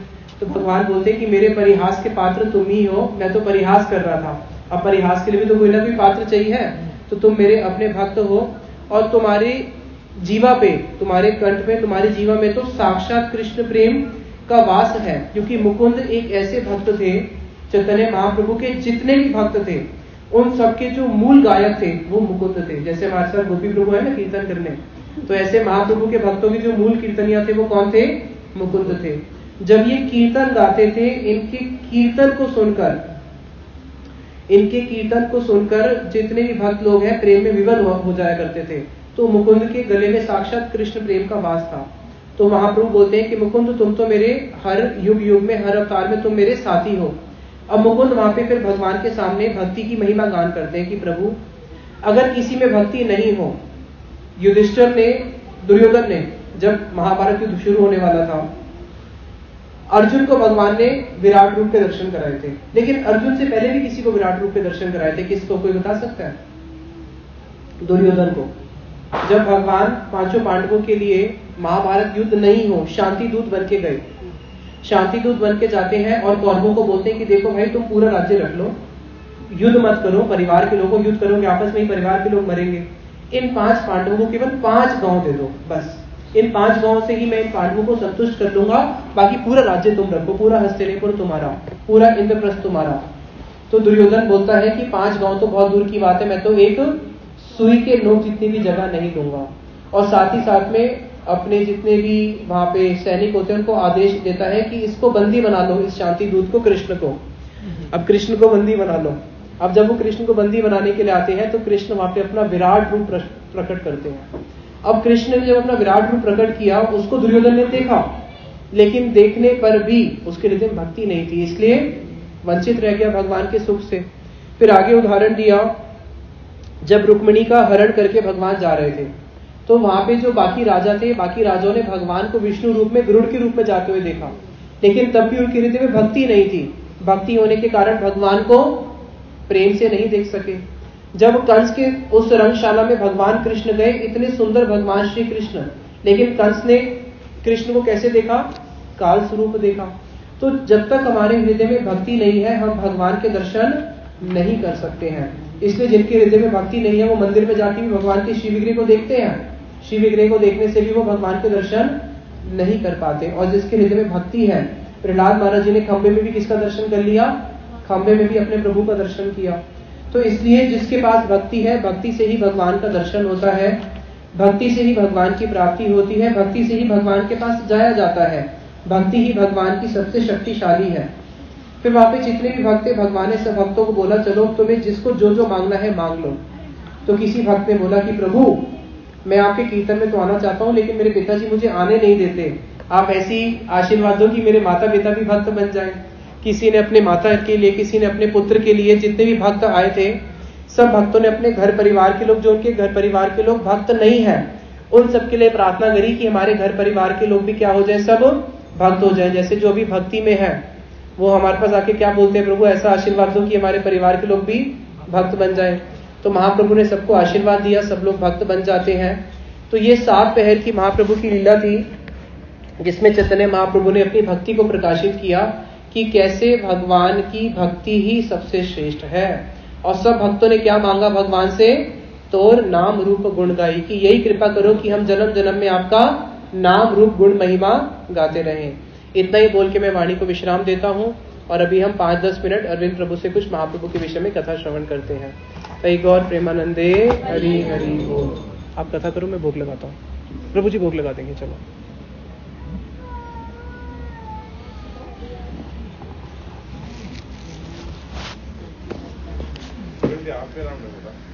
तो भगवान बोलते हैं कि मेरे परिहास के पात्र तुम ही हो, मैं तो परिहास कर रहा था, अब परिहास के लिए भी तो कोई ना कोई पात्र चाहिए। तो तुम मेरे अपने भक्त हो और तुम्हारी जीवा पे, तुम्हारे कंठ में, तुम्हारी जीवा में तो साक्षात कृष्ण प्रेम का वास है। क्योंकि मुकुंद एक ऐसे भक्त थे, चैतन्य महाप्रभु के जितने भी भक्त थे उन सबके जो मूल गायक थे वो मुकुंद थे। जैसे हमारे साथ गोपी प्रभु है ना कीर्तन करने, तो ऐसे महाप्रभु के भक्तों के जो मूल कीर्तनिया थे वो कौन थे? मुकुंद थे। जब ये कीर्तन गाते थे, इनके कीर्तन को सुनकर जितने भी भक्त लोग हैं प्रेम में विवल हो जाया करते थे। तो मुकुंद के गले में साक्षात कृष्ण प्रेम का वास था। तो महाप्रभु बोलते हैं कि मुकुंद तुम तो मेरे हर युग युग में, हर अवतार में तुम मेरे साथी हो। अब मुकुंद वहां पे फिर भगवान के सामने भक्ति की महिमा गान करते हैं कि प्रभु अगर किसी में भक्ति नहीं हो, युधिष्ठिर ने, दुर्योधन ने, जब महाभारत युद्ध शुरू होने वाला था, अर्जुन को भगवान ने विराट रूप के दर्शन कराए थे। लेकिन अर्जुन से पहले भी किसी को विराट रूप के दर्शन कराए थे। किसको? कोई बता सकता है? दुर्योधन को। जब भगवान 5 पांडवों के लिए महाभारत युद्ध नहीं हो, शांति दूत बन के गए। शांति दूत बन के जाते हैं और कौरवों को बोलते हैं कि देखो भाई, तुम पूरा राज्य रख लो, युद्ध मत करो, परिवार के लोगों युद्ध करोगे आपस में ही परिवार के लोग मरेंगे। इन 5 पांडवों को केवल 5 गांव दे दो, बस इन 5 गांव से ही मैं इन पांडवों को संतुष्ट कर लूंगा, बाकी पूरा राज्य तुम रखो, पूरा हस्तिनापुर तुम्हारा, पूरा इंद्रप्रस्थ तुम्हारा। तो दुर्योधन बोलता है कि 5 गांव तो बहुत दूर की बात है, मैं तो एक सुई के नोक जितनी भी जगह नहीं दूंगा। और साथ ही साथ में अपने जितने भी वहां पे सैनिक होते हैं उनको आदेश देता है कि इसको बंदी बना लो, इस शांति दूत को, कृष्ण को। अब कृष्ण को बंदी बना लो। अब जब वो कृष्ण को बंदी बनाने के लिए आते हैं तो कृष्ण वहां पे अपना विराट रूप प्रकट करते हैं। अब कृष्ण ने जब अपना विराट रूप प्रकट किया, उसको दुर्योधन ने देखा, लेकिन देखने पर भी उसके हृदय में भक्ति नहीं थी, इसलिए वंचित रह गया भगवान के सुख से। फिर आगे उदाहरण दिया, जब रुक्मिणी का हरण करके भगवान जा रहे थे तो वहां पे जो बाकी राजा थे, बाकी राजाओं ने भगवान को विष्णु रूप में, गरुड़ के रूप में जाते हुए देखा, लेकिन तब भी उनके हृदय में भक्ति नहीं थी। भक्ति होने के कारण भगवान को प्रेम से नहीं देख सके। जब कंस के उस रंगशाला में भगवान कृष्ण गए, इतने सुंदर भगवान श्री कृष्ण, लेकिन कंस ने कृष्ण को कैसे देखा? काल स्वरूप देखा। तो जब तक हमारे हृदय में भक्ति नहीं है, हम भगवान के दर्शन नहीं कर सकते हैं। इसलिए जिनके हृदय में भक्ति नहीं है वो मंदिर में जाके भी भगवान के शिव विग्रह को देखते हैं, शिव विग्रह को देखने से भी वो भगवान के दर्शन नहीं कर पाते। और जिसके हृदय में भक्ति है, प्रहलाद महाराज जी ने खंबे में भी किसका दर्शन कर लिया? खंबे में भी अपने प्रभु का दर्शन किया। तो इसलिए जिसके पास भक्ति है, भक्ति से ही भगवान का दर्शन होता है, भक्ति से ही भगवान की प्राप्ति होती है, भक्ति से ही भगवान के पास जाया जाता है। भक्ति ही भगवान की सबसे शक्तिशाली है। फिर वहां पे जितने भी भक्त थे, भगवान ने सब भक्तों को बोला चलो तुम्हें जिसको जो जो मांगना है मांग लो। तो किसी भक्त ने बोला कि प्रभु मैं आपके कीर्तन में तो आना चाहता हूँ, लेकिन मेरे पिताजी मुझे आने नहीं देते, आप ऐसी आशीर्वाद दो कि मेरे माता पिता भी भक्त बन जाएं। किसी ने अपने माता के लिए, किसी ने अपने पुत्र के लिए, जितने भी भक्त आए थे सब भक्तों ने अपने घर परिवार के लोग, जो उनके घर परिवार के लोग भक्त नहीं है, उन सबके लिए प्रार्थना करी कि हमारे घर परिवार के लोग भी क्या हो जाए, सब भक्त हो जाए। जैसे जो भी भक्ति में है वो हमारे पास आके क्या बोलते हैं, प्रभु ऐसा आशीर्वाद दो कि हमारे परिवार के लोग भी भक्त बन जाए। तो महाप्रभु ने सबको आशीर्वाद दिया, सब लोग भक्त बन जाते हैं। तो ये 7 पहर की महाप्रभु की लीला थी, जिसमें चैतन्य महाप्रभु ने अपनी भक्ति को प्रकाशित किया कि कैसे भगवान की भक्ति ही सबसे श्रेष्ठ है। और सब भक्तों ने क्या मांगा भगवान से, तोर नाम रूप गुण गाई, कि यही कृपा करो कि हम जन्म जन्म में आपका नाम रूप गुण महिमा गाते रहें। इतना ही बोल के मैं वाणी को विश्राम देता हूँ। और अभी हम 5-10 मिनट अरविंद प्रभु से कुछ महाप्रभु के विषय में कथा श्रवण करते हैं। तय गौर प्रेमानंदे हरि हरि बोल। आप कथा करो, मैं भोग लगाता हूँ। प्रभु जी भोग लगा देंगे, चलो। आपके नाम